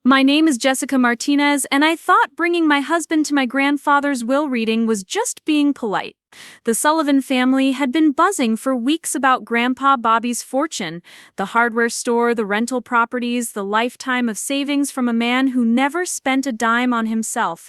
My name is Jessica Martinez, and I thought bringing my husband to my grandfather's will reading was just being polite. The Sullivan family had been buzzing for weeks about Grandpa Bobby's fortune, the hardware store, the rental properties, the lifetime of savings from a man who never spent a dime on himself.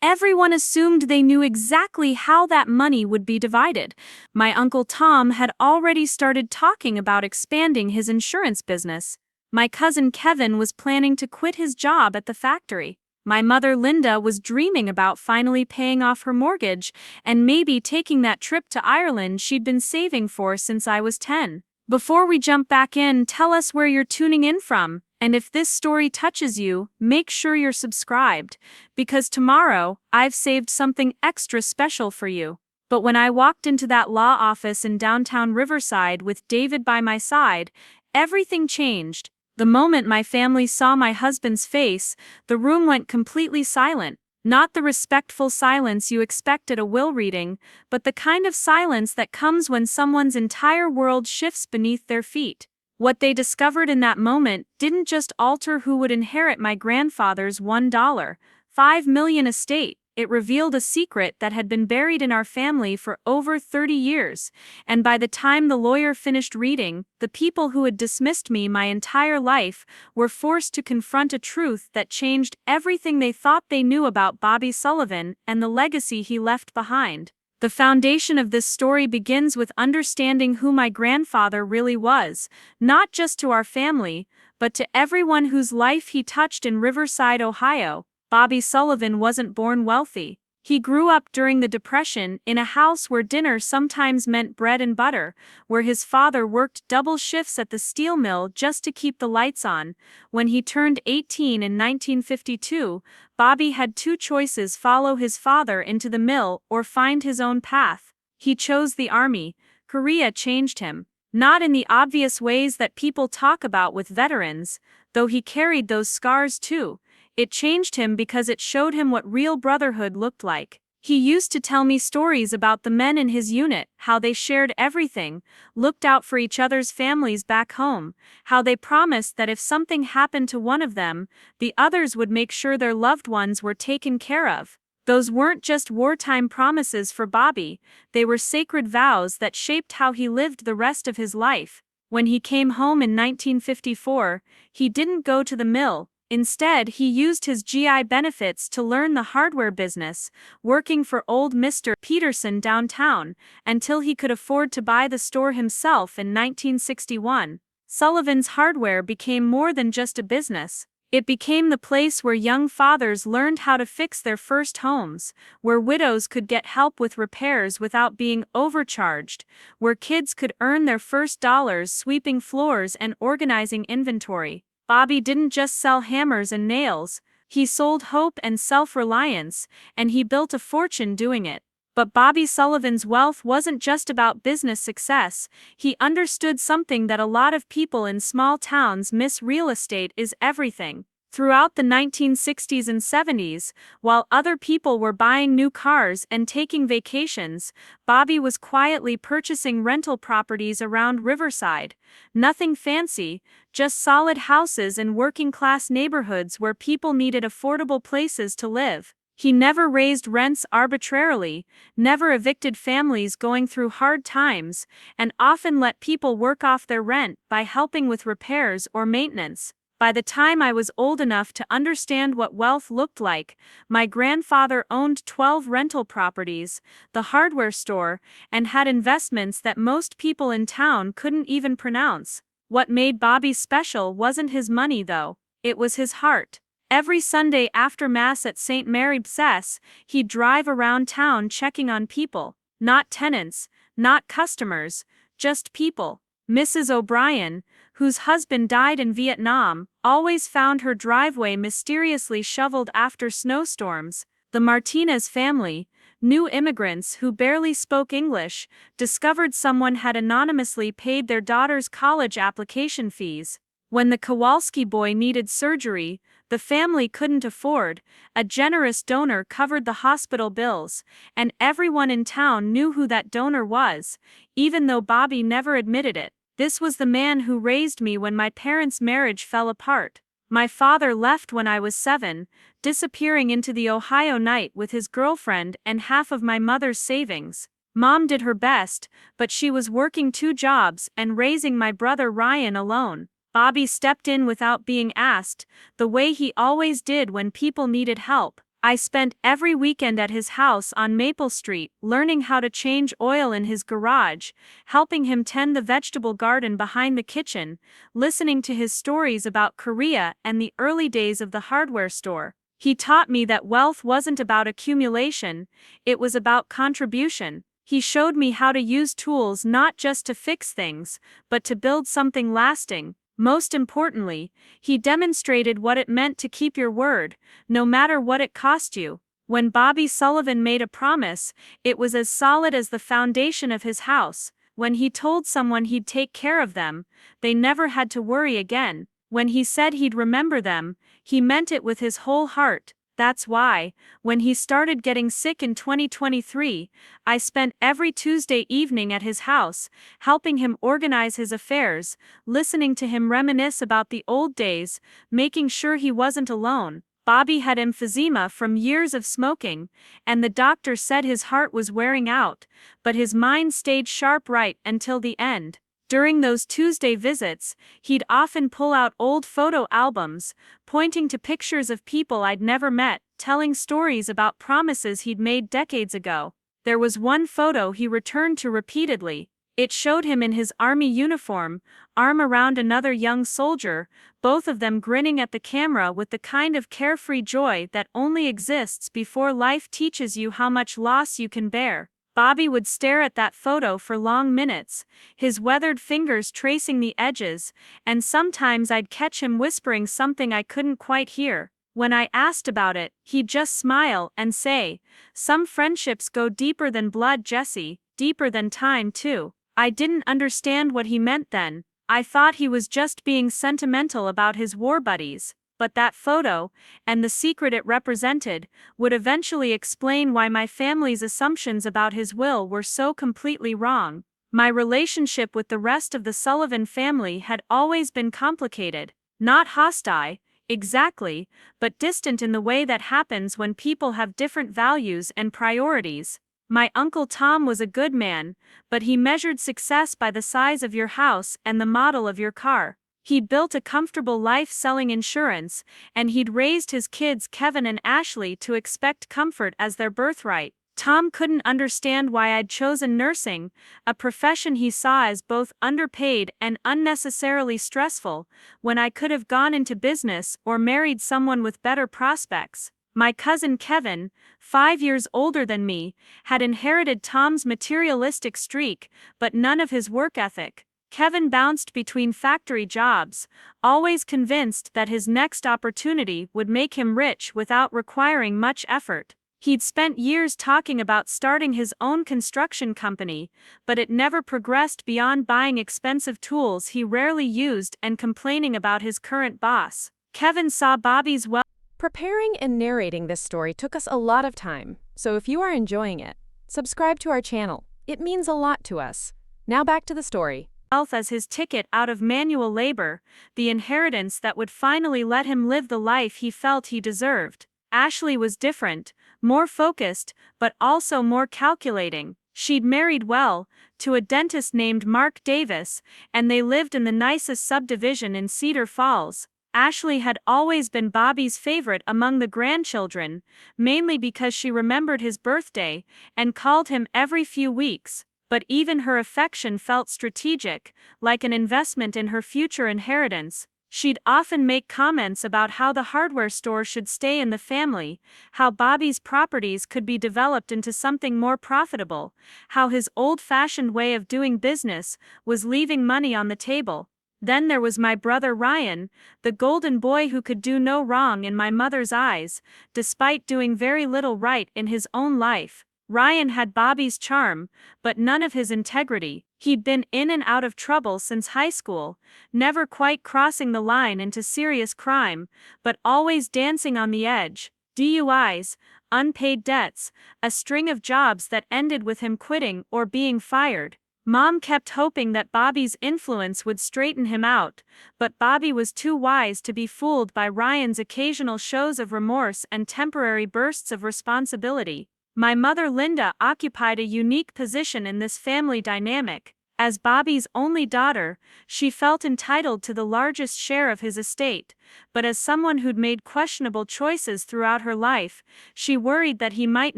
Everyone assumed they knew exactly how that money would be divided. My Uncle Tom had already started talking about expanding his insurance business. My cousin Kevin was planning to quit his job at the factory. My mother Linda was dreaming about finally paying off her mortgage and maybe taking that trip to Ireland she'd been saving for since I was 10. Before we jump back in, tell us where you're tuning in from, and if this story touches you, make sure you're subscribed, because tomorrow, I've saved something extra special for you. But when I walked into that law office in downtown Riverside with David by my side, everything changed. The moment my family saw my husband's face, the room went completely silent. Not the respectful silence you expect at a will reading, but the kind of silence that comes when someone's entire world shifts beneath their feet. What they discovered in that moment didn't just alter who would inherit my grandfather's $1.5 million estate. It revealed a secret that had been buried in our family for over 30 years, and by the time the lawyer finished reading, the people who had dismissed me my entire life were forced to confront a truth that changed everything they thought they knew about Bobby Sullivan and the legacy he left behind. The foundation of this story begins with understanding who my grandfather really was, not just to our family, but to everyone whose life he touched in Riverside, Ohio. Bobby Sullivan wasn't born wealthy. He grew up during the Depression in a house where dinner sometimes meant bread and butter, where his father worked double shifts at the steel mill just to keep the lights on. When he turned 18 in 1952, Bobby had two choices: follow his father into the mill or find his own path. He chose the army. Korea changed him. Not in the obvious ways that people talk about with veterans, though he carried those scars too. It changed him because it showed him what real brotherhood looked like. He used to tell me stories about the men in his unit, how they shared everything, looked out for each other's families back home, how they promised that if something happened to one of them, the others would make sure their loved ones were taken care of. Those weren't just wartime promises for Bobby, they were sacred vows that shaped how he lived the rest of his life. When he came home in 1954, he didn't go to the mill. Instead, he used his GI benefits to learn the hardware business, working for old Mr. Peterson downtown, until he could afford to buy the store himself in 1961. Sullivan's Hardware became more than just a business. It became the place where young fathers learned how to fix their first homes, where widows could get help with repairs without being overcharged, where kids could earn their first dollars sweeping floors and organizing inventory. Bobby didn't just sell hammers and nails, he sold hope and self-reliance, and he built a fortune doing it. But Bobby Sullivan's wealth wasn't just about business success. He understood something that a lot of people in small towns miss: real estate is everything. Throughout the 1960s and 70s, while other people were buying new cars and taking vacations, Bobby was quietly purchasing rental properties around Riverside. Nothing fancy, just solid houses in working-class neighborhoods where people needed affordable places to live. He never raised rents arbitrarily, never evicted families going through hard times, and often let people work off their rent by helping with repairs or maintenance. By the time I was old enough to understand what wealth looked like, my grandfather owned 12 rental properties, the hardware store, and had investments that most people in town couldn't even pronounce. What made Bobby special wasn't his money though, it was his heart. Every Sunday after Mass at St. Mary's, he'd drive around town checking on people. Not tenants, not customers, just people. Mrs. O'Brien, whose husband died in Vietnam, always found her driveway mysteriously shoveled after snowstorms. The Martinez family, new immigrants who barely spoke English, discovered someone had anonymously paid their daughter's college application fees. When the Kowalski boy needed surgery the family couldn't afford, a generous donor covered the hospital bills, and everyone in town knew who that donor was, even though Bobby never admitted it. This was the man who raised me when my parents' marriage fell apart. My father left when I was 7, disappearing into the Ohio night with his girlfriend and half of my mother's savings. Mom did her best, but she was working 2 jobs and raising my brother Ryan alone. Bobby stepped in without being asked, the way he always did when people needed help. I spent every weekend at his house on Maple Street, learning how to change oil in his garage, helping him tend the vegetable garden behind the kitchen, listening to his stories about Korea and the early days of the hardware store. He taught me that wealth wasn't about accumulation, it was about contribution. He showed me how to use tools not just to fix things, but to build something lasting. Most importantly, he demonstrated what it meant to keep your word, no matter what it cost you. When Bobby Sullivan made a promise, it was as solid as the foundation of his house. When he told someone he'd take care of them, they never had to worry again. When he said he'd remember them, he meant it with his whole heart. That's why, when he started getting sick in 2023, I spent every Tuesday evening at his house, helping him organize his affairs, listening to him reminisce about the old days, making sure he wasn't alone. Bobby had emphysema from years of smoking, and the doctor said his heart was wearing out, but his mind stayed sharp right until the end. During those Tuesday visits, he'd often pull out old photo albums, pointing to pictures of people I'd never met, telling stories about promises he'd made decades ago. There was one photo he returned to repeatedly. It showed him in his army uniform, arm around another young soldier, both of them grinning at the camera with the kind of carefree joy that only exists before life teaches you how much loss you can bear. Bobby would stare at that photo for long minutes, his weathered fingers tracing the edges, and sometimes I'd catch him whispering something I couldn't quite hear. When I asked about it, he'd just smile and say, "Some friendships go deeper than blood, Jesse, deeper than time too." I didn't understand what he meant then. I thought he was just being sentimental about his war buddies. But that photo, and the secret it represented, would eventually explain why my family's assumptions about his will were so completely wrong. My relationship with the rest of the Sullivan family had always been complicated. Not hostile, exactly, but distant in the way that happens when people have different values and priorities. My Uncle Tom was a good man, but he measured success by the size of your house and the model of your car. He'd built a comfortable life selling insurance, and he'd raised his kids Kevin and Ashley to expect comfort as their birthright. Tom couldn't understand why I'd chosen nursing, a profession he saw as both underpaid and unnecessarily stressful, when I could have gone into business or married someone with better prospects. My cousin Kevin, 5 years older than me, had inherited Tom's materialistic streak, but none of his work ethic. Kevin bounced between factory jobs, always convinced that his next opportunity would make him rich without requiring much effort. He'd spent years talking about starting his own construction company, but it never progressed beyond buying expensive tools he rarely used and complaining about his current boss. Kevin saw Bobby's wealth. Preparing and narrating this story took us a lot of time, so if you are enjoying it, subscribe to our channel. It means a lot to us. Now back to the story. As his ticket out of manual labor, the inheritance that would finally let him live the life he felt he deserved. Ashley was different, more focused, but also more calculating. She'd married well, to a dentist named Mark Davis, and they lived in the nicest subdivision in Cedar Falls. Ashley had always been Bobby's favorite among the grandchildren, mainly because she remembered his birthday and called him every few weeks. But even her affection felt strategic, like an investment in her future inheritance. She'd often make comments about how the hardware store should stay in the family, how Bobby's properties could be developed into something more profitable, how his old-fashioned way of doing business was leaving money on the table. Then there was my brother Ryan, the golden boy who could do no wrong in my mother's eyes, despite doing very little right in his own life. Ryan had Bobby's charm, but none of his integrity. He'd been in and out of trouble since high school, never quite crossing the line into serious crime, but always dancing on the edge. DUIs, unpaid debts, a string of jobs that ended with him quitting or being fired. Mom kept hoping that Bobby's influence would straighten him out, but Bobby was too wise to be fooled by Ryan's occasional shows of remorse and temporary bursts of responsibility. My mother Linda occupied a unique position in this family dynamic. As Bobby's only daughter, she felt entitled to the largest share of his estate, but as someone who'd made questionable choices throughout her life, she worried that he might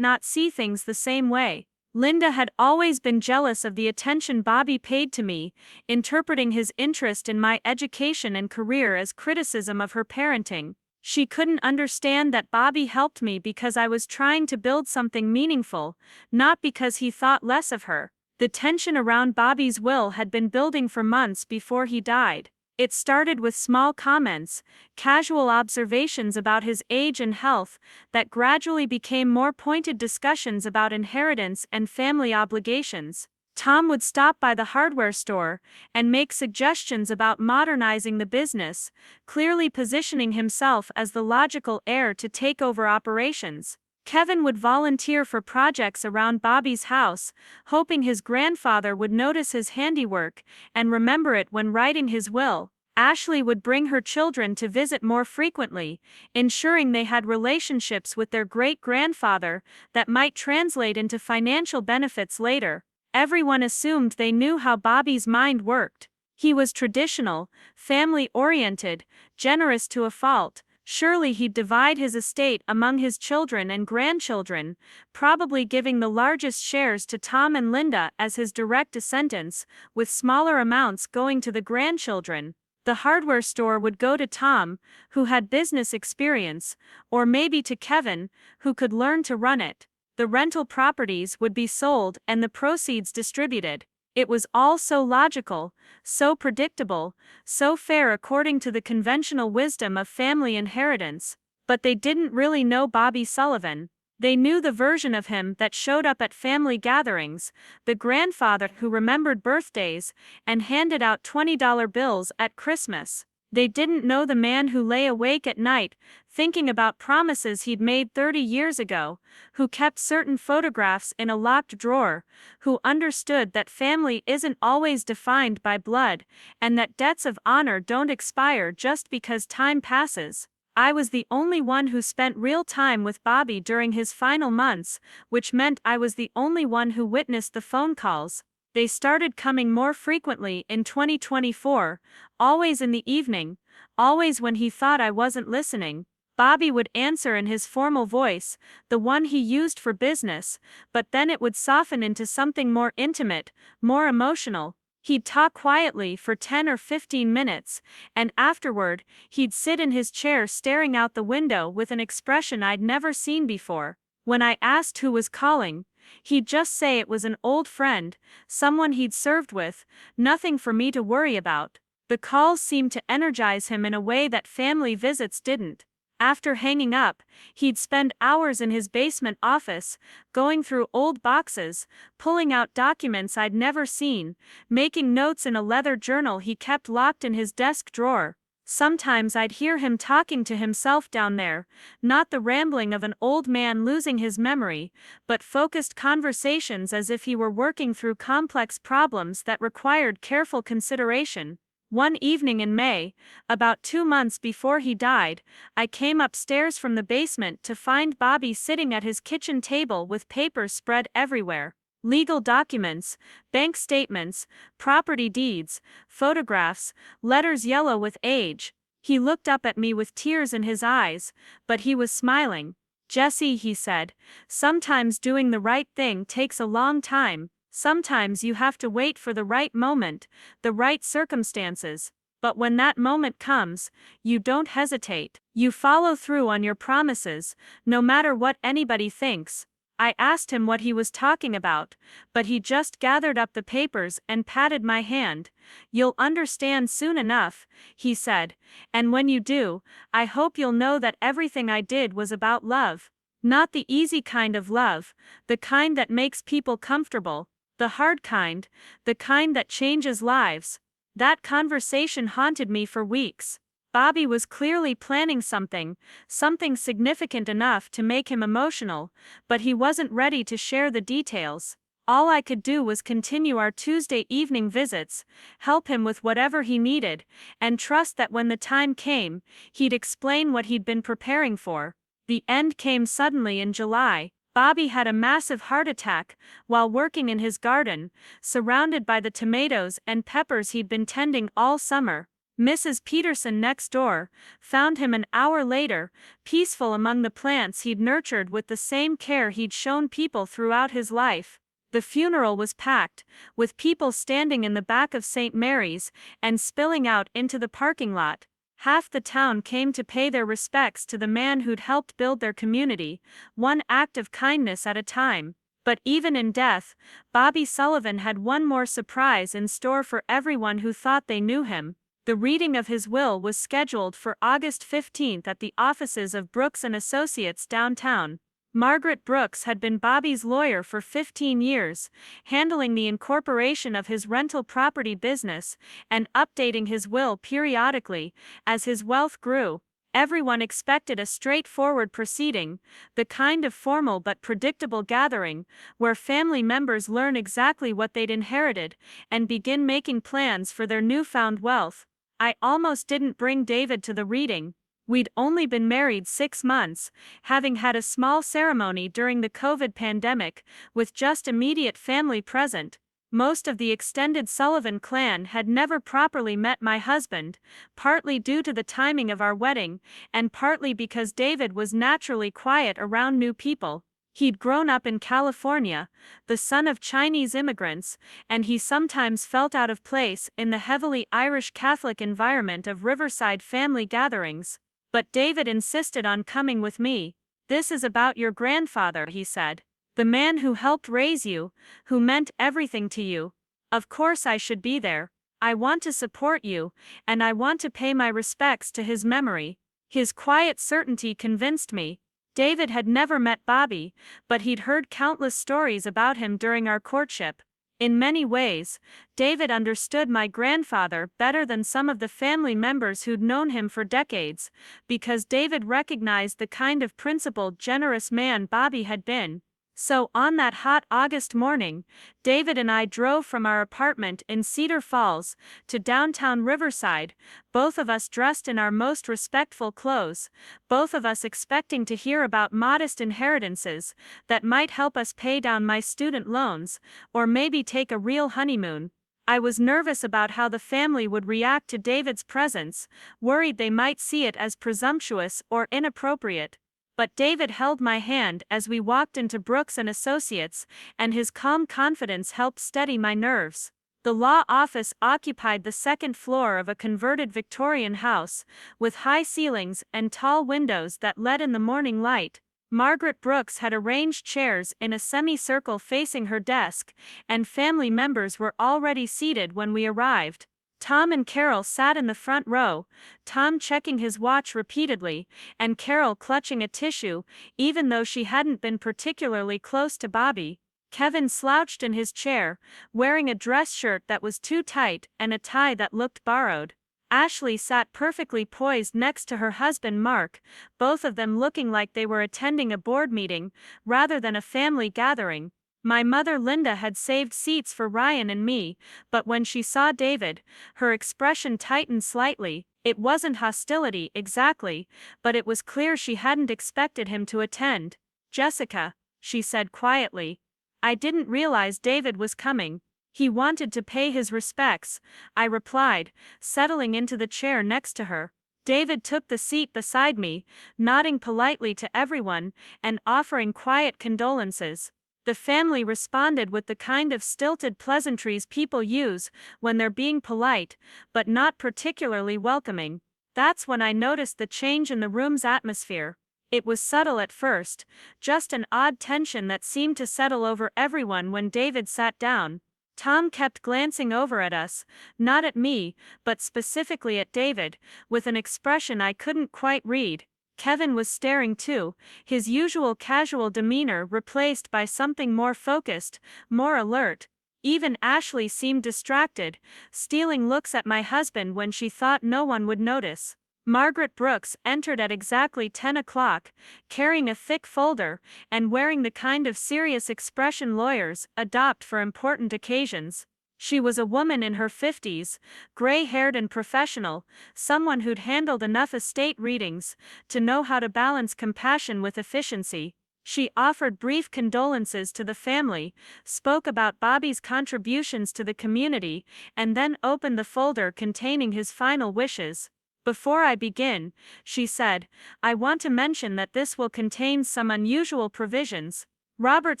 not see things the same way. Linda had always been jealous of the attention Bobby paid to me, interpreting his interest in my education and career as criticism of her parenting. She couldn't understand that Bobby helped me because I was trying to build something meaningful, not because he thought less of her. The tension around Bobby's will had been building for months before he died. It started with small comments, casual observations about his age and health, that gradually became more pointed discussions about inheritance and family obligations. Tom would stop by the hardware store and make suggestions about modernizing the business, clearly positioning himself as the logical heir to take over operations. Kevin would volunteer for projects around Bobby's house, hoping his grandfather would notice his handiwork and remember it when writing his will. Ashley would bring her children to visit more frequently, ensuring they had relationships with their great-grandfather that might translate into financial benefits later. Everyone assumed they knew how Bobby's mind worked. He was traditional, family-oriented, generous to a fault. Surely he'd divide his estate among his children and grandchildren, probably giving the largest shares to Tom and Linda as his direct descendants, with smaller amounts going to the grandchildren. The hardware store would go to Tom, who had business experience, or maybe to Kevin, who could learn to run it. The rental properties would be sold and the proceeds distributed. It was all so logical, so predictable, so fair according to the conventional wisdom of family inheritance. But they didn't really know Bobby Sullivan. They knew the version of him that showed up at family gatherings, the grandfather who remembered birthdays and handed out $20 bills at Christmas. They didn't know the man who lay awake at night, thinking about promises he'd made 30 years ago, who kept certain photographs in a locked drawer, who understood that family isn't always defined by blood, and that debts of honor don't expire just because time passes. I was the only one who spent real time with Bobby during his final months, which meant I was the only one who witnessed the phone calls. They started coming more frequently in 2024, always in the evening, always when he thought I wasn't listening. Bobby would answer in his formal voice, the one he used for business, but then it would soften into something more intimate, more emotional. He'd talk quietly for 10 or 15 minutes, and afterward, he'd sit in his chair staring out the window with an expression I'd never seen before. When I asked who was calling, he'd just say it was an old friend, someone he'd served with, nothing for me to worry about. The calls seemed to energize him in a way that family visits didn't. After hanging up, he'd spend hours in his basement office, going through old boxes, pulling out documents I'd never seen, making notes in a leather journal he kept locked in his desk drawer. Sometimes I'd hear him talking to himself down there, not the rambling of an old man losing his memory, but focused conversations as if he were working through complex problems that required careful consideration. One evening in May, about 2 months before he died, I came upstairs from the basement to find Bobby sitting at his kitchen table with papers spread everywhere. Legal documents, bank statements, property deeds, photographs, letters yellow with age. He looked up at me with tears in his eyes, but he was smiling. "Jessie," he said, "sometimes doing the right thing takes a long time. Sometimes you have to wait for the right moment, the right circumstances. But when that moment comes, you don't hesitate. You follow through on your promises, no matter what anybody thinks." I asked him what he was talking about, but he just gathered up the papers and patted my hand. "You'll understand soon enough," he said, "and when you do, I hope you'll know that everything I did was about love. Not the easy kind of love, the kind that makes people comfortable. The hard kind, the kind that changes lives." That conversation haunted me for weeks. Bobby was clearly planning something significant enough to make him emotional, but he wasn't ready to share the details. All I could do was continue our Tuesday evening visits, help him with whatever he needed, and trust that when the time came, he'd explain what he'd been preparing for. The end came suddenly in July. Bobby had a massive heart attack while working in his garden, surrounded by the tomatoes and peppers he'd been tending all summer. Mrs. Peterson next door found him an hour later, peaceful among the plants he'd nurtured with the same care he'd shown people throughout his life. The funeral was packed, with people standing in the back of St. Mary's and spilling out into the parking lot. Half the town came to pay their respects to the man who'd helped build their community, one act of kindness at a time. But even in death, Bobby Sullivan had one more surprise in store for everyone who thought they knew him. The reading of his will was scheduled for August 15th at the offices of Brooks and Associates downtown. Margaret Brooks had been Bobby's lawyer for 15 years, handling the incorporation of his rental property business and updating his will periodically as his wealth grew. Everyone expected a straightforward proceeding, the kind of formal but predictable gathering where family members learn exactly what they'd inherited and begin making plans for their newfound wealth. I almost didn't bring David to the reading. We'd only been married 6 months, having had a small ceremony during the COVID pandemic, with just immediate family present. Most of the extended Sullivan clan had never properly met my husband, partly due to the timing of our wedding, and partly because David was naturally quiet around new people. He'd grown up in California, the son of Chinese immigrants, and he sometimes felt out of place in the heavily Irish Catholic environment of Riverside family gatherings. But David insisted on coming with me. "This is about your grandfather," he said. "The man who helped raise you, who meant everything to you. Of course I should be there. I want to support you, and I want to pay my respects to his memory." His quiet certainty convinced me. David had never met Bobby, but he'd heard countless stories about him during our courtship. In many ways, David understood my grandfather better than some of the family members who'd known him for decades, because David recognized the kind of principled, generous man Bobby had been. So on that hot August morning, David and I drove from our apartment in Cedar Falls to downtown Riverside, both of us dressed in our most respectful clothes, both of us expecting to hear about modest inheritances that might help us pay down my student loans, or maybe take a real honeymoon. I was nervous about how the family would react to David's presence, worried they might see it as presumptuous or inappropriate. But David held my hand as we walked into Brooks and Associates, and his calm confidence helped steady my nerves. The law office occupied the second floor of a converted Victorian house, with high ceilings and tall windows that let in the morning light. Margaret Brooks had arranged chairs in a semicircle facing her desk, and family members were already seated when we arrived. Tom and Carol sat in the front row, Tom checking his watch repeatedly, and Carol clutching a tissue, even though she hadn't been particularly close to Bobby. Kevin slouched in his chair, wearing a dress shirt that was too tight and a tie that looked borrowed. Ashley sat perfectly poised next to her husband Mark, both of them looking like they were attending a board meeting, rather than a family gathering. My mother Linda had saved seats for Ryan and me, but when she saw David, her expression tightened slightly. It wasn't hostility exactly, but it was clear she hadn't expected him to attend. "Jessica," she said quietly. "I didn't realize David was coming." "He wanted to pay his respects," I replied, settling into the chair next to her. David took the seat beside me, nodding politely to everyone and offering quiet condolences. The family responded with the kind of stilted pleasantries people use when they're being polite, but not particularly welcoming. That's when I noticed the change in the room's atmosphere. It was subtle at first, just an odd tension that seemed to settle over everyone when David sat down. Tom kept glancing over at us, not at me, but specifically at David, with an expression I couldn't quite read. Kevin was staring too, his usual casual demeanor replaced by something more focused, more alert. Even Ashley seemed distracted, stealing looks at my husband when she thought no one would notice. Margaret Brooks entered at exactly 10 o'clock, carrying a thick folder and wearing the kind of serious expression lawyers adopt for important occasions. She was a woman in her 50s, gray-haired and professional, someone who'd handled enough estate readings to know how to balance compassion with efficiency. She offered brief condolences to the family, spoke about Bobby's contributions to the community, and then opened the folder containing his final wishes. "Before I begin," she said, "I want to mention that this will contain some unusual provisions." Robert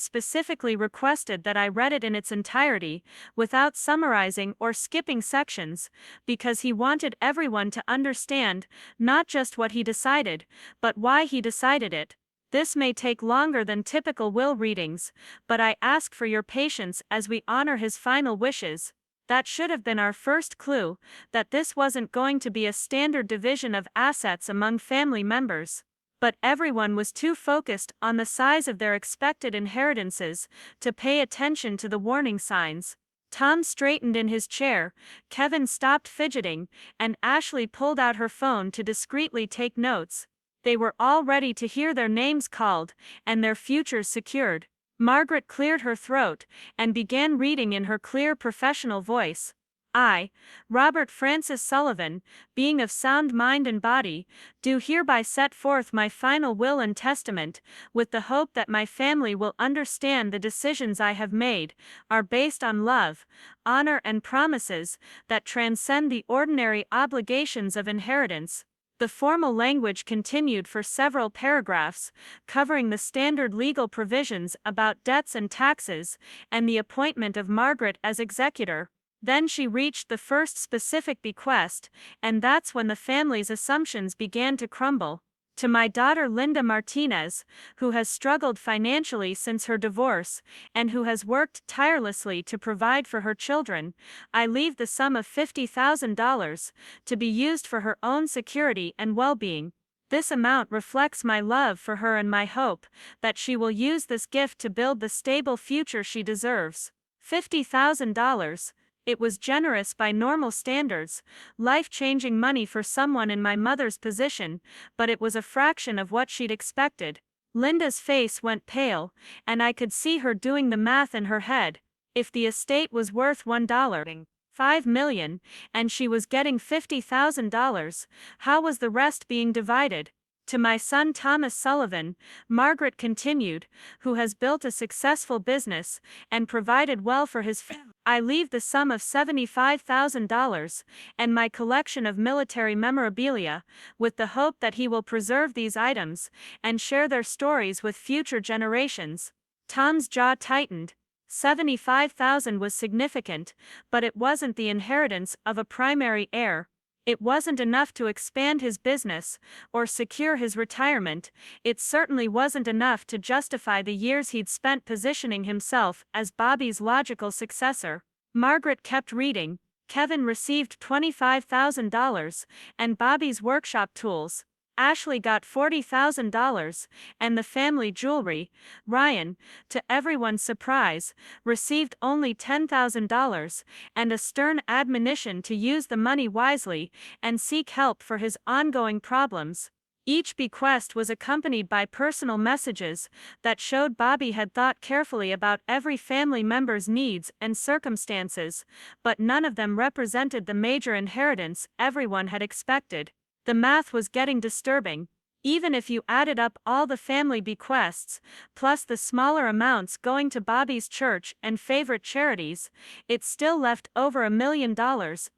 specifically requested that I read it in its entirety, without summarizing or skipping sections, because he wanted everyone to understand not just what he decided, but why he decided it. This may take longer than typical will readings, but I ask for your patience as we honor his final wishes. That should have been our first clue, that this wasn't going to be a standard division of assets among family members. But everyone was too focused on the size of their expected inheritances to pay attention to the warning signs. Tom straightened in his chair, Kevin stopped fidgeting, and Ashley pulled out her phone to discreetly take notes. They were all ready to hear their names called, and their futures secured. Margaret cleared her throat and began reading in her clear professional voice. "I, Robert Francis Sullivan, being of sound mind and body, do hereby set forth my final will and testament, with the hope that my family will understand the decisions I have made are based on love, honor and promises that transcend the ordinary obligations of inheritance." The formal language continued for several paragraphs, covering the standard legal provisions about debts and taxes, and the appointment of Margaret as executor. Then she reached the first specific bequest, and that's when the family's assumptions began to crumble. "To my daughter Linda Martinez, who has struggled financially since her divorce, and who has worked tirelessly to provide for her children, I leave the sum of $50,000 to be used for her own security and well-being. This amount reflects my love for her and my hope that she will use this gift to build the stable future she deserves." $50,000. It was generous by normal standards, life-changing money for someone in my mother's position, but it was a fraction of what she'd expected. Linda's face went pale, and I could see her doing the math in her head. If the estate was worth $1.5 million, and she was getting $50,000, how was the rest being divided? "To my son Thomas Sullivan," Margaret continued, "who has built a successful business and provided well for his family, I leave the sum of $75,000 and my collection of military memorabilia, with the hope that he will preserve these items and share their stories with future generations." Tom's jaw tightened. 75,000 was significant, but it wasn't the inheritance of a primary heir. It wasn't enough to expand his business or secure his retirement. It certainly wasn't enough to justify the years he'd spent positioning himself as Bobby's logical successor. Margaret kept reading. "Kevin received $25,000 and Bobby's workshop tools. Ashley got $40,000, and the family jewelry. Ryan, to everyone's surprise, received only $10,000, and a stern admonition to use the money wisely and seek help for his ongoing problems." Each bequest was accompanied by personal messages that showed Bobby had thought carefully about every family member's needs and circumstances, but none of them represented the major inheritance everyone had expected. The math was getting disturbing. Even if you added up all the family bequests, plus the smaller amounts going to Bobby's church and favorite charities, it still left over $1 million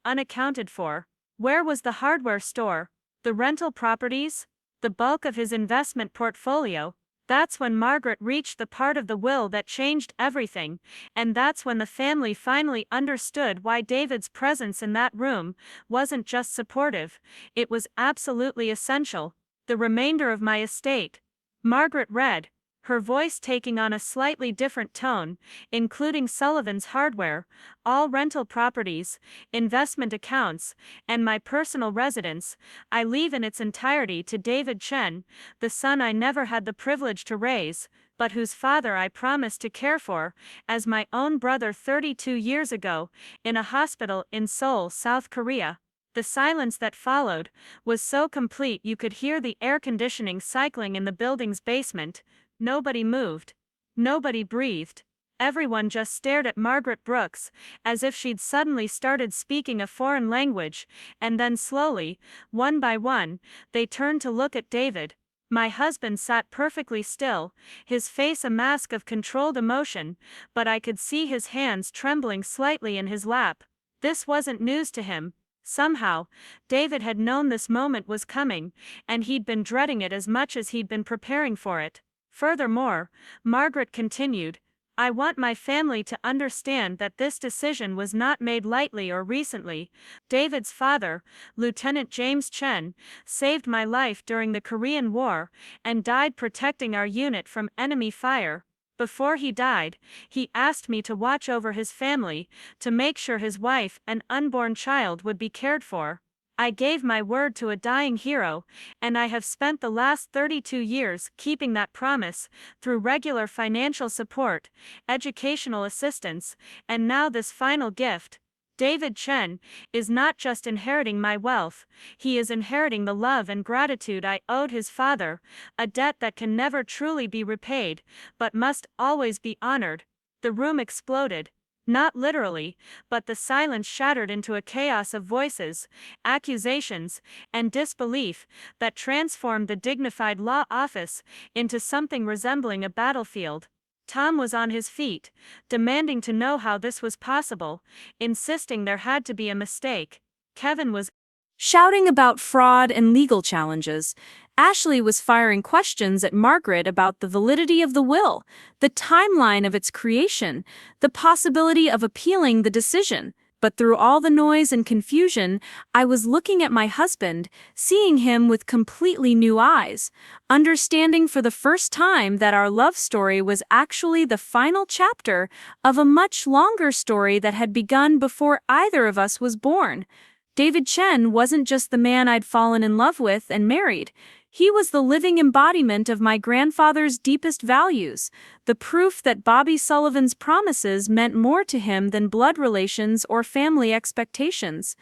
unaccounted for. Where was the hardware store? The rental properties? The bulk of his investment portfolio? That's when Margaret reached the part of the will that changed everything, and that's when the family finally understood why David's presence in that room wasn't just supportive, it was absolutely essential. "The remainder of my estate," Margaret read, her voice taking on a slightly different tone, "including Sullivan's hardware, all rental properties, investment accounts, and my personal residence, I leave in its entirety to David Chen, the son I never had the privilege to raise, but whose father I promised to care for, as my own brother 32 years ago, in a hospital in Seoul, South Korea." The silence that followed was so complete you could hear the air conditioning cycling in the building's basement. Nobody moved. Nobody breathed. Everyone just stared at Margaret Brooks, as if she'd suddenly started speaking a foreign language, and then slowly, one by one, they turned to look at David. My husband sat perfectly still, his face a mask of controlled emotion, but I could see his hands trembling slightly in his lap. This wasn't news to him. Somehow, David had known this moment was coming, and he'd been dreading it as much as he'd been preparing for it. Furthermore, Margaret continued, I want my family to understand that this decision was not made lightly or recently. David's father, Lieutenant James Chen, saved my life during the Korean War and died protecting our unit from enemy fire. Before he died, he asked me to watch over his family, to make sure his wife and unborn child would be cared for. I gave my word to a dying hero, and I have spent the last 32 years keeping that promise, through regular financial support, educational assistance, and now this final gift. David Chen is not just inheriting my wealth, he is inheriting the love and gratitude I owed his father, a debt that can never truly be repaid, but must always be honored. The room exploded. Not literally, but the silence shattered into a chaos of voices, accusations, and disbelief that transformed the dignified law office into something resembling a battlefield. Tom was on his feet, demanding to know how this was possible, insisting there had to be a mistake. Kevin was shouting about fraud and legal challenges. Ashley was firing questions at Margaret about the validity of the will, the timeline of its creation, the possibility of appealing the decision. But through all the noise and confusion, I was looking at my husband, seeing him with completely new eyes, understanding for the first time that our love story was actually the final chapter of a much longer story that had begun before either of us was born. David Chen wasn't just the man I'd fallen in love with and married. He was the living embodiment of my grandfather's deepest values, the proof that Bobby Sullivan's promises meant more to him than blood relations or family expectations.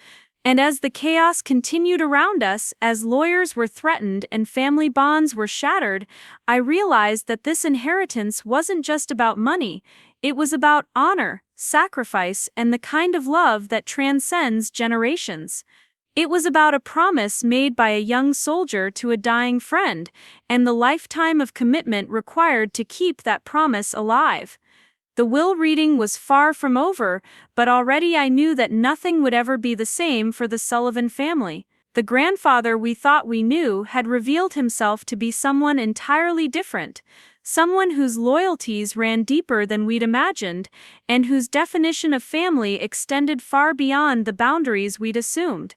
And as the chaos continued around us, as lawyers were threatened and family bonds were shattered, I realized that this inheritance wasn't just about money. It was about honor, sacrifice, and the kind of love that transcends generations. It was about a promise made by a young soldier to a dying friend, and the lifetime of commitment required to keep that promise alive. The will reading was far from over, but already I knew that nothing would ever be the same for the Sullivan family. The grandfather we thought we knew had revealed himself to be someone entirely different, someone whose loyalties ran deeper than we'd imagined, and whose definition of family extended far beyond the boundaries we'd assumed.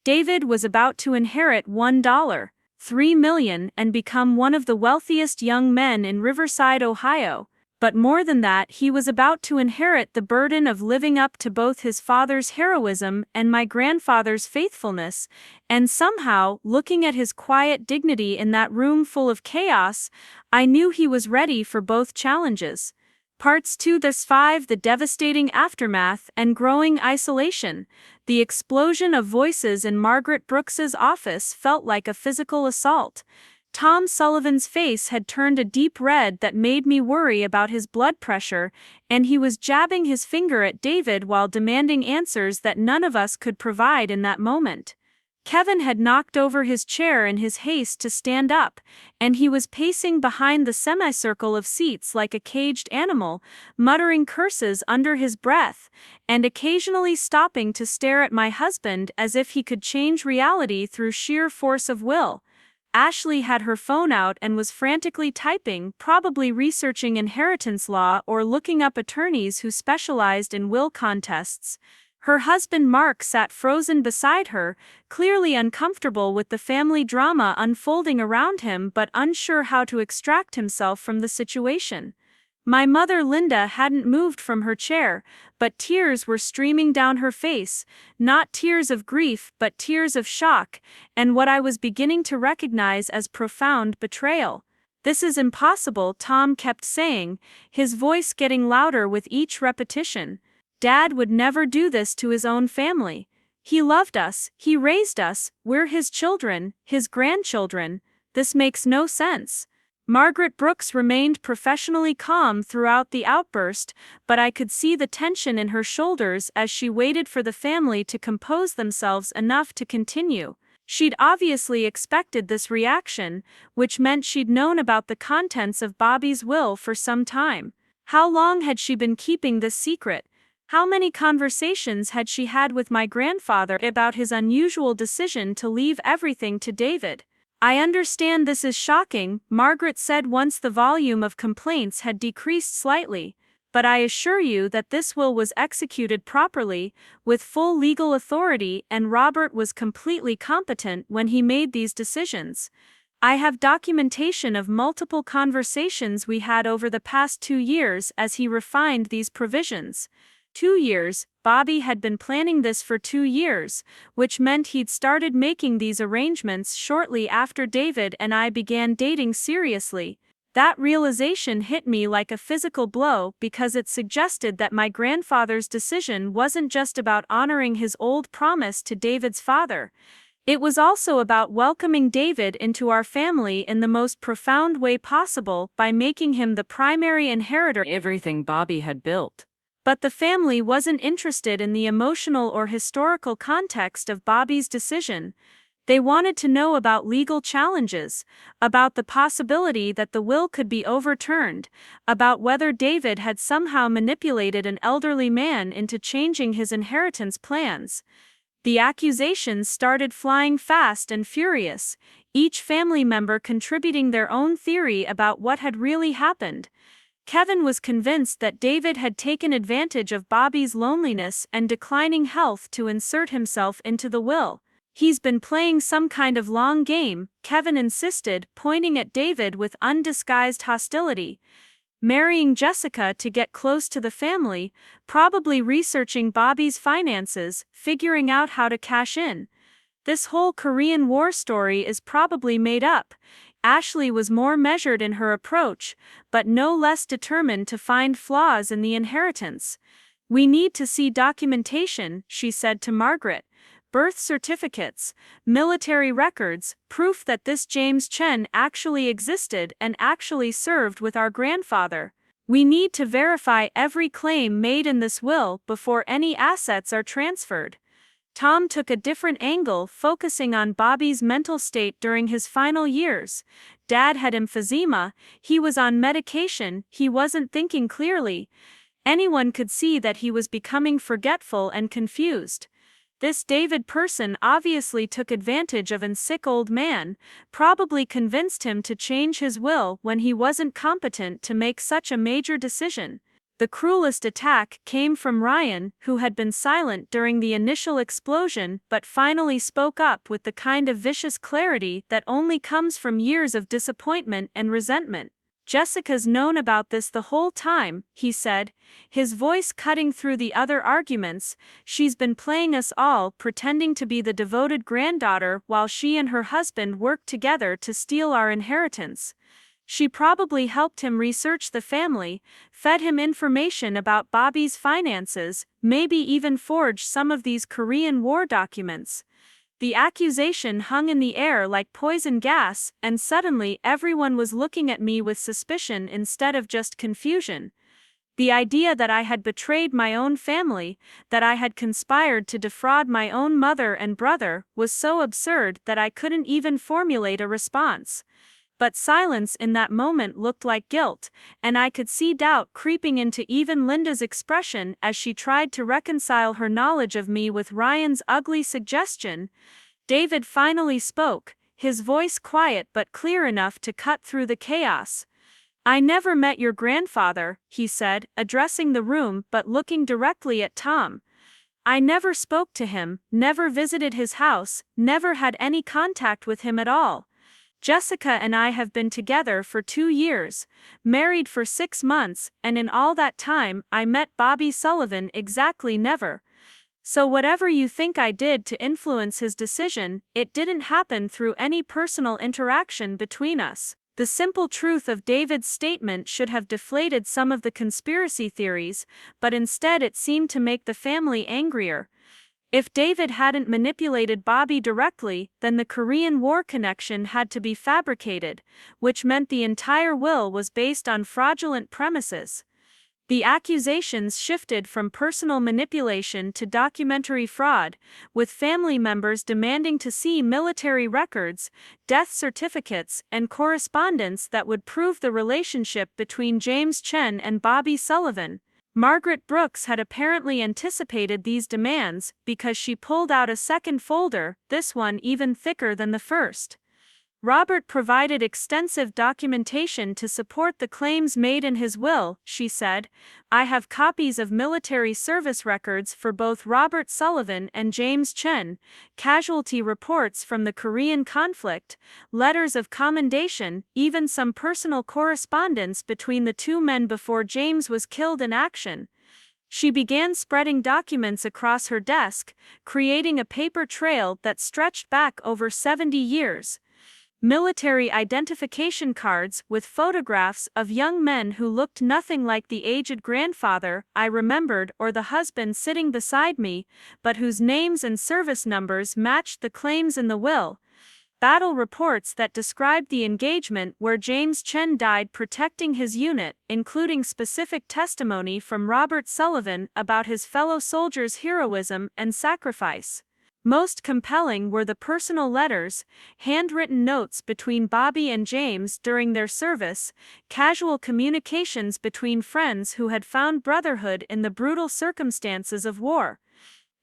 David was about to inherit $1.3 million and become one of the wealthiest young men in Riverside, Ohio. But more than that, he was about to inherit the burden of living up to both his father's heroism and my grandfather's faithfulness, and somehow, looking at his quiet dignity in that room full of chaos, I knew he was ready for both challenges. Parts 2-5 The devastating aftermath and growing isolation. The explosion of voices in Margaret Brooks's office felt like a physical assault. Tom Sullivan's face had turned a deep red that made me worry about his blood pressure, and he was jabbing his finger at David while demanding answers that none of us could provide in that moment. Kevin had knocked over his chair in his haste to stand up, and he was pacing behind the semicircle of seats like a caged animal, muttering curses under his breath, and occasionally stopping to stare at my husband as if he could change reality through sheer force of will. Ashley had her phone out and was frantically typing, probably researching inheritance law or looking up attorneys who specialized in will contests. Her husband Mark sat frozen beside her, clearly uncomfortable with the family drama unfolding around him but unsure how to extract himself from the situation. My mother Linda hadn't moved from her chair, but tears were streaming down her face, not tears of grief but tears of shock, and what I was beginning to recognize as profound betrayal. "This is impossible," Tom kept saying, his voice getting louder with each repetition. Dad would never do this to his own family. He loved us, he raised us, we're his children, his grandchildren. This makes no sense. Margaret Brooks remained professionally calm throughout the outburst, but I could see the tension in her shoulders as she waited for the family to compose themselves enough to continue. She'd obviously expected this reaction, which meant she'd known about the contents of Bobby's will for some time. How long had she been keeping this secret? How many conversations had she had with my grandfather about his unusual decision to leave everything to David? I understand this is shocking, Margaret said once the volume of complaints had decreased slightly, but I assure you that this will was executed properly, with full legal authority, and Robert was completely competent when he made these decisions. I have documentation of multiple conversations we had over the past 2 years as he refined these provisions. 2 years, Bobby had been planning this for 2 years, which meant he'd started making these arrangements shortly after David and I began dating seriously. That realization hit me like a physical blow because it suggested that my grandfather's decision wasn't just about honoring his old promise to David's father. It was also about welcoming David into our family in the most profound way possible by making him the primary inheritor of everything Bobby had built. But the family wasn't interested in the emotional or historical context of Bobby's decision. They wanted to know about legal challenges, about the possibility that the will could be overturned, about whether David had somehow manipulated an elderly man into changing his inheritance plans. The accusations started flying fast and furious, each family member contributing their own theory about what had really happened. Kevin was convinced that David had taken advantage of Bobby's loneliness and declining health to insert himself into the will. He's been playing some kind of long game, Kevin insisted, pointing at David with undisguised hostility. Marrying Jessica to get close to the family, probably researching Bobby's finances, figuring out how to cash in. This whole Korean War story is probably made up. Ashley was more measured in her approach, but no less determined to find flaws in the inheritance. We need to see documentation, she said to Margaret. Birth certificates, military records, proof that this James Chen actually existed and actually served with our grandfather. We need to verify every claim made in this will before any assets are transferred. Tom took a different angle, focusing on Bobby's mental state during his final years. Dad had emphysema, he was on medication, he wasn't thinking clearly. Anyone could see that he was becoming forgetful and confused. This David person obviously took advantage of a sick old man, probably convinced him to change his will when he wasn't competent to make such a major decision. The cruelest attack came from Ryan, who had been silent during the initial explosion but finally spoke up with the kind of vicious clarity that only comes from years of disappointment and resentment. Jessica's known about this the whole time, he said, his voice cutting through the other arguments. She's been playing us all, pretending to be the devoted granddaughter while she and her husband worked together to steal our inheritance. She probably helped him research the family, fed him information about Bobby's finances, maybe even forged some of these Korean War documents. The accusation hung in the air like poison gas, and suddenly everyone was looking at me with suspicion instead of just confusion. The idea that I had betrayed my own family, that I had conspired to defraud my own mother and brother, was so absurd that I couldn't even formulate a response. But silence in that moment looked like guilt, and I could see doubt creeping into even Linda's expression as she tried to reconcile her knowledge of me with Ryan's ugly suggestion. David finally spoke, his voice quiet but clear enough to cut through the chaos. "I never met your grandfather," he said, addressing the room but looking directly at Tom. "I never spoke to him, never visited his house, never had any contact with him at all. Jessica and I have been together for 2 years, married for 6 months, and in all that time I met Bobby Sullivan exactly never. So whatever you think I did to influence his decision, it didn't happen through any personal interaction between us." The simple truth of David's statement should have deflated some of the conspiracy theories, but instead it seemed to make the family angrier. If David hadn't manipulated Bobby directly, then the Korean War connection had to be fabricated, which meant the entire will was based on fraudulent premises. The accusations shifted from personal manipulation to documentary fraud, with family members demanding to see military records, death certificates, and correspondence that would prove the relationship between James Chen and Bobby Sullivan. Margaret Brooks had apparently anticipated these demands because she pulled out a second folder, this one even thicker than the first. Robert provided extensive documentation to support the claims made in his will, she said. I have copies of military service records for both Robert Sullivan and James Chen, casualty reports from the Korean conflict, letters of commendation, even some personal correspondence between the two men before James was killed in action. She began spreading documents across her desk, creating a paper trail that stretched back over 70 years. Military identification cards with photographs of young men who looked nothing like the aged grandfather I remembered or the husband sitting beside me, but whose names and service numbers matched the claims in the will. Battle reports that described the engagement where James Chen died protecting his unit, including specific testimony from Robert Sullivan about his fellow soldiers' heroism and sacrifice. Most compelling were the personal letters, handwritten notes between Bobby and James during their service, casual communications between friends who had found brotherhood in the brutal circumstances of war.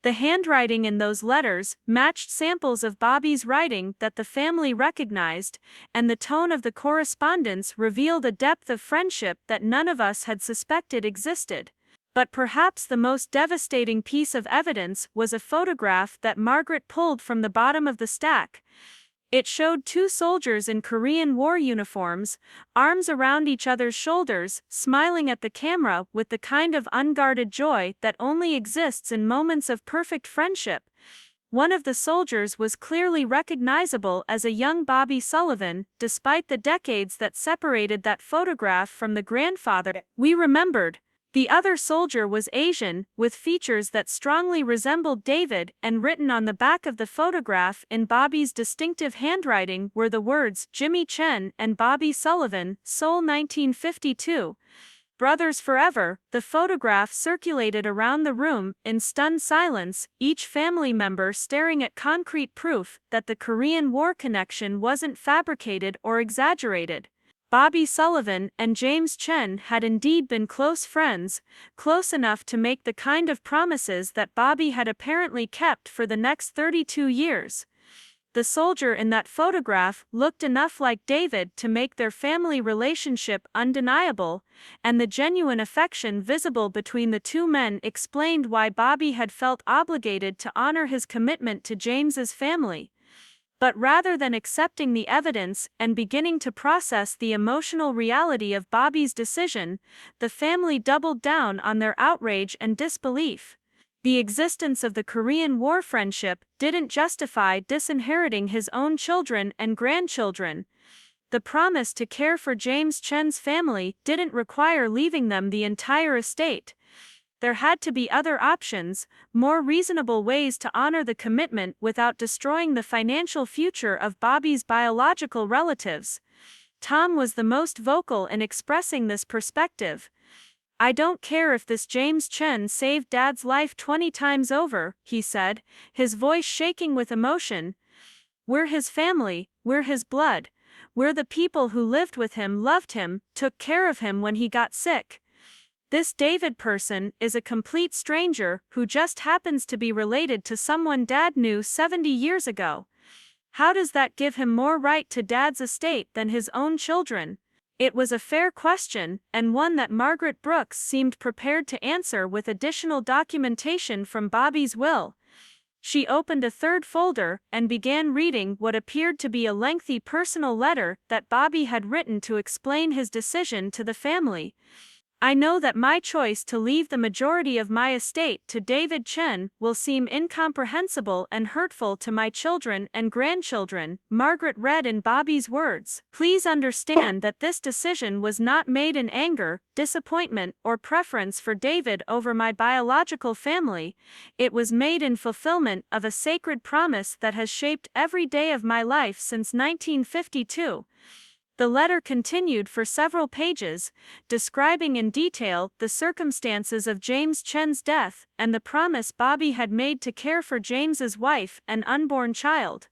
The handwriting in those letters matched samples of Bobby's writing that the family recognized, and the tone of the correspondence revealed a depth of friendship that none of us had suspected existed. But perhaps the most devastating piece of evidence was a photograph that Margaret pulled from the bottom of the stack. It showed two soldiers in Korean War uniforms, arms around each other's shoulders, smiling at the camera with the kind of unguarded joy that only exists in moments of perfect friendship. One of the soldiers was clearly recognizable as a young Bobby Sullivan, despite the decades that separated that photograph from the grandfather we remembered. The other soldier was Asian, with features that strongly resembled David, and written on the back of the photograph in Bobby's distinctive handwriting were the words Jimmy Chen and Bobby Sullivan, Seoul 1952. Brothers forever. The photograph circulated around the room in stunned silence, each family member staring at concrete proof that the Korean War connection wasn't fabricated or exaggerated. Bobby Sullivan and James Chen had indeed been close friends, close enough to make the kind of promises that Bobby had apparently kept for the next 32 years. The soldier in that photograph looked enough like David to make their family relationship undeniable, and the genuine affection visible between the two men explained why Bobby had felt obligated to honor his commitment to James's family. But rather than accepting the evidence and beginning to process the emotional reality of Bobby's decision, the family doubled down on their outrage and disbelief. The existence of the Korean War friendship didn't justify disinheriting his own children and grandchildren. The promise to care for James Chen's family didn't require leaving them the entire estate. There had to be other options, more reasonable ways to honor the commitment without destroying the financial future of Bobby's biological relatives. Tom was the most vocal in expressing this perspective. I don't care if this James Chen saved Dad's life 20 times over, he said, his voice shaking with emotion. We're his family, we're his blood. We're the people who lived with him, loved him, took care of him when he got sick. This David person is a complete stranger who just happens to be related to someone Dad knew 70 years ago. How does that give him more right to Dad's estate than his own children? It was a fair question, and one that Margaret Brooks seemed prepared to answer with additional documentation from Bobby's will. She opened a third folder and began reading what appeared to be a lengthy personal letter that Bobby had written to explain his decision to the family. I know that my choice to leave the majority of my estate to David Chen will seem incomprehensible and hurtful to my children and grandchildren, Margaret read in Bobby's words. Please understand that this decision was not made in anger, disappointment, or preference for David over my biological family. It was made in fulfillment of a sacred promise that has shaped every day of my life since 1952. The letter continued for several pages, describing in detail the circumstances of James Chen's death and the promise Bobby had made to care for James's wife and unborn child.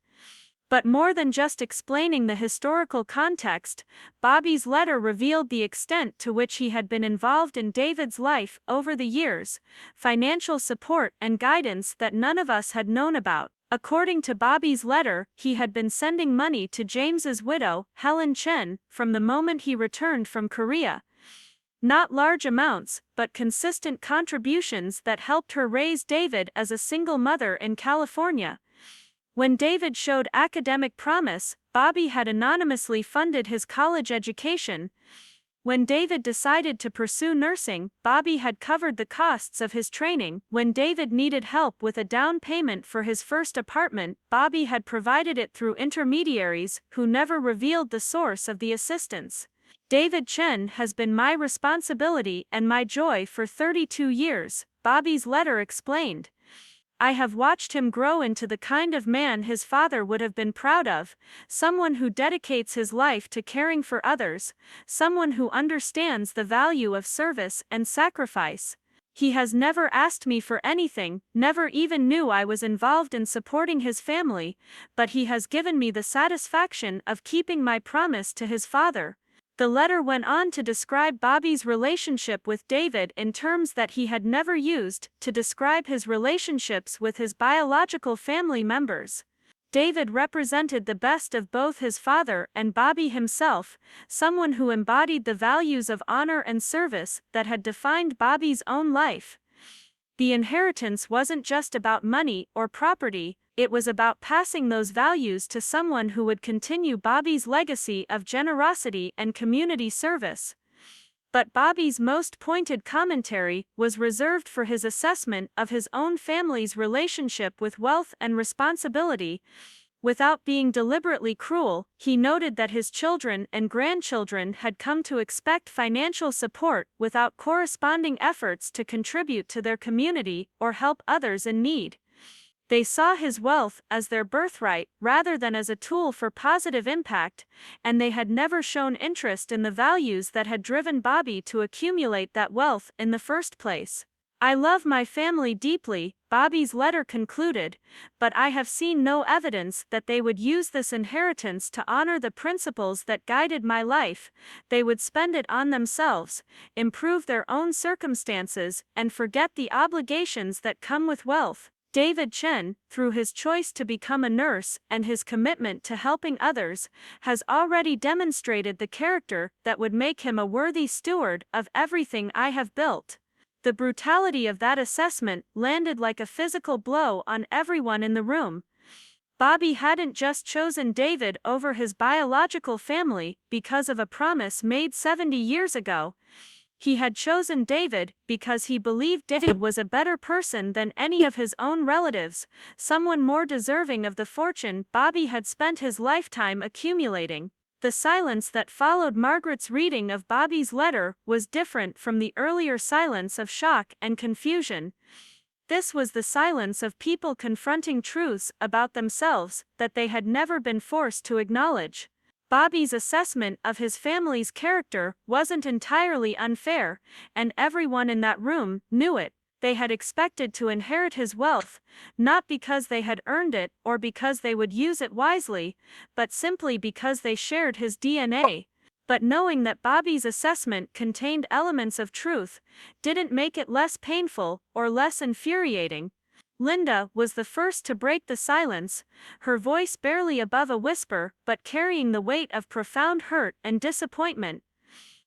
But more than just explaining the historical context, Bobby's letter revealed the extent to which he had been involved in David's life over the years, financial support and guidance that none of us had known about. According to Bobby's letter, he had been sending money to James's widow, Helen Chen, from the moment he returned from Korea. Not large amounts, but consistent contributions that helped her raise David as a single mother in California. When David showed academic promise, Bobby had anonymously funded his college education. When David decided to pursue nursing, Bobby had covered the costs of his training. When David needed help with a down payment for his first apartment, Bobby had provided it through intermediaries who never revealed the source of the assistance. David Chen has been my responsibility and my joy for 32 years, Bobby's letter explained. I have watched him grow into the kind of man his father would have been proud of, someone who dedicates his life to caring for others, someone who understands the value of service and sacrifice. He has never asked me for anything, never even knew I was involved in supporting his family, but he has given me the satisfaction of keeping my promise to his father. The letter went on to describe Bobby's relationship with David in terms that he had never used to describe his relationships with his biological family members. David represented the best of both his father and Bobby himself, someone who embodied the values of honor and service that had defined Bobby's own life. The inheritance wasn't just about money or property, it was about passing those values to someone who would continue Bobby's legacy of generosity and community service. But Bobby's most pointed commentary was reserved for his assessment of his own family's relationship with wealth and responsibility. Without being deliberately cruel, he noted that his children and grandchildren had come to expect financial support without corresponding efforts to contribute to their community or help others in need. They saw his wealth as their birthright rather than as a tool for positive impact, and they had never shown interest in the values that had driven Bobby to accumulate that wealth in the first place. I love my family deeply, Bobby's letter concluded, but I have seen no evidence that they would use this inheritance to honor the principles that guided my life. They would spend it on themselves, improve their own circumstances, and forget the obligations that come with wealth. David Chen, through his choice to become a nurse and his commitment to helping others, has already demonstrated the character that would make him a worthy steward of everything I have built. The brutality of that assessment landed like a physical blow on everyone in the room. Bobby hadn't just chosen David over his biological family because of a promise made 70 years ago. He had chosen David because he believed David was a better person than any of his own relatives, someone more deserving of the fortune Bobby had spent his lifetime accumulating. The silence that followed Margaret's reading of Bobby's letter was different from the earlier silence of shock and confusion. This was the silence of people confronting truths about themselves that they had never been forced to acknowledge. Bobby's assessment of his family's character wasn't entirely unfair, and everyone in that room knew it. They had expected to inherit his wealth, not because they had earned it or because they would use it wisely, but simply because they shared his DNA. But knowing that Bobby's assessment contained elements of truth didn't make it less painful or less infuriating. Linda was the first to break the silence, her voice barely above a whisper but carrying the weight of profound hurt and disappointment.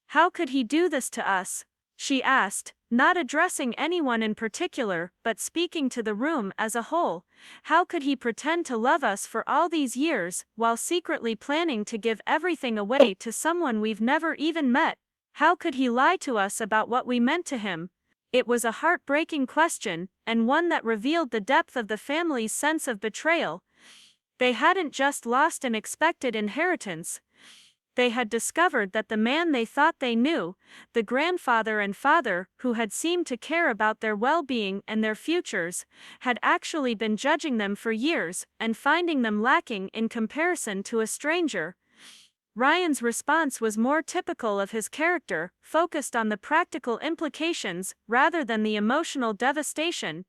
"How could he do this to us?" she asked, not addressing anyone in particular but speaking to the room as a whole. "How could he pretend to love us for all these years while secretly planning to give everything away to someone we've never even met? How could he lie to us about what we meant to him? It was a heartbreaking question, and one that revealed the depth of the family's sense of betrayal. They hadn't just lost an expected inheritance. They had discovered that the man they thought they knew, the grandfather and father who had seemed to care about their well-being and their futures, had actually been judging them for years and finding them lacking in comparison to a stranger. Ryan's response was more typical of his character, focused on the practical implications rather than the emotional devastation.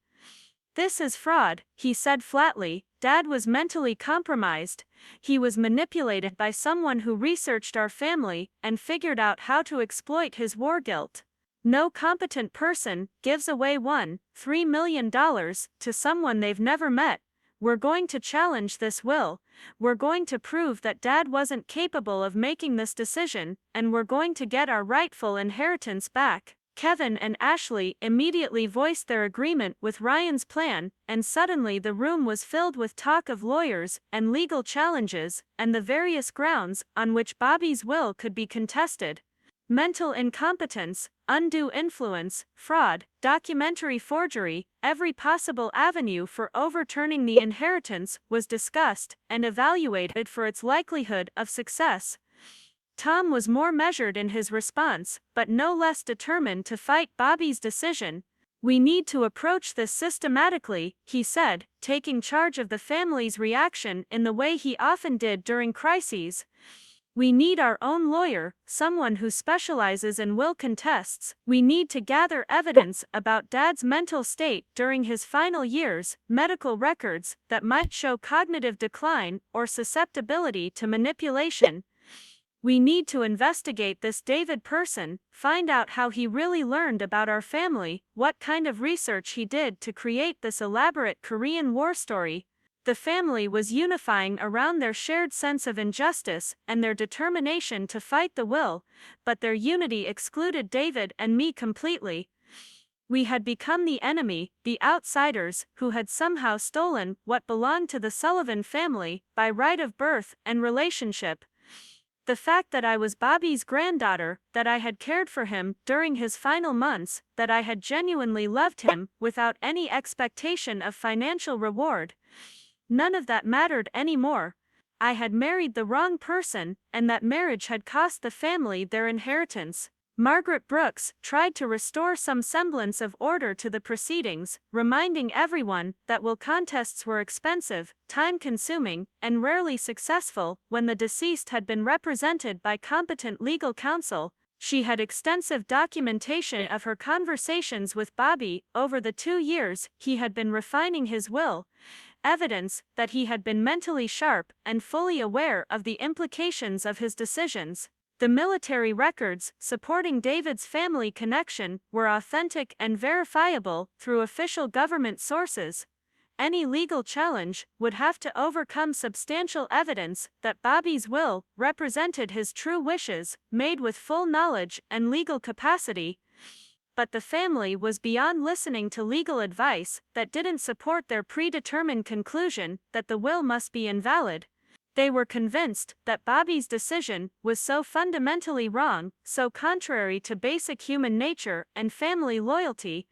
"This is fraud," he said flatly. "Dad was mentally compromised. He was manipulated by someone who researched our family and figured out how to exploit his war guilt. No competent person gives away $3 million to someone they've never met. We're going to challenge this will. We're going to prove that Dad wasn't capable of making this decision, and we're going to get our rightful inheritance back." Kevin and Ashley immediately voiced their agreement with Ryan's plan, and suddenly the room was filled with talk of lawyers and legal challenges and the various grounds on which Bobby's will could be contested. Mental incompetence, undue influence, fraud, documentary forgery, every possible avenue for overturning the inheritance was discussed and evaluated for its likelihood of success. Tom was more measured in his response, but no less determined to fight Bobby's decision. "We need to approach this systematically," he said, taking charge of the family's reaction in the way he often did during crises. "We need our own lawyer, someone who specializes in will contests. We need to gather evidence about Dad's mental state during his final years, medical records that might show cognitive decline or susceptibility to manipulation. We need to investigate this David person, find out how he really learned about our family, what kind of research he did to create this elaborate Korean War story." The family was unifying around their shared sense of injustice and their determination to fight the will, but their unity excluded David and me completely. We had become the enemy, the outsiders, who had somehow stolen what belonged to the Sullivan family by right of birth and relationship. The fact that I was Bobby's granddaughter, that I had cared for him during his final months, that I had genuinely loved him without any expectation of financial reward, none of that mattered anymore. I had married the wrong person, and that marriage had cost the family their inheritance. Margaret Brooks tried to restore some semblance of order to the proceedings, reminding everyone that will contests were expensive, time-consuming, and rarely successful. When the deceased had been represented by competent legal counsel, she had extensive documentation of her conversations with Bobby over the 2 years he had been refining his will, evidence that he had been mentally sharp and fully aware of the implications of his decisions. The military records supporting David's family connection were authentic and verifiable through official government sources. Any legal challenge would have to overcome substantial evidence that Bobby's will represented his true wishes, made with full knowledge and legal capacity. But the family was beyond listening to legal advice that didn't support their predetermined conclusion that the will must be invalid. They were convinced that Bobby's decision was so fundamentally wrong, so contrary to basic human nature and family loyalty,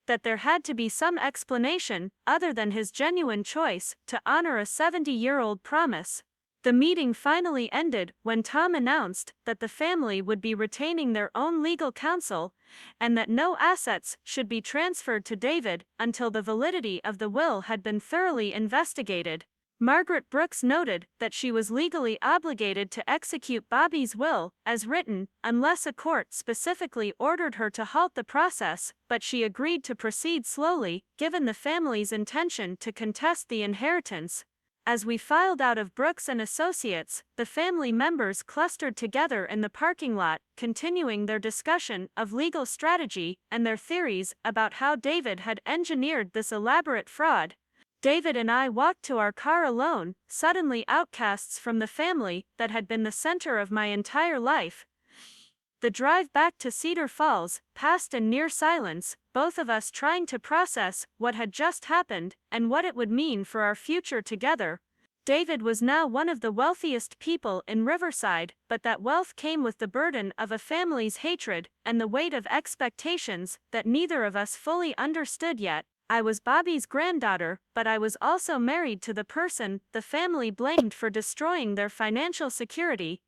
that there had to be some explanation other than his genuine choice to honor a 70-year-old promise. The meeting finally ended when Tom announced that the family would be retaining their own legal counsel and that no assets should be transferred to David until the validity of the will had been thoroughly investigated. Margaret Brooks noted that she was legally obligated to execute Bobby's will, as written, unless a court specifically ordered her to halt the process, but she agreed to proceed slowly, given the family's intention to contest the inheritance. As we filed out of Brooks and Associates, the family members clustered together in the parking lot, continuing their discussion of legal strategy and their theories about how David had engineered this elaborate fraud. David and I walked to our car alone, suddenly outcasts from the family that had been the center of my entire life. The drive back to Cedar Falls passed in near silence, both of us trying to process what had just happened and what it would mean for our future together. David was now one of the wealthiest people in Riverside, but that wealth came with the burden of a family's hatred and the weight of expectations that neither of us fully understood yet. I was Bobby's granddaughter, but I was also married to the person the family blamed for destroying their financial security.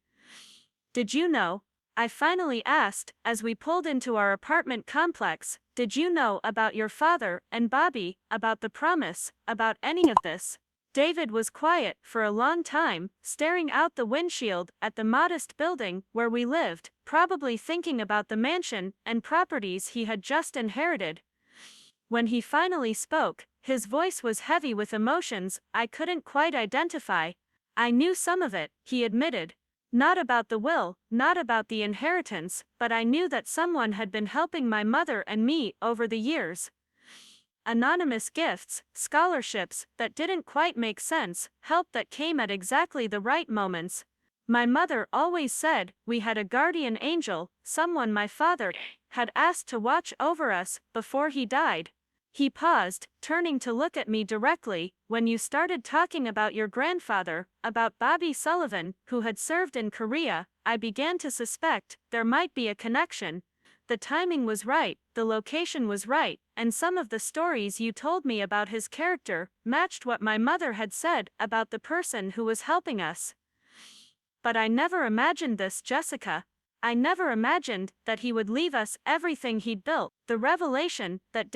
"Did you know?" I finally asked, as we pulled into our apartment complex. "Did you know about your father and Bobby, about the promise, about any of this?" David was quiet for a long time, staring out the windshield at the modest building where we lived, probably thinking about the mansion and properties he had just inherited. When he finally spoke, his voice was heavy with emotions I couldn't quite identify. "I knew some of it," he admitted. "Not about the will, not about the inheritance, but I knew that someone had been helping my mother and me over the years. Anonymous gifts, scholarships that didn't quite make sense, help that came at exactly the right moments. My mother always said we had a guardian angel, someone my father had asked to watch over us before he died." He paused, turning to look at me directly. "When you started talking about your grandfather, about Bobby Sullivan, who had served in Korea, I began to suspect there might be a connection. The timing was right, the location was right, and some of the stories you told me about his character matched what my mother had said about the person who was helping us. But I never imagined this, Jessica. I never imagined that he would leave us everything he'd built." The revelation that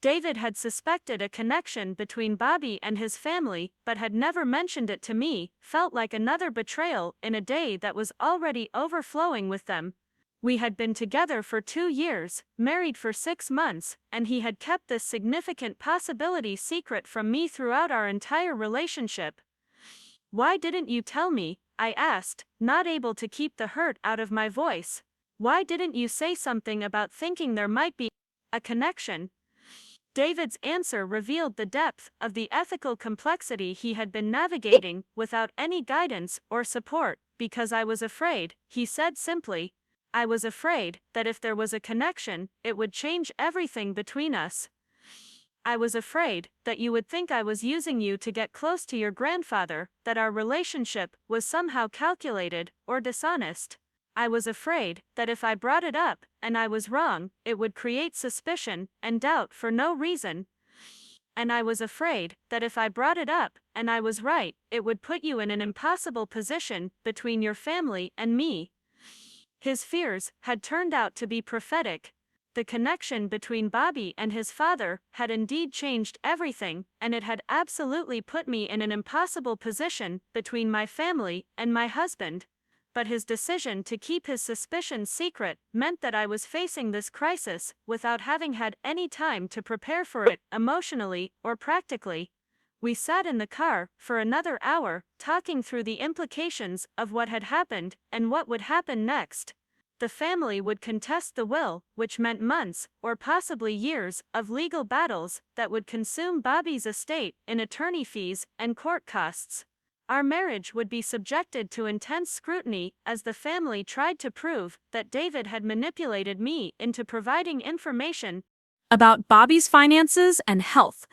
David had suspected a connection between Bobby and his family but had never mentioned it to me felt like another betrayal in a day that was already overflowing with them. We had been together for 2 years, married for 6 months, and he had kept this significant possibility secret from me throughout our entire relationship. "Why didn't you tell me?" I asked, not able to keep the hurt out of my voice. "Why didn't you say something about thinking there might be a connection?" David's answer revealed the depth of the ethical complexity he had been navigating without any guidance or support. "Because I was afraid," he said simply. "I was afraid that if there was a connection, it would change everything between us. I was afraid that you would think I was using you to get close to your grandfather, that our relationship was somehow calculated or dishonest. I was afraid that if I brought it up, and I was wrong, it would create suspicion and doubt for no reason. And I was afraid that if I brought it up, and I was right, it would put you in an impossible position between your family and me." His fears had turned out to be prophetic. The connection between Bobby and his father had indeed changed everything, and it had absolutely put me in an impossible position between my family and my husband. But his decision to keep his suspicions secret meant that I was facing this crisis without having had any time to prepare for it, emotionally or practically. We sat in the car for another hour, talking through the implications of what had happened and what would happen next. The family would contest the will, which meant months, or possibly years, of legal battles that would consume Bobby's estate in attorney fees and court costs. Our marriage would be subjected to intense scrutiny as the family tried to prove that David had manipulated me into providing information About Bobby's finances and health.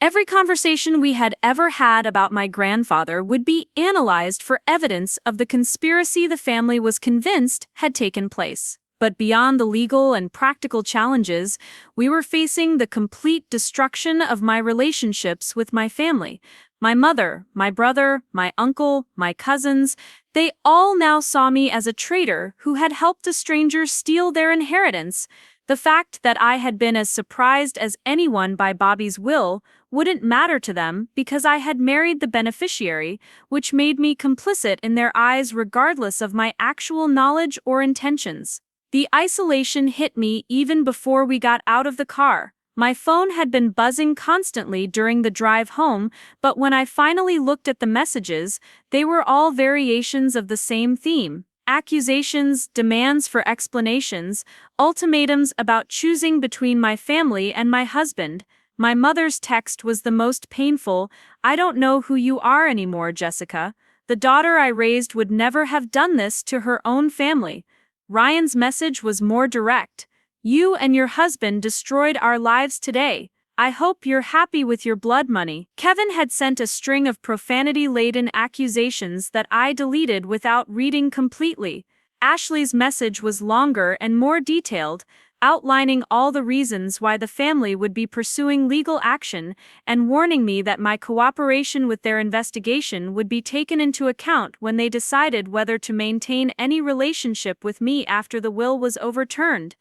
Every conversation we had ever had about my grandfather would be analyzed for evidence of the conspiracy the family was convinced had taken place. But beyond the legal and practical challenges, we were facing the complete destruction of my relationships with my family. My mother, my brother, my uncle, my cousins, they all now saw me as a traitor who had helped a stranger steal their inheritance. The fact that I had been as surprised as anyone by Bobby's will wouldn't matter to them because I had married the beneficiary, which made me complicit in their eyes regardless of my actual knowledge or intentions. The isolation hit me even before we got out of the car. My phone had been buzzing constantly during the drive home, but when I finally looked at the messages, they were all variations of the same theme. Accusations, demands for explanations, ultimatums about choosing between my family and my husband. My mother's text was the most painful. "I don't know who you are anymore, Jessica. The daughter I raised would never have done this to her own family." Ryan's message was more direct. "You and your husband destroyed our lives today. I hope you're happy with your blood money. Kevin had sent a string of profanity-laden accusations that I deleted without reading completely. Ashley's message was longer and more detailed, outlining all the reasons why the family would be pursuing legal action and warning me that my cooperation with their investigation would be taken into account when they decided whether to maintain any relationship with me after the will was overturned.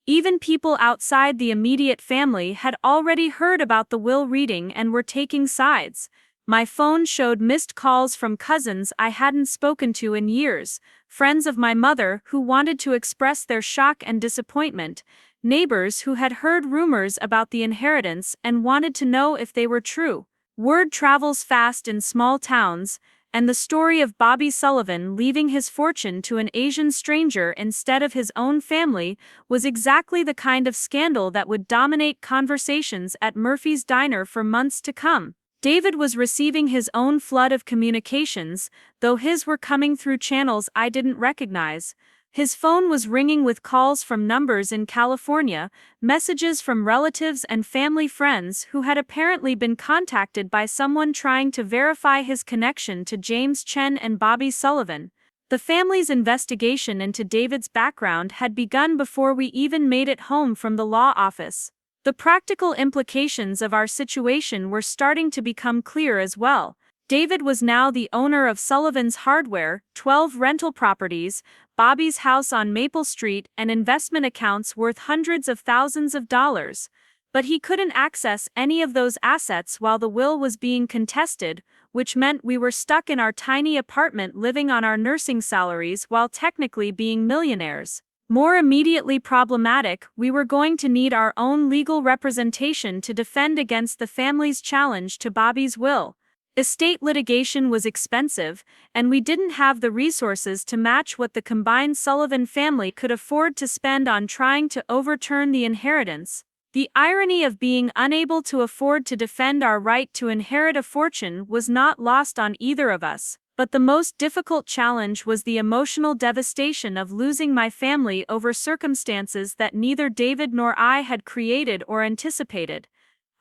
Even people outside the immediate family had already heard about the will reading and were taking sides. My phone showed missed calls from cousins I hadn't spoken to in years, friends of my mother who wanted to express their shock and disappointment, neighbors who had heard rumors about the inheritance and wanted to know if they were true. Word travels fast in small towns, and the story of Bobby Sullivan leaving his fortune to an Asian stranger instead of his own family was exactly the kind of scandal that would dominate conversations at Murphy's Diner for months to come. David was receiving his own flood of communications, though his were coming through channels I didn't recognize. His phone was ringing with calls from numbers in California, messages from relatives and family friends who had apparently been contacted by someone trying to verify his connection to James Chen and Bobby Sullivan. The family's investigation into David's background had begun before we even made it home from the law office. The practical implications of our situation were starting to become clear as well. David was now the owner of Sullivan's Hardware, 12 rental properties, Bobby's house on Maple Street, and investment accounts worth hundreds of thousands of dollars. But he couldn't access any of those assets while the will was being contested, which meant we were stuck in our tiny apartment living on our nursing salaries while technically being millionaires. More immediately problematic, we were going to need our own legal representation to defend against the family's challenge to Bobby's will. Estate litigation was expensive, and we didn't have the resources to match what the combined Sullivan family could afford to spend on trying to overturn the inheritance. The irony of being unable to afford to defend our right to inherit a fortune was not lost on either of us. But the most difficult challenge was the emotional devastation of losing my family over circumstances that neither David nor I had created or anticipated.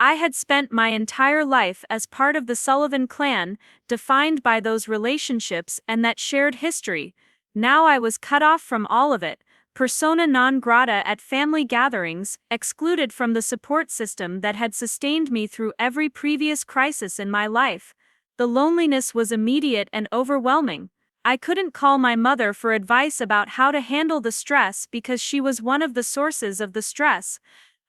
I had spent my entire life as part of the Sullivan clan, defined by those relationships and that shared history. Now I was cut off from all of it, persona non grata at family gatherings, excluded from the support system that had sustained me through every previous crisis in my life. The loneliness was immediate and overwhelming. I couldn't call my mother for advice about how to handle the stress because she was one of the sources of the stress.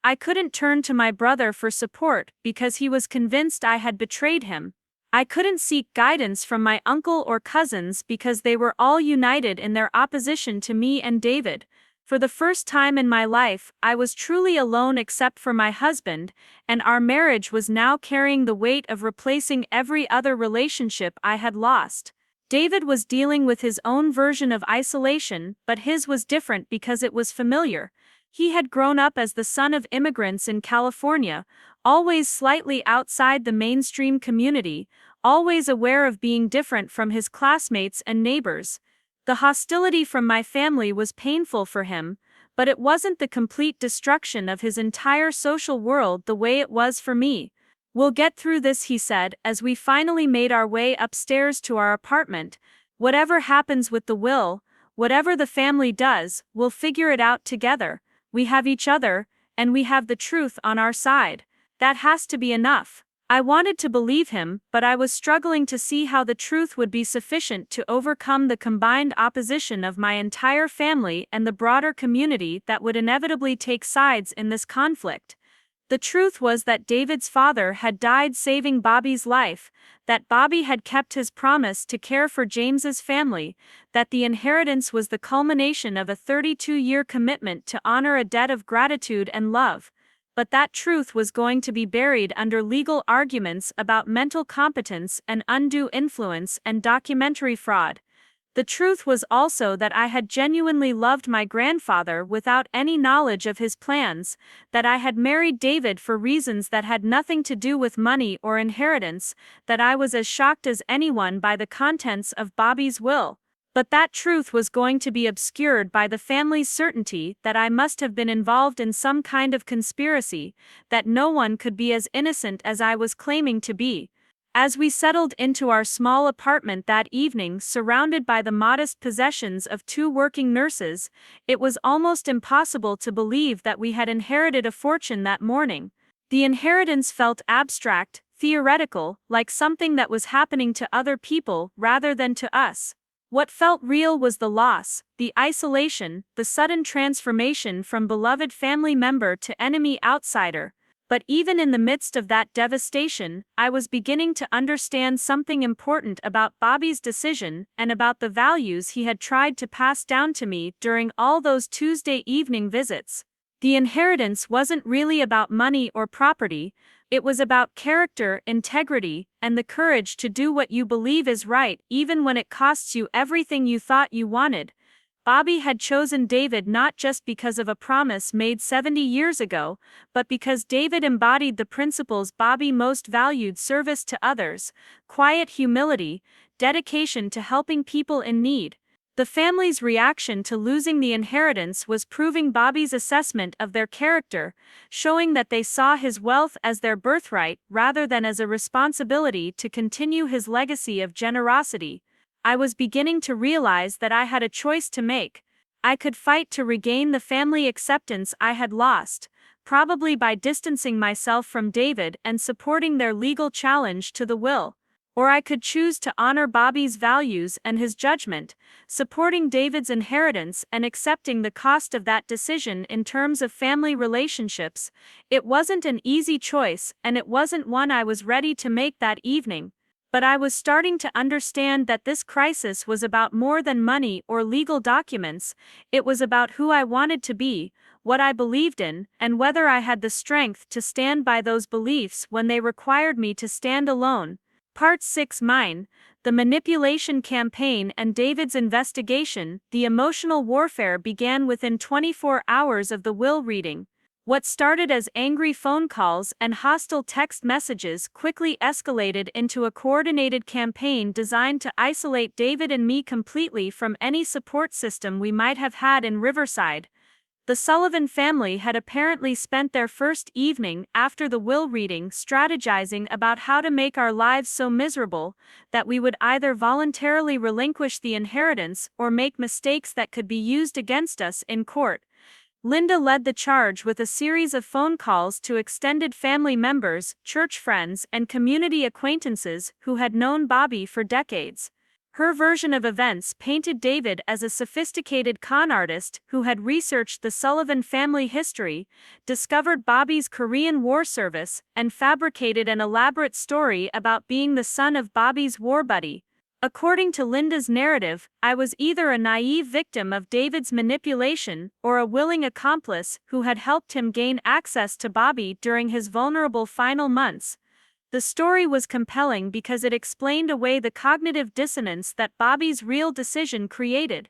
I couldn't turn to my brother for support because he was convinced I had betrayed him. I couldn't seek guidance from my uncle or cousins because they were all united in their opposition to me and David. For the first time in my life, I was truly alone except for my husband, and our marriage was now carrying the weight of replacing every other relationship I had lost. David was dealing with his own version of isolation, but his was different because it was familiar. He had grown up as the son of immigrants in California, always slightly outside the mainstream community, always aware of being different from his classmates and neighbors. The hostility from my family was painful for him, but it wasn't the complete destruction of his entire social world the way it was for me. "We'll get through this," he said, as we finally made our way upstairs to our apartment. "Whatever happens with the will, whatever the family does, we'll figure it out together. We have each other, and we have the truth on our side. That has to be enough." I wanted to believe him, but I was struggling to see how the truth would be sufficient to overcome the combined opposition of my entire family and the broader community that would inevitably take sides in this conflict. The truth was that David's father had died saving Bobby's life, that Bobby had kept his promise to care for James's family, that the inheritance was the culmination of a 32-year commitment to honor a debt of gratitude and love. But that truth was going to be buried under legal arguments about mental competence and undue influence and documentary fraud. The truth was also that I had genuinely loved my grandfather without any knowledge of his plans, that I had married David for reasons that had nothing to do with money or inheritance, that I was as shocked as anyone by the contents of Bobby's will. But that truth was going to be obscured by the family's certainty that I must have been involved in some kind of conspiracy, that no one could be as innocent as I was claiming to be. As we settled into our small apartment that evening, surrounded by the modest possessions of two working nurses, it was almost impossible to believe that we had inherited a fortune that morning. The inheritance felt abstract, theoretical, like something that was happening to other people rather than to us. What felt real was the loss, the isolation, the sudden transformation from beloved family member to enemy outsider. But even in the midst of that devastation, I was beginning to understand something important about Bobby's decision and about the values he had tried to pass down to me during all those Tuesday evening visits. The inheritance wasn't really about money or property. It was about character, integrity, and the courage to do what you believe is right, even when it costs you everything you thought you wanted. Bobby had chosen David not just because of a promise made 70 years ago, but because David embodied the principles Bobby most valued: service to others, quiet humility, dedication to helping people in need. The family's reaction to losing the inheritance was proving Bobby's assessment of their character, showing that they saw his wealth as their birthright rather than as a responsibility to continue his legacy of generosity. I was beginning to realize that I had a choice to make. I could fight to regain the family acceptance I had lost, probably by distancing myself from David and supporting their legal challenge to the will. Or I could choose to honor Bobby's values and his judgment, supporting David's inheritance and accepting the cost of that decision in terms of family relationships. It wasn't an easy choice, and it wasn't one I was ready to make that evening. But I was starting to understand that this crisis was about more than money or legal documents. It was about who I wanted to be, what I believed in, and whether I had the strength to stand by those beliefs when they required me to stand alone. Part 6: Mine, the manipulation campaign and David's investigation. The emotional warfare began within 24 hours of the will reading. What started as angry phone calls and hostile text messages quickly escalated into a coordinated campaign designed to isolate David and me completely from any support system we might have had in Riverside. The Sullivan family had apparently spent their first evening after the will reading strategizing about how to make our lives so miserable that we would either voluntarily relinquish the inheritance or make mistakes that could be used against us in court. Linda led the charge with a series of phone calls to extended family members, church friends, and community acquaintances who had known Bobby for decades. Her version of events painted David as a sophisticated con artist who had researched the Sullivan family history, discovered Bobby's Korean War service, and fabricated an elaborate story about being the son of Bobby's war buddy. According to Linda's narrative, I was either a naive victim of David's manipulation or a willing accomplice who had helped him gain access to Bobby during his vulnerable final months. The story was compelling because it explained away the cognitive dissonance that Bobby's real decision created.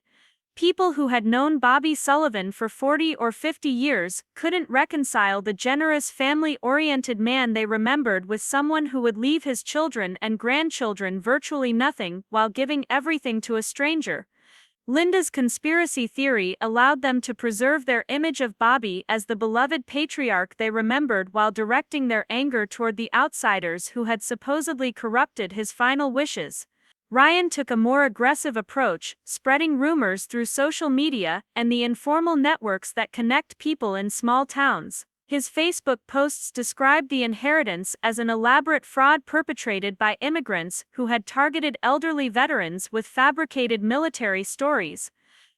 People who had known Bobby Sullivan for 40 or 50 years couldn't reconcile the generous family-oriented man they remembered with someone who would leave his children and grandchildren virtually nothing while giving everything to a stranger. Linda's conspiracy theory allowed them to preserve their image of Bobby as the beloved patriarch they remembered while directing their anger toward the outsiders who had supposedly corrupted his final wishes. Ryan took a more aggressive approach, spreading rumors through social media and the informal networks that connect people in small towns. His Facebook posts described the inheritance as an elaborate fraud perpetrated by immigrants who had targeted elderly veterans with fabricated military stories.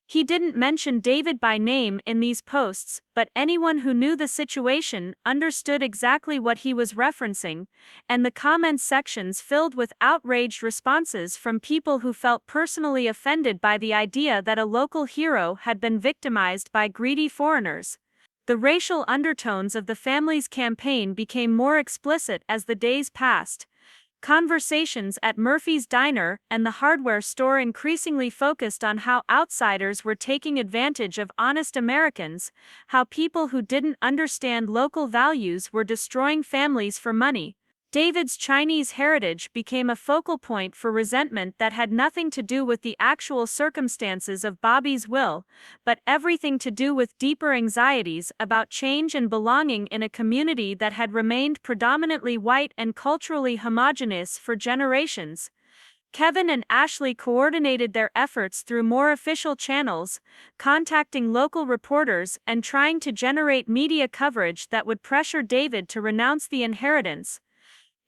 He didn't mention David by name in these posts, but anyone who knew the situation understood exactly what he was referencing, and the comment sections filled with outraged responses from people who felt personally offended by the idea that a local hero had been victimized by greedy foreigners. The racial undertones of the family's campaign became more explicit as the days passed. Conversations at Murphy's Diner and the hardware store increasingly focused on how outsiders were taking advantage of honest Americans, how people who didn't understand local values were destroying families for money. David's Chinese heritage became a focal point for resentment that had nothing to do with the actual circumstances of Bobby's will, but everything to do with deeper anxieties about change and belonging in a community that had remained predominantly white and culturally homogeneous for generations. Kevin and Ashley coordinated their efforts through more official channels, contacting local reporters and trying to generate media coverage that would pressure David to renounce the inheritance.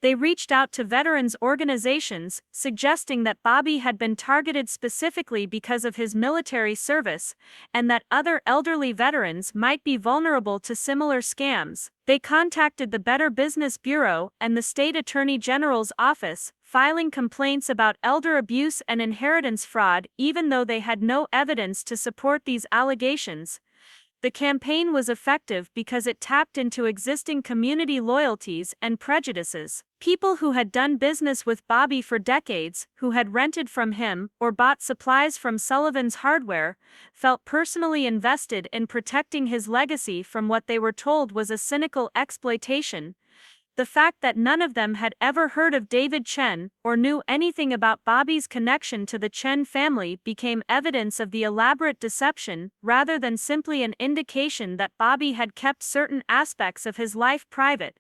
They reached out to veterans organizations, suggesting that Bobby had been targeted specifically because of his military service, and that other elderly veterans might be vulnerable to similar scams. They contacted the Better Business Bureau and the State Attorney General's office, filing complaints about elder abuse and inheritance fraud, even though they had no evidence to support these allegations. The campaign was effective because it tapped into existing community loyalties and prejudices. People who had done business with Bobby for decades, who had rented from him or bought supplies from Sullivan's Hardware, felt personally invested in protecting his legacy from what they were told was a cynical exploitation. The fact that none of them had ever heard of David Chen or knew anything about Bobby's connection to the Chen family became evidence of the elaborate deception rather than simply an indication that Bobby had kept certain aspects of his life private.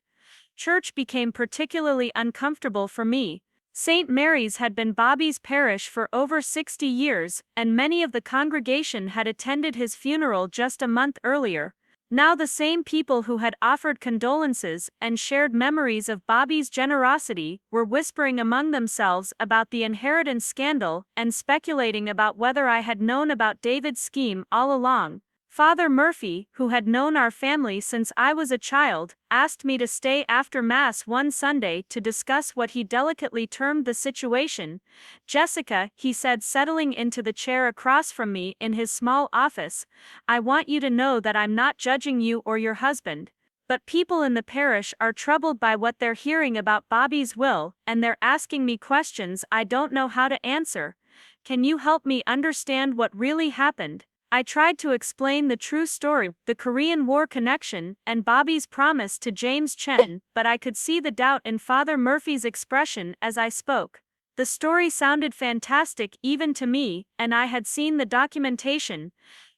Church became particularly uncomfortable for me. St. Mary's had been Bobby's parish for over 60 years, and many of the congregation had attended his funeral just a month earlier. Now the same people who had offered condolences and shared memories of Bobby's generosity were whispering among themselves about the inheritance scandal and speculating about whether I had known about David's scheme all along. Father Murphy, who had known our family since I was a child, asked me to stay after Mass one Sunday to discuss what he delicately termed the situation. "Jessica," he said, settling into the chair across from me in his small office, "I want you to know that I'm not judging you or your husband. But people in the parish are troubled by what they're hearing about Bobby's will, and they're asking me questions I don't know how to answer. Can you help me understand what really happened?" I tried to explain the true story, the Korean War connection, and Bobby's promise to James Chen, but I could see the doubt in Father Murphy's expression as I spoke. The story sounded fantastic even to me, and I had seen the documentation.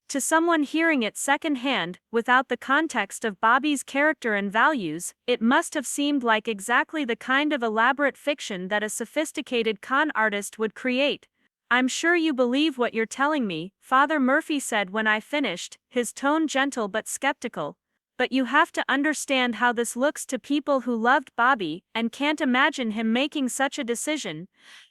To someone hearing it secondhand, without the context of Bobby's character and values, it must have seemed like exactly the kind of elaborate fiction that a sophisticated con artist would create. "I'm sure you believe what you're telling me," Father Murphy said when I finished, his tone gentle but skeptical. "But you have to understand how this looks to people who loved Bobby and can't imagine him making such a decision.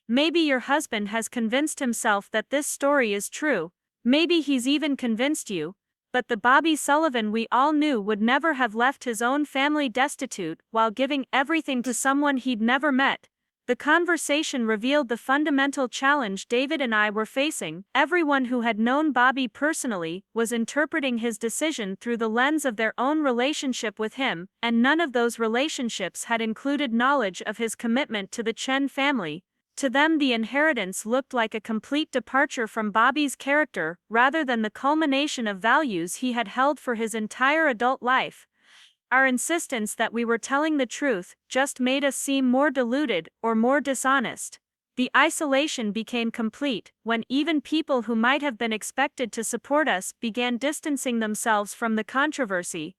Maybe your husband has convinced himself that this story is true. Maybe he's even convinced you. But the Bobby Sullivan we all knew would never have left his own family destitute while giving everything to someone he'd never met." The conversation revealed the fundamental challenge David and I were facing. Everyone who had known Bobby personally was interpreting his decision through the lens of their own relationship with him, and none of those relationships had included knowledge of his commitment to the Chen family. To them, the inheritance looked like a complete departure from Bobby's character, rather than the culmination of values he had held for his entire adult life. Our insistence that we were telling the truth just made us seem more deluded or more dishonest. The isolation became complete when even people who might have been expected to support us began distancing themselves from the controversy.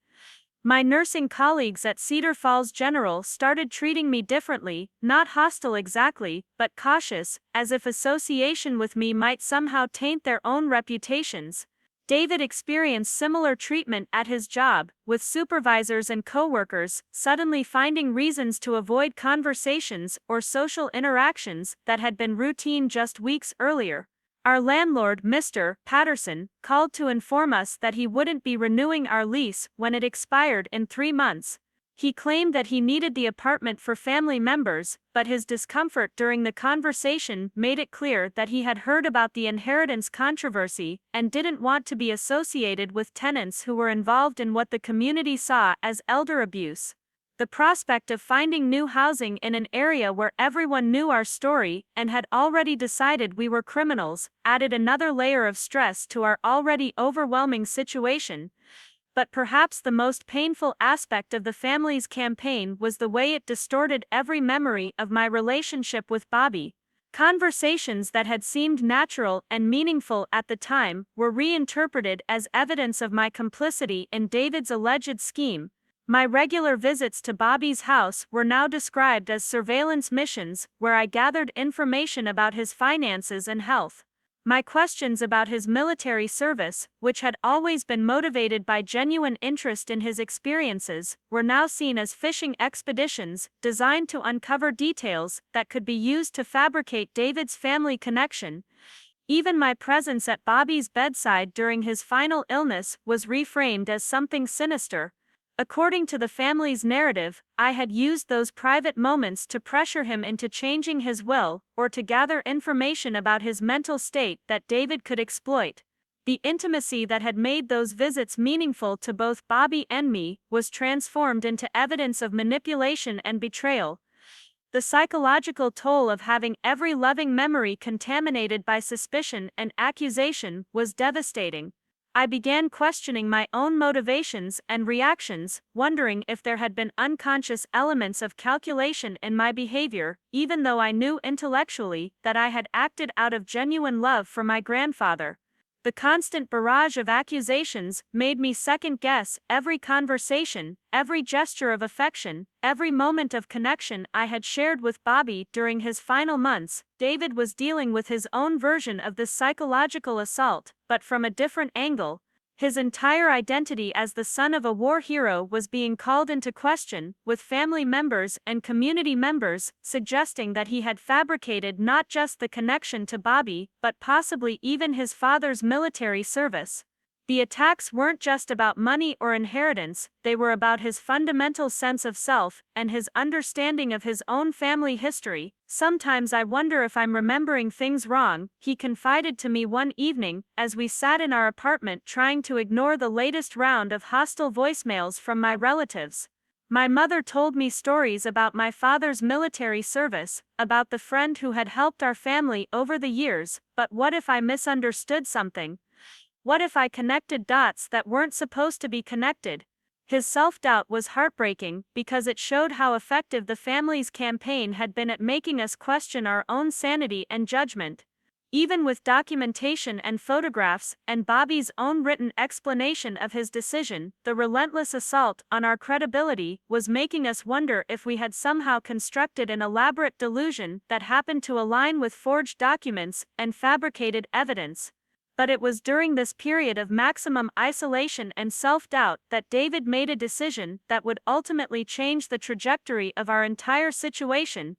My nursing colleagues at Cedar Falls General started treating me differently, not hostile exactly, but cautious, as if association with me might somehow taint their own reputations. David experienced similar treatment at his job, with supervisors and coworkers suddenly finding reasons to avoid conversations or social interactions that had been routine just weeks earlier. Our landlord, Mr. Patterson, called to inform us that he wouldn't be renewing our lease when it expired in 3 months. He claimed that he needed the apartment for family members, but his discomfort during the conversation made it clear that he had heard about the inheritance controversy and didn't want to be associated with tenants who were involved in what the community saw as elder abuse. The prospect of finding new housing in an area where everyone knew our story and had already decided we were criminals added another layer of stress to our already overwhelming situation. But perhaps the most painful aspect of the family's campaign was the way it distorted every memory of my relationship with Bobby. Conversations that had seemed natural and meaningful at the time were reinterpreted as evidence of my complicity in David's alleged scheme. My regular visits to Bobby's house were now described as surveillance missions where I gathered information about his finances and health. My questions about his military service, which had always been motivated by genuine interest in his experiences, were now seen as fishing expeditions designed to uncover details that could be used to fabricate David's family connection. Even my presence at Bobby's bedside during his final illness was reframed as something sinister. According to the family's narrative, I had used those private moments to pressure him into changing his will, or to gather information about his mental state that David could exploit. The intimacy that had made those visits meaningful to both Bobby and me was transformed into evidence of manipulation and betrayal. The psychological toll of having every loving memory contaminated by suspicion and accusation was devastating. I began questioning my own motivations and reactions, wondering if there had been unconscious elements of calculation in my behavior, even though I knew intellectually that I had acted out of genuine love for my grandfather. The constant barrage of accusations made me second-guess every conversation, every gesture of affection, every moment of connection I had shared with Bobby during his final months. David was dealing with his own version of this psychological assault, but from a different angle. His entire identity as the son of a war hero was being called into question, with family members and community members suggesting that he had fabricated not just the connection to Bobby, but possibly even his father's military service. The attacks weren't just about money or inheritance, they were about his fundamental sense of self and his understanding of his own family history. "Sometimes I wonder if I'm remembering things wrong," he confided to me one evening as we sat in our apartment trying to ignore the latest round of hostile voicemails from my relatives. "My mother told me stories about my father's military service, about the friend who had helped our family over the years, but what if I misunderstood something? What if I connected dots that weren't supposed to be connected?" His self-doubt was heartbreaking because it showed how effective the family's campaign had been at making us question our own sanity and judgment. Even with documentation and photographs, and Bobby's own written explanation of his decision, the relentless assault on our credibility was making us wonder if we had somehow constructed an elaborate delusion that happened to align with forged documents and fabricated evidence. But it was during this period of maximum isolation and self-doubt that David made a decision that would ultimately change the trajectory of our entire situation.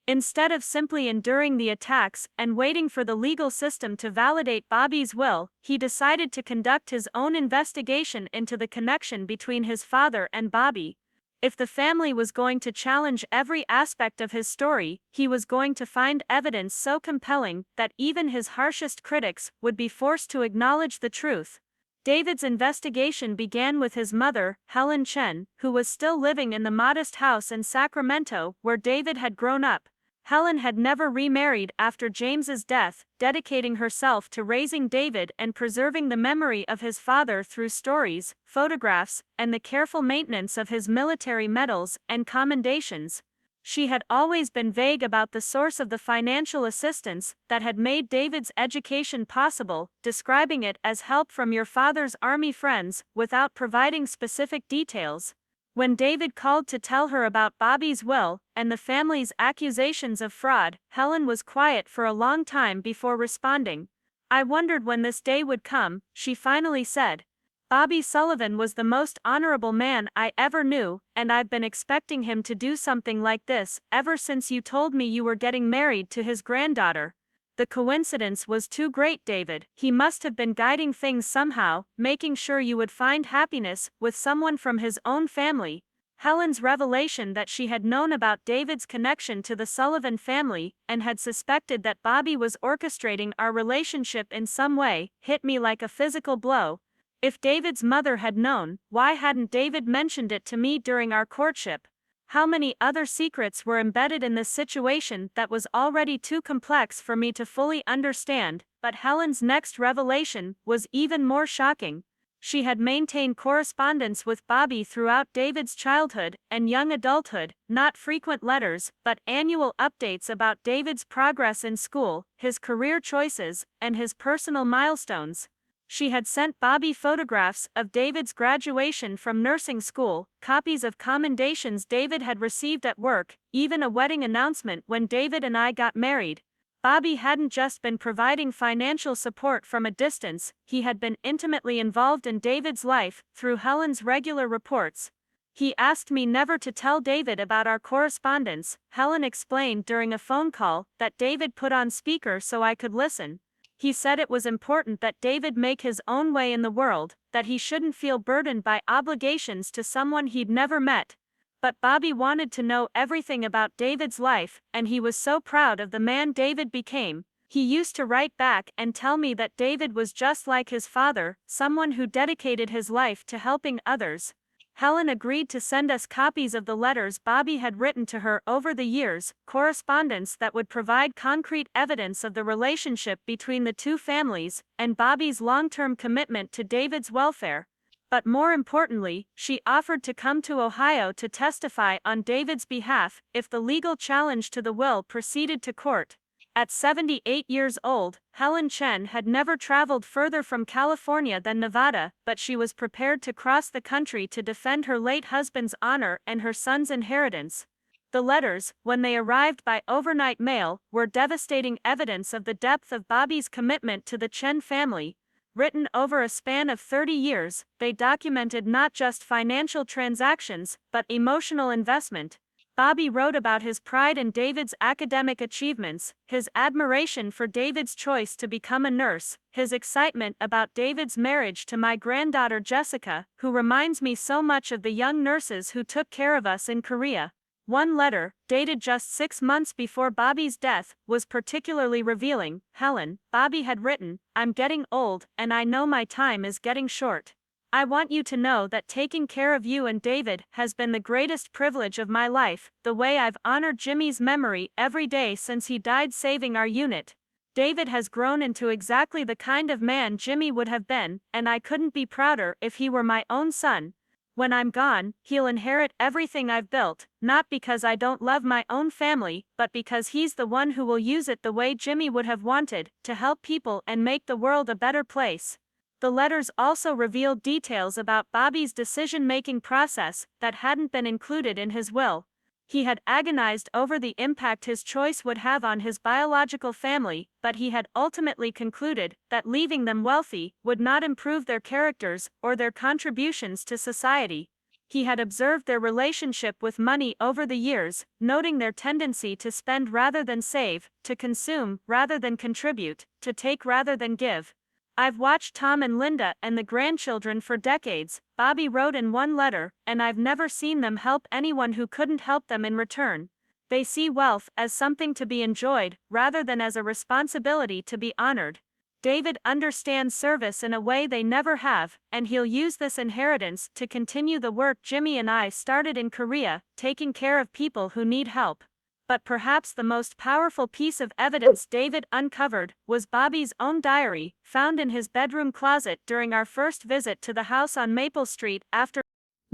Instead of simply enduring the attacks and waiting for the legal system to validate Bobby's will, he decided to conduct his own investigation into the connection between his father and Bobby. If the family was going to challenge every aspect of his story, he was going to find evidence so compelling that even his harshest critics would be forced to acknowledge the truth. David's investigation began with his mother, Helen Chen, who was still living in the modest house in Sacramento where David had grown up. Helen had never remarried after James's death, dedicating herself to raising David and preserving the memory of his father through stories, photographs, and the careful maintenance of his military medals and commendations. She had always been vague about the source of the financial assistance that had made David's education possible, describing it as help from your father's army friends, without providing specific details. When David called to tell her about Bobby's will and the family's accusations of fraud, Helen was quiet for a long time before responding. "I wondered when this day would come," she finally said. "Bobby Sullivan was the most honorable man I ever knew, and I've been expecting him to do something like this ever since you told me you were getting married to his granddaughter. The coincidence was too great, David. He must have been guiding things somehow, making sure you would find happiness with someone from his own family." Helen's revelation that she had known about David's connection to the Sullivan family and had suspected that Bobby was orchestrating our relationship in some way hit me like a physical blow. If David's mother had known, why hadn't David mentioned it to me during our courtship? How many other secrets were embedded in this situation that was already too complex for me to fully understand? But Helen's next revelation was even more shocking. She had maintained correspondence with Bobby throughout David's childhood and young adulthood, not frequent letters, but annual updates about David's progress in school, his career choices, and his personal milestones. She had sent Bobby photographs of David's graduation from nursing school, copies of commendations David had received at work, even a wedding announcement when David and I got married. Bobby hadn't just been providing financial support from a distance, he had been intimately involved in David's life through Helen's regular reports. He asked me never to tell David about our correspondence, Helen explained during a phone call that David put on speaker so I could listen. He said it was important that David make his own way in the world, that he shouldn't feel burdened by obligations to someone he'd never met. But Bobby wanted to know everything about David's life, and he was so proud of the man David became. He used to write back and tell me that David was just like his father, someone who dedicated his life to helping others. Helen agreed to send us copies of the letters Bobby had written to her over the years, correspondence that would provide concrete evidence of the relationship between the two families, and Bobby's long-term commitment to David's welfare. But more importantly, she offered to come to Ohio to testify on David's behalf if the legal challenge to the will proceeded to court. At 78 years old, Helen Chen had never traveled further from California than Nevada, but she was prepared to cross the country to defend her late husband's honor and her son's inheritance. The letters, when they arrived by overnight mail, were devastating evidence of the depth of Bobby's commitment to the Chen family. Written over a span of 30 years, they documented not just financial transactions, but emotional investment. Bobby wrote about his pride in David's academic achievements, his admiration for David's choice to become a nurse, his excitement about David's marriage to my granddaughter Jessica, who reminds me so much of the young nurses who took care of us in Korea. One letter, dated just 6 months before Bobby's death, was particularly revealing. Helen, Bobby had written, "I'm getting old, and I know my time is getting short. I want you to know that taking care of you and David has been the greatest privilege of my life, the way I've honored Jimmy's memory every day since he died saving our unit. David has grown into exactly the kind of man Jimmy would have been, and I couldn't be prouder if he were my own son. When I'm gone, he'll inherit everything I've built, not because I don't love my own family, but because he's the one who will use it the way Jimmy would have wanted, to help people and make the world a better place." The letters also revealed details about Bobby's decision-making process that hadn't been included in his will. He had agonized over the impact his choice would have on his biological family, but he had ultimately concluded that leaving them wealthy would not improve their characters or their contributions to society. He had observed their relationship with money over the years, noting their tendency to spend rather than save, to consume rather than contribute, to take rather than give. "I've watched Tom and Linda and the grandchildren for decades," Bobby wrote in one letter, "and I've never seen them help anyone who couldn't help them in return. They see wealth as something to be enjoyed, rather than as a responsibility to be honored. David understands service in a way they never have, and he'll use this inheritance to continue the work Jimmy and I started in Korea, taking care of people who need help." But perhaps the most powerful piece of evidence David uncovered was Bobby's own diary, found in his bedroom closet during our first visit to the house on Maple Street after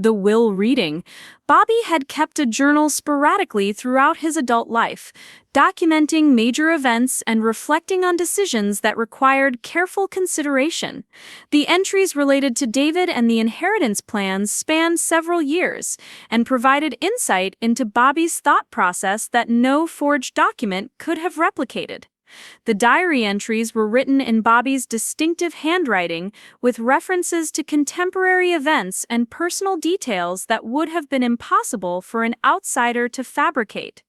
the will reading. Bobby had kept a journal sporadically throughout his adult life, documenting major events and reflecting on decisions that required careful consideration. The entries related to David and the inheritance plans spanned several years and provided insight into Bobby's thought process that no forged document could have replicated. The diary entries were written in Bobby's distinctive handwriting, with references to contemporary events and personal details that would have been impossible for an outsider to fabricate.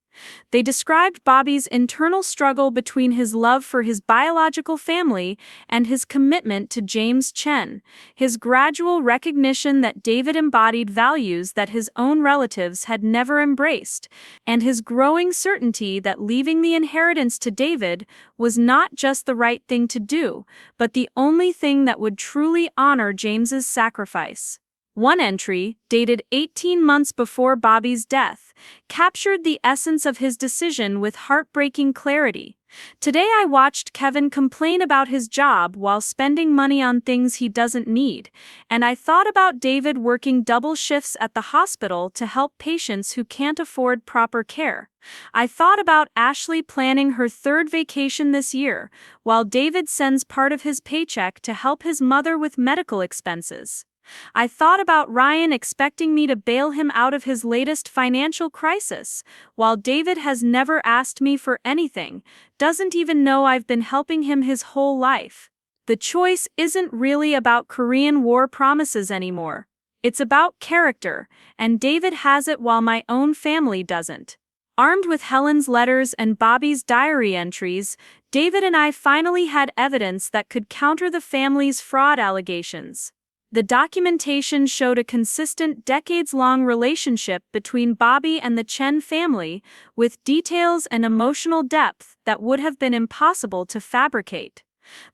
They described Bobby's internal struggle between his love for his biological family and his commitment to James Chen, his gradual recognition that David embodied values that his own relatives had never embraced, and his growing certainty that leaving the inheritance to David was not just the right thing to do, but the only thing that would truly honor James's sacrifice. One entry, dated 18 months before Bobby's death, captured the essence of his decision with heartbreaking clarity. Today I watched Kevin complain about his job while spending money on things he doesn't need, and I thought about David working double shifts at the hospital to help patients who can't afford proper care. I thought about Ashley planning her third vacation this year, while David sends part of his paycheck to help his mother with medical expenses. I thought about Ryan expecting me to bail him out of his latest financial crisis, while David has never asked me for anything, doesn't even know I've been helping him his whole life. The choice isn't really about Korean War promises anymore. It's about character, and David has it while my own family doesn't. Armed with Helen's letters and Bobby's diary entries, David and I finally had evidence that could counter the family's fraud allegations. The documentation showed a consistent decades-long relationship between Bobby and the Chen family, with details and emotional depth that would have been impossible to fabricate.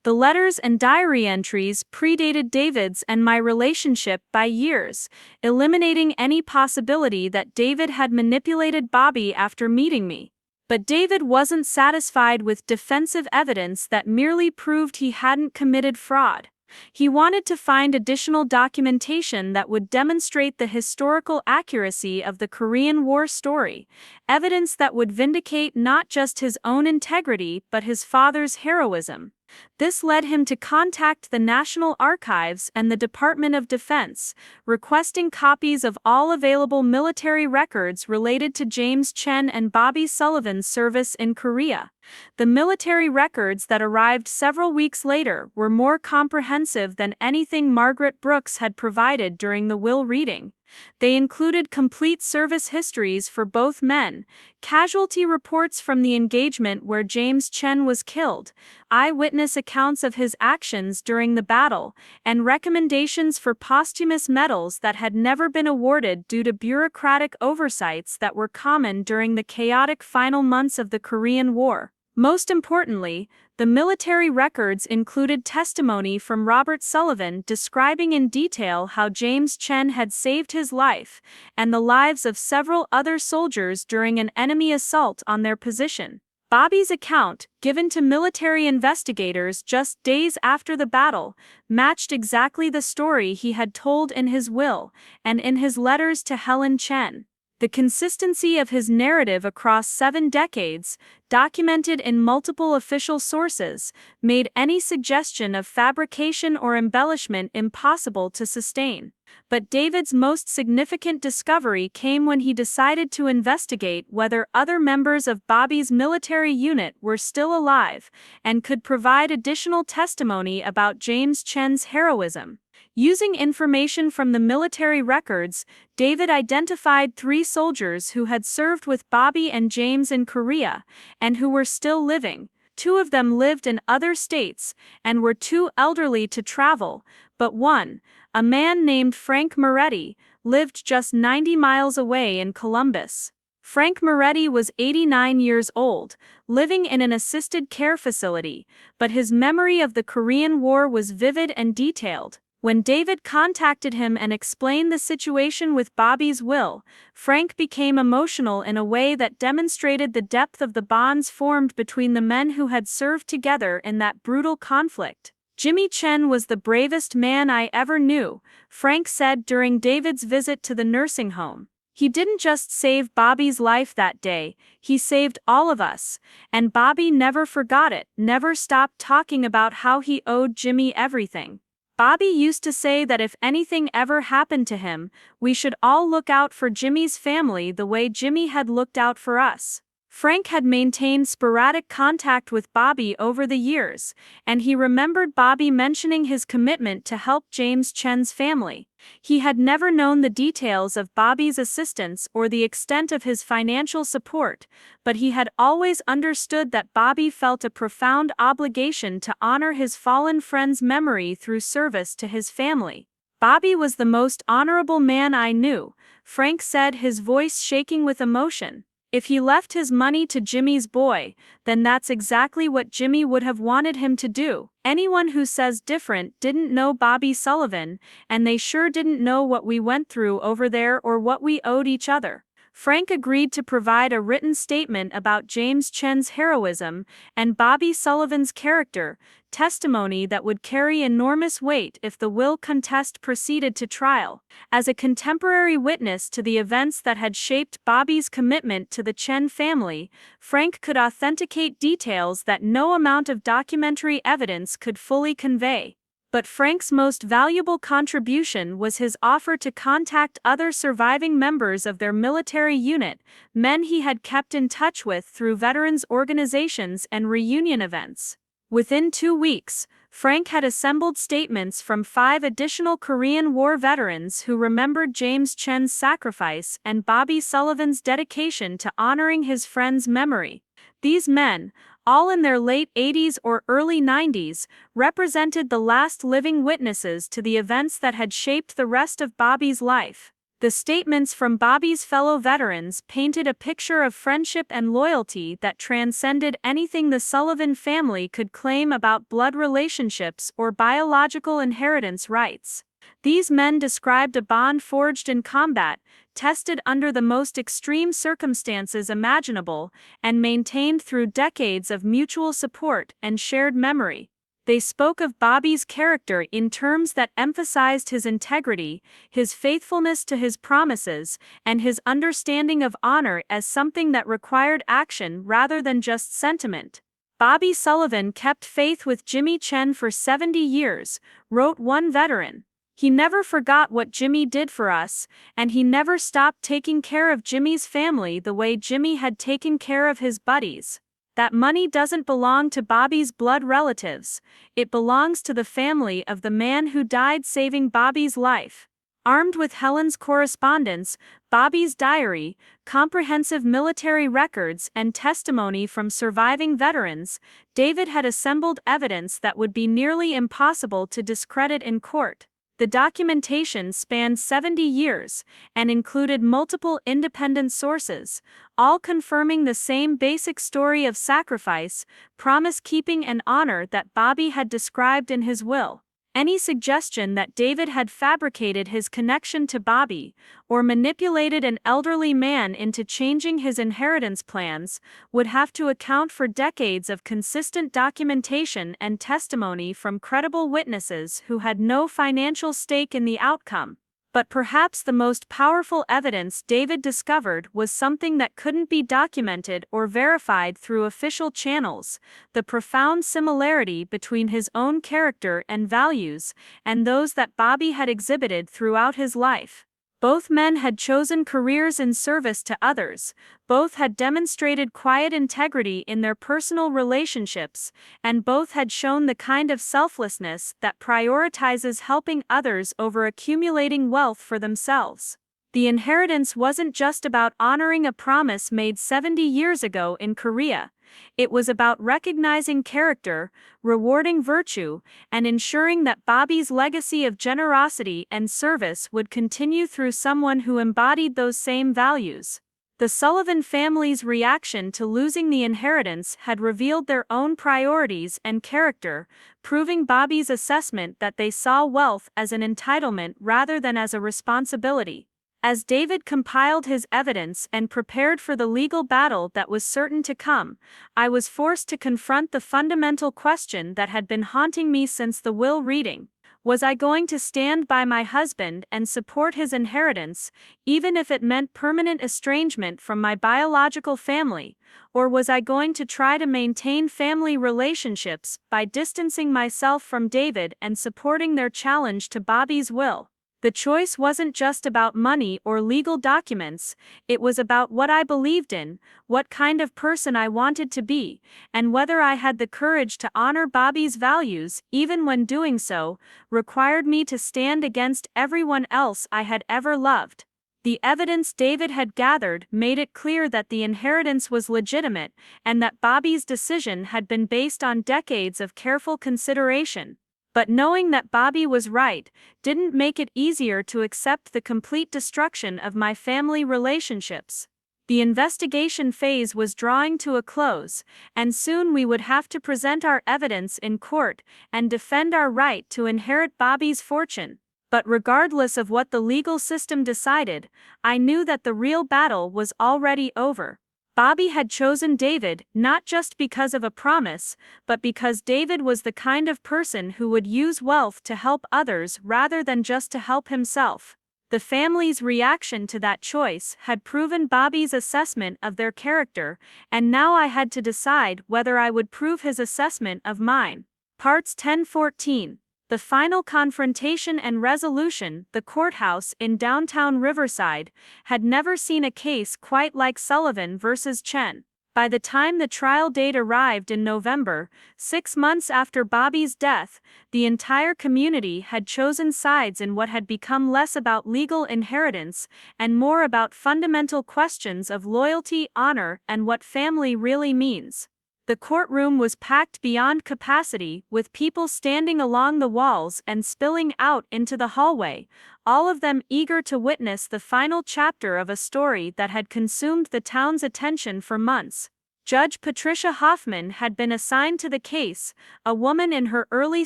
The letters and diary entries predated David's and my relationship by years, eliminating any possibility that David had manipulated Bobby after meeting me. But David wasn't satisfied with defensive evidence that merely proved he hadn't committed fraud. He wanted to find additional documentation that would demonstrate the historical accuracy of the Korean War story, evidence that would vindicate not just his own integrity but his father's heroism. This led him to contact the National Archives and the Department of Defense, requesting copies of all available military records related to James Chen and Bobby Sullivan's service in Korea. The military records that arrived several weeks later were more comprehensive than anything Margaret Brooks had provided during the will reading. They included complete service histories for both men, casualty reports from the engagement where James Chen was killed, eyewitness accounts of his actions during the battle, and recommendations for posthumous medals that had never been awarded due to bureaucratic oversights that were common during the chaotic final months of the Korean War. Most importantly, the military records included testimony from Robert Sullivan describing in detail how James Chen had saved his life and the lives of several other soldiers during an enemy assault on their position. Bobby's account, given to military investigators just days after the battle, matched exactly the story he had told in his will and in his letters to Helen Chen. The consistency of his narrative across 7 decades, documented in multiple official sources, made any suggestion of fabrication or embellishment impossible to sustain. But David's most significant discovery came when he decided to investigate whether other members of Bobby's military unit were still alive and could provide additional testimony about James Chen's heroism. Using information from the military records, David identified 3 soldiers who had served with Bobby and James in Korea, and who were still living. 2 of them lived in other states, and were too elderly to travel, but one, a man named Frank Moretti, lived just 90 miles away in Columbus. Frank Moretti was 89 years old, living in an assisted care facility, but his memory of the Korean War was vivid and detailed. When David contacted him and explained the situation with Bobby's will, Frank became emotional in a way that demonstrated the depth of the bonds formed between the men who had served together in that brutal conflict. Jimmy Chen was the bravest man I ever knew, Frank said during David's visit to the nursing home. He didn't just save Bobby's life that day, he saved all of us, and Bobby never forgot it, never stopped talking about how he owed Jimmy everything. Bobby used to say that if anything ever happened to him, we should all look out for Jimmy's family the way Jimmy had looked out for us. Frank had maintained sporadic contact with Bobby over the years, and he remembered Bobby mentioning his commitment to help James Chen's family. He had never known the details of Bobby's assistance or the extent of his financial support, but he had always understood that Bobby felt a profound obligation to honor his fallen friend's memory through service to his family. Bobby was the most honorable man I knew, Frank said, his voice shaking with emotion. If he left his money to Jimmy's boy, then that's exactly what Jimmy would have wanted him to do. Anyone who says different didn't know Bobby Sullivan, and they sure didn't know what we went through over there or what we owed each other. Frank agreed to provide a written statement about James Chen's heroism and Bobby Sullivan's character, testimony that would carry enormous weight if the will contest proceeded to trial. As a contemporary witness to the events that had shaped Bobby's commitment to the Chen family, Frank could authenticate details that no amount of documentary evidence could fully convey. But Frank's most valuable contribution was his offer to contact other surviving members of their military unit, men he had kept in touch with through veterans organizations and reunion events. Within 2 weeks, Frank had assembled statements from 5 additional Korean War veterans who remembered James Chen's sacrifice and Bobby Sullivan's dedication to honoring his friend's memory. These men, all in their late 80s or early 90s, represented the last living witnesses to the events that had shaped the rest of Bobby's life. The statements from Bobby's fellow veterans painted a picture of friendship and loyalty that transcended anything the Sullivan family could claim about blood relationships or biological inheritance rights. These men described a bond forged in combat, tested under the most extreme circumstances imaginable, and maintained through decades of mutual support and shared memory. They spoke of Bobby's character in terms that emphasized his integrity, his faithfulness to his promises, and his understanding of honor as something that required action rather than just sentiment. Bobby Sullivan kept faith with Jimmy Chen for 70 years, wrote one veteran. He never forgot what Jimmy did for us, and he never stopped taking care of Jimmy's family the way Jimmy had taken care of his buddies. That money doesn't belong to Bobby's blood relatives, it belongs to the family of the man who died saving Bobby's life. Armed with Helen's correspondence, Bobby's diary, comprehensive military records, and testimony from surviving veterans, David had assembled evidence that would be nearly impossible to discredit in court. The documentation spanned 70 years and included multiple independent sources, all confirming the same basic story of sacrifice, promise-keeping, and honor that Bobby had described in his will. Any suggestion that David had fabricated his connection to Bobby or manipulated an elderly man into changing his inheritance plans would have to account for decades of consistent documentation and testimony from credible witnesses who had no financial stake in the outcome. But perhaps the most powerful evidence David discovered was something that couldn't be documented or verified through official channels: the profound similarity between his own character and values and those that Bobby had exhibited throughout his life. Both men had chosen careers in service to others, both had demonstrated quiet integrity in their personal relationships, and both had shown the kind of selflessness that prioritizes helping others over accumulating wealth for themselves. The inheritance wasn't just about honoring a promise made 70 years ago in Korea. It was about recognizing character, rewarding virtue, and ensuring that Bobby's legacy of generosity and service would continue through someone who embodied those same values. The Sullivan family's reaction to losing the inheritance had revealed their own priorities and character, proving Bobby's assessment that they saw wealth as an entitlement rather than as a responsibility. As David compiled his evidence and prepared for the legal battle that was certain to come, I was forced to confront the fundamental question that had been haunting me since the will reading. Was I going to stand by my husband and support his inheritance, even if it meant permanent estrangement from my biological family, or was I going to try to maintain family relationships by distancing myself from David and supporting their challenge to Bobby's will? The choice wasn't just about money or legal documents, it was about what I believed in, what kind of person I wanted to be, and whether I had the courage to honor Bobby's values, even when doing so required me to stand against everyone else I had ever loved. The evidence David had gathered made it clear that the inheritance was legitimate and that Bobby's decision had been based on decades of careful consideration. But knowing that Bobby was right didn't make it easier to accept the complete destruction of my family relationships. The investigation phase was drawing to a close, and soon we would have to present our evidence in court and defend our right to inherit Bobby's fortune. But regardless of what the legal system decided, I knew that the real battle was already over. Bobby had chosen David not just because of a promise, but because David was the kind of person who would use wealth to help others rather than just to help himself. The family's reaction to that choice had proven Bobby's assessment of their character, and now I had to decide whether I would prove his assessment of mine. Parts 10-14. The final confrontation and resolution. The courthouse in downtown Riverside had never seen a case quite like Sullivan versus Chen. By the time the trial date arrived in November, 6 months after Bobby's death, the entire community had chosen sides in what had become less about legal inheritance and more about fundamental questions of loyalty, honor, and what family really means. The courtroom was packed beyond capacity, with people standing along the walls and spilling out into the hallway, all of them eager to witness the final chapter of a story that had consumed the town's attention for months. Judge Patricia Hoffman had been assigned to the case, a woman in her early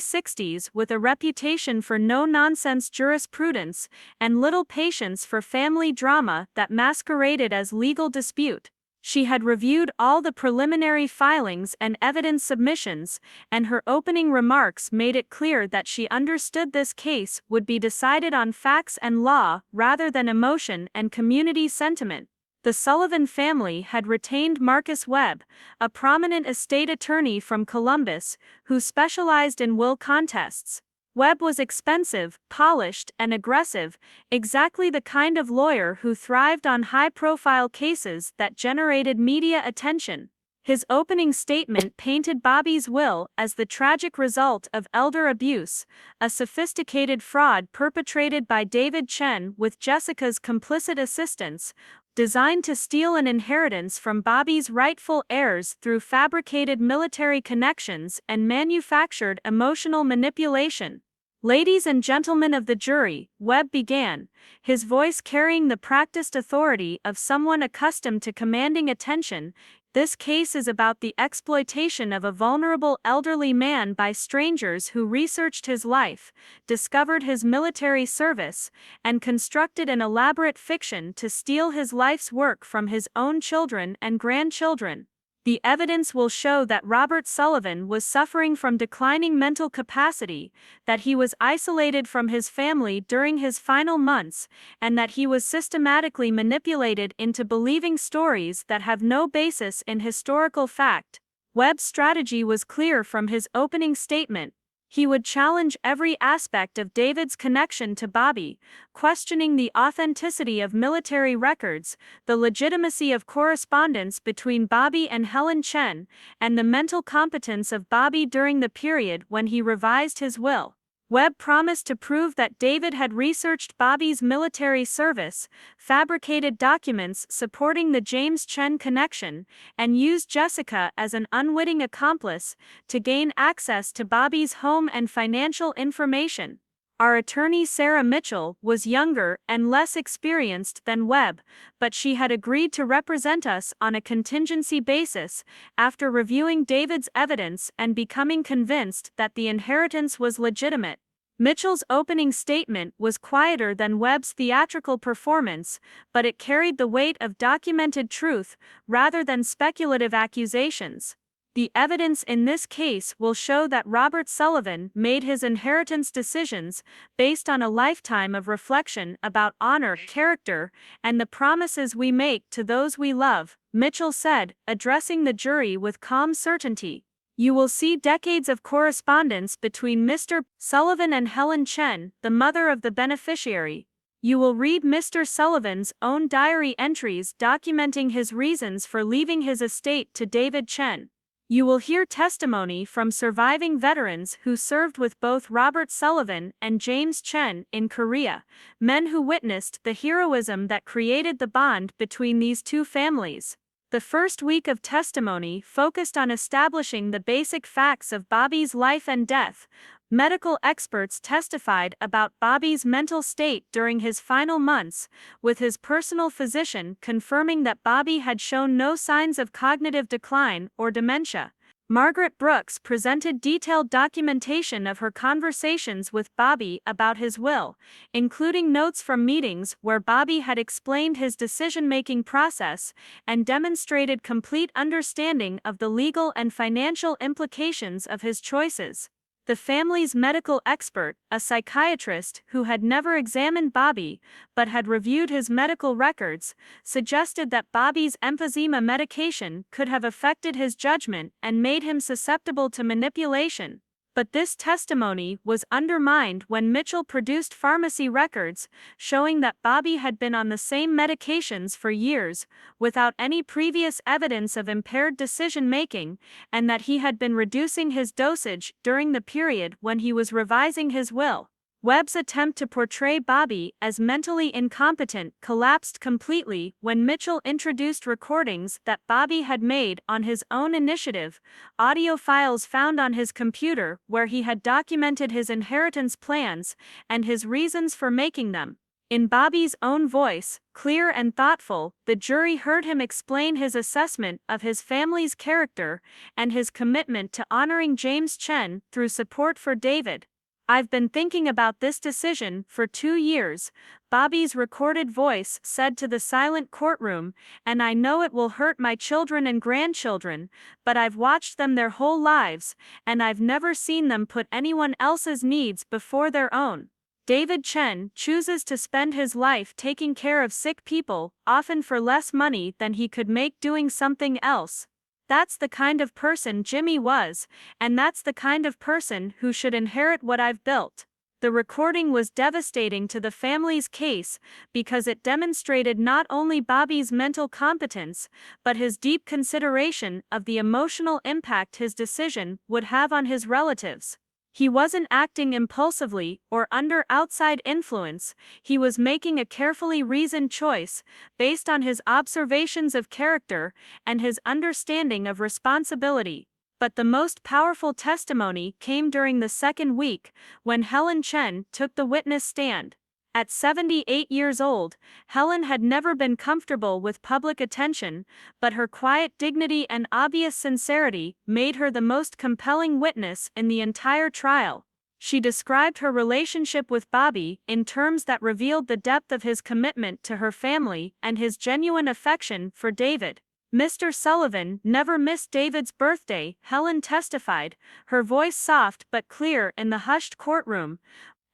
60s with a reputation for no-nonsense jurisprudence and little patience for family drama that masqueraded as legal dispute. She had reviewed all the preliminary filings and evidence submissions, and her opening remarks made it clear that she understood this case would be decided on facts and law rather than emotion and community sentiment. The Sullivan family had retained Marcus Webb, a prominent estate attorney from Columbus, who specialized in will contests. Webb was expensive, polished, and aggressive, exactly the kind of lawyer who thrived on high-profile cases that generated media attention. His opening statement painted Bobby's will as the tragic result of elder abuse, a sophisticated fraud perpetrated by David Chen with Jessica's complicit assistance, designed to steal an inheritance from Bobby's rightful heirs through fabricated military connections and manufactured emotional manipulation. "Ladies and gentlemen of the jury," Webb began, his voice carrying the practiced authority of someone accustomed to commanding attention, "this case is about the exploitation of a vulnerable elderly man by strangers who researched his life, discovered his military service, and constructed an elaborate fiction to steal his life's work from his own children and grandchildren. The evidence will show that Robert Sullivan was suffering from declining mental capacity, that he was isolated from his family during his final months, and that he was systematically manipulated into believing stories that have no basis in historical fact." Webb's strategy was clear from his opening statement. He would challenge every aspect of David's connection to Bobby, questioning the authenticity of military records, the legitimacy of correspondence between Bobby and Helen Chen, and the mental competence of Bobby during the period when he revised his will. Webb promised to prove that David had researched Bobby's military service, fabricated documents supporting the James Chen connection, and used Jessica as an unwitting accomplice to gain access to Bobby's home and financial information. Our attorney Sarah Mitchell was younger and less experienced than Webb, but she had agreed to represent us on a contingency basis after reviewing David's evidence and becoming convinced that the inheritance was legitimate. Mitchell's opening statement was quieter than Webb's theatrical performance, but it carried the weight of documented truth rather than speculative accusations. "The evidence in this case will show that Robert Sullivan made his inheritance decisions based on a lifetime of reflection about honor, character, and the promises we make to those we love," Mitchell said, addressing the jury with calm certainty. "You will see decades of correspondence between Mr. Sullivan and Helen Chen, the mother of the beneficiary. You will read Mr. Sullivan's own diary entries documenting his reasons for leaving his estate to David Chen. You will hear testimony from surviving veterans who served with both Robert Sullivan and James Chen in Korea, men who witnessed the heroism that created the bond between these two families." The first week of testimony focused on establishing the basic facts of Bobby's life and death. Medical experts testified about Bobby's mental state during his final months, with his personal physician confirming that Bobby had shown no signs of cognitive decline or dementia. Margaret Brooks presented detailed documentation of her conversations with Bobby about his will, including notes from meetings where Bobby had explained his decision-making process and demonstrated complete understanding of the legal and financial implications of his choices. The family's medical expert, a psychiatrist who had never examined Bobby but had reviewed his medical records, suggested that Bobby's emphysema medication could have affected his judgment and made him susceptible to manipulation. But this testimony was undermined when Mitchell produced pharmacy records showing that Bobby had been on the same medications for years without any previous evidence of impaired decision-making, and that he had been reducing his dosage during the period when he was revising his will. Webb's attempt to portray Bobby as mentally incompetent collapsed completely when Mitchell introduced recordings that Bobby had made on his own initiative, audio files found on his computer where he had documented his inheritance plans and his reasons for making them. In Bobby's own voice, clear and thoughtful, the jury heard him explain his assessment of his family's character and his commitment to honoring James Chen through support for David. "I've been thinking about this decision for 2 years," Bobby's recorded voice said to the silent courtroom, "and I know it will hurt my children and grandchildren, but I've watched them their whole lives, and I've never seen them put anyone else's needs before their own." David Chen chooses to spend his life taking care of sick people, often for less money than he could make doing something else. That's the kind of person Jimmy was, and that's the kind of person who should inherit what I've built. The recording was devastating to the family's case because it demonstrated not only Bobby's mental competence, but his deep consideration of the emotional impact his decision would have on his relatives. He wasn't acting impulsively or under outside influence, he was making a carefully reasoned choice based on his observations of character and his understanding of responsibility. But the most powerful testimony came during the second week, when Helen Chen took the witness stand. At 78 years old, Helen had never been comfortable with public attention, but her quiet dignity and obvious sincerity made her the most compelling witness in the entire trial. She described her relationship with Bobby in terms that revealed the depth of his commitment to her family and his genuine affection for David. "Mr. Sullivan never missed David's birthday," Helen testified, her voice soft but clear in the hushed courtroom.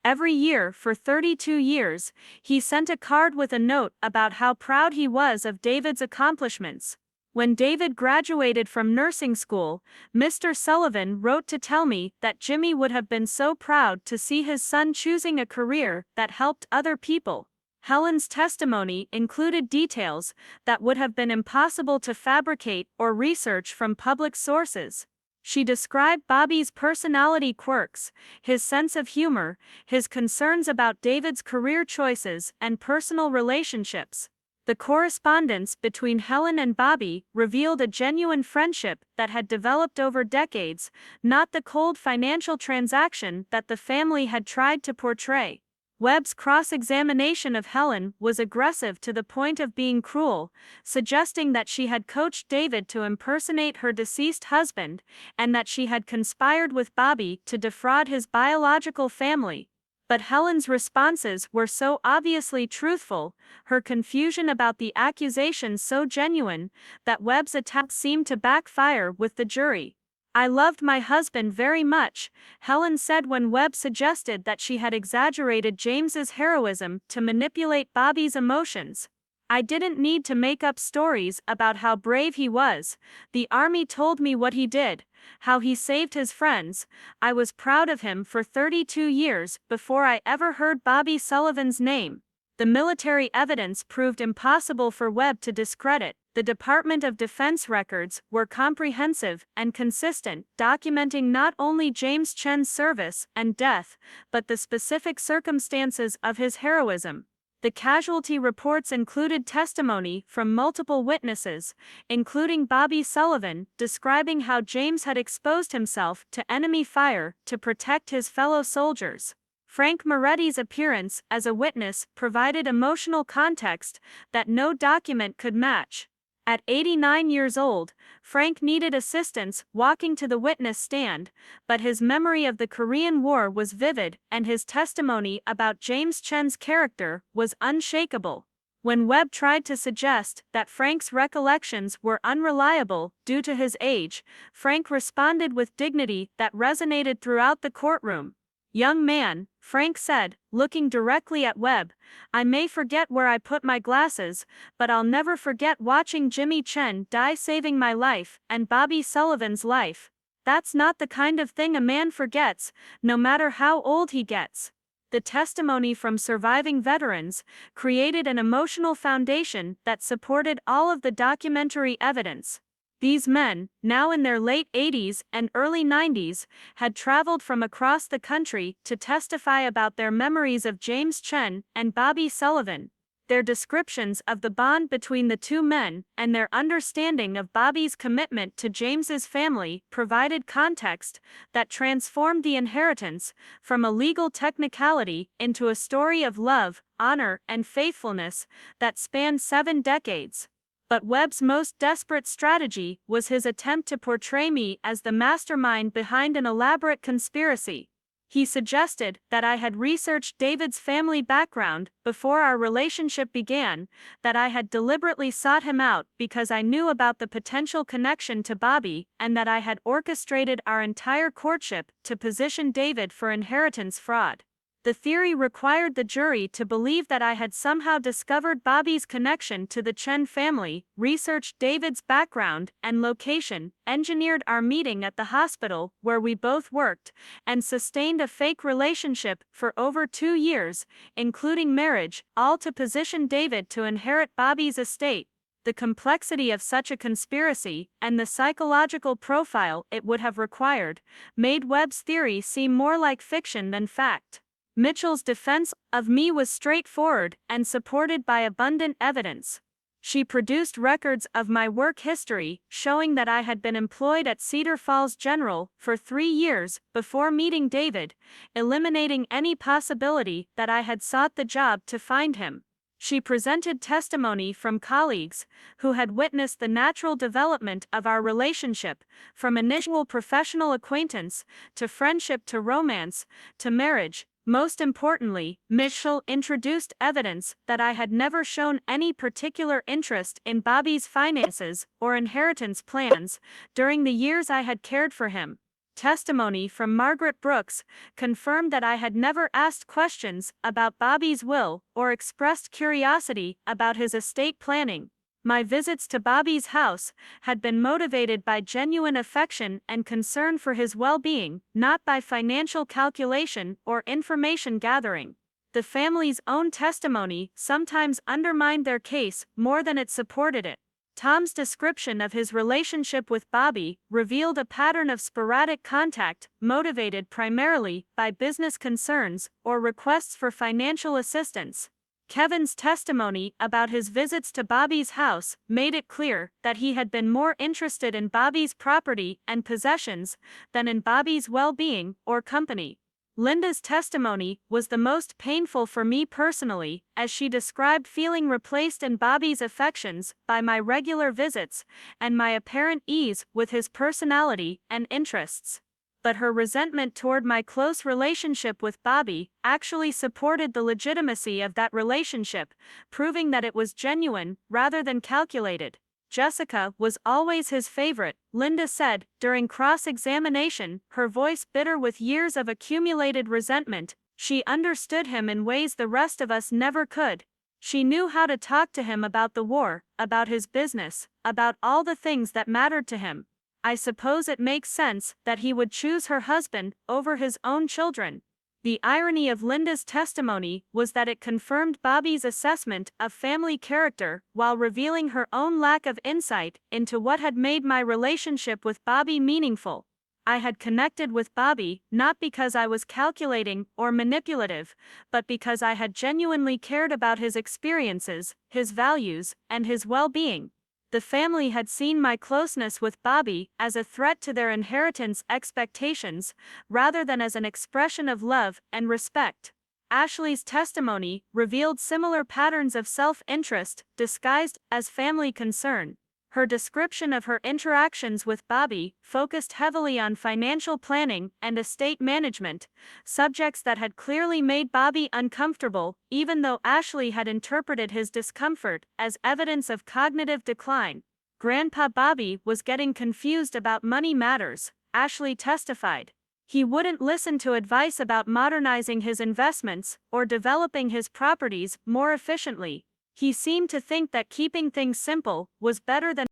"Every year for 32 years, he sent a card with a note about how proud he was of David's accomplishments. When David graduated from nursing school, Mr. Sullivan wrote to tell me that Jimmy would have been so proud to see his son choosing a career that helped other people." Helen's testimony included details that would have been impossible to fabricate or research from public sources. She described Bobby's personality quirks, his sense of humor, his concerns about David's career choices and personal relationships. The correspondence between Helen and Bobby revealed a genuine friendship that had developed over decades, not the cold financial transaction that the family had tried to portray. Webb's cross-examination of Helen was aggressive to the point of being cruel, suggesting that she had coached David to impersonate her deceased husband, and that she had conspired with Bobby to defraud his biological family. But Helen's responses were so obviously truthful, her confusion about the accusations so genuine, that Webb's attack seemed to backfire with the jury. "I loved my husband very much," Helen said when Webb suggested that she had exaggerated James's heroism to manipulate Bobby's emotions. "I didn't need to make up stories about how brave he was. The army told me what he did, how he saved his friends. I was proud of him for 32 years before I ever heard Bobby Sullivan's name." The military evidence proved impossible for Webb to discredit. The Department of Defense records were comprehensive and consistent, documenting not only James Chen's service and death, but the specific circumstances of his heroism. The casualty reports included testimony from multiple witnesses, including Bobby Sullivan, describing how James had exposed himself to enemy fire to protect his fellow soldiers. Frank Moretti's appearance as a witness provided emotional context that no document could match. At 89 years old, Frank needed assistance walking to the witness stand, but his memory of the Korean War was vivid and his testimony about James Chen's character was unshakable. When Webb tried to suggest that Frank's recollections were unreliable due to his age, Frank responded with dignity that resonated throughout the courtroom. "Young man," Frank said, looking directly at Webb, "I may forget where I put my glasses, but I'll never forget watching Jimmy Chen die saving my life and Bobby Sullivan's life. That's not the kind of thing a man forgets, no matter how old he gets." The testimony from surviving veterans created an emotional foundation that supported all of the documentary evidence. These men, now in their late 80s and early 90s, had traveled from across the country to testify about their memories of James Chen and Bobby Sullivan. Their descriptions of the bond between the two men and their understanding of Bobby's commitment to James's family provided context that transformed the inheritance from a legal technicality into a story of love, honor, and faithfulness that spanned 7 decades. But Webb's most desperate strategy was his attempt to portray me as the mastermind behind an elaborate conspiracy. He suggested that I had researched David's family background before our relationship began, that I had deliberately sought him out because I knew about the potential connection to Bobby, and that I had orchestrated our entire courtship to position David for inheritance fraud. The theory required the jury to believe that I had somehow discovered Bobby's connection to the Chen family, researched David's background and location, engineered our meeting at the hospital where we both worked, and sustained a fake relationship for over 2 years, including marriage, all to position David to inherit Bobby's estate. The complexity of such a conspiracy, and the psychological profile it would have required, made Webb's theory seem more like fiction than fact. Mitchell's defense of me was straightforward and supported by abundant evidence. She produced records of my work history, showing that I had been employed at Cedar Falls General for 3 years before meeting David, eliminating any possibility that I had sought the job to find him. She presented testimony from colleagues who had witnessed the natural development of our relationship, from initial professional acquaintance to friendship to romance to marriage. Most importantly, Mitchell introduced evidence that I had never shown any particular interest in Bobby's finances or inheritance plans during the years I had cared for him. Testimony from Margaret Brooks confirmed that I had never asked questions about Bobby's will or expressed curiosity about his estate planning. My visits to Bobby's house had been motivated by genuine affection and concern for his well-being, not by financial calculation or information gathering. The family's own testimony sometimes undermined their case more than it supported it. Tom's description of his relationship with Bobby revealed a pattern of sporadic contact, motivated primarily by business concerns or requests for financial assistance. Kevin's testimony about his visits to Bobby's house made it clear that he had been more interested in Bobby's property and possessions than in Bobby's well-being or company. Linda's testimony was the most painful for me personally, as she described feeling replaced in Bobby's affections by my regular visits and my apparent ease with his personality and interests. But her resentment toward my close relationship with Bobby actually supported the legitimacy of that relationship, proving that it was genuine rather than calculated. Jessica was always his favorite, Linda said, during cross-examination, her voice bitter with years of accumulated resentment. She understood him in ways the rest of us never could. She knew how to talk to him about the war, about his business, about all the things that mattered to him. I suppose it makes sense that he would choose her husband over his own children. The irony of Linda's testimony was that it confirmed Bobby's assessment of family character while revealing her own lack of insight into what had made my relationship with Bobby meaningful. I had connected with Bobby not because I was calculating or manipulative, but because I had genuinely cared about his experiences, his values, and his well-being. The family had seen my closeness with Bobby as a threat to their inheritance expectations, rather than as an expression of love and respect. Ashley's testimony revealed similar patterns of self-interest disguised as family concern. Her description of her interactions with Bobby focused heavily on financial planning and estate management, subjects that had clearly made Bobby uncomfortable, even though Ashley had interpreted his discomfort as evidence of cognitive decline. Grandpa Bobby was getting confused about money matters, Ashley testified. He wouldn't listen to advice about modernizing his investments or developing his properties more efficiently. He seemed to think that keeping things simple was better than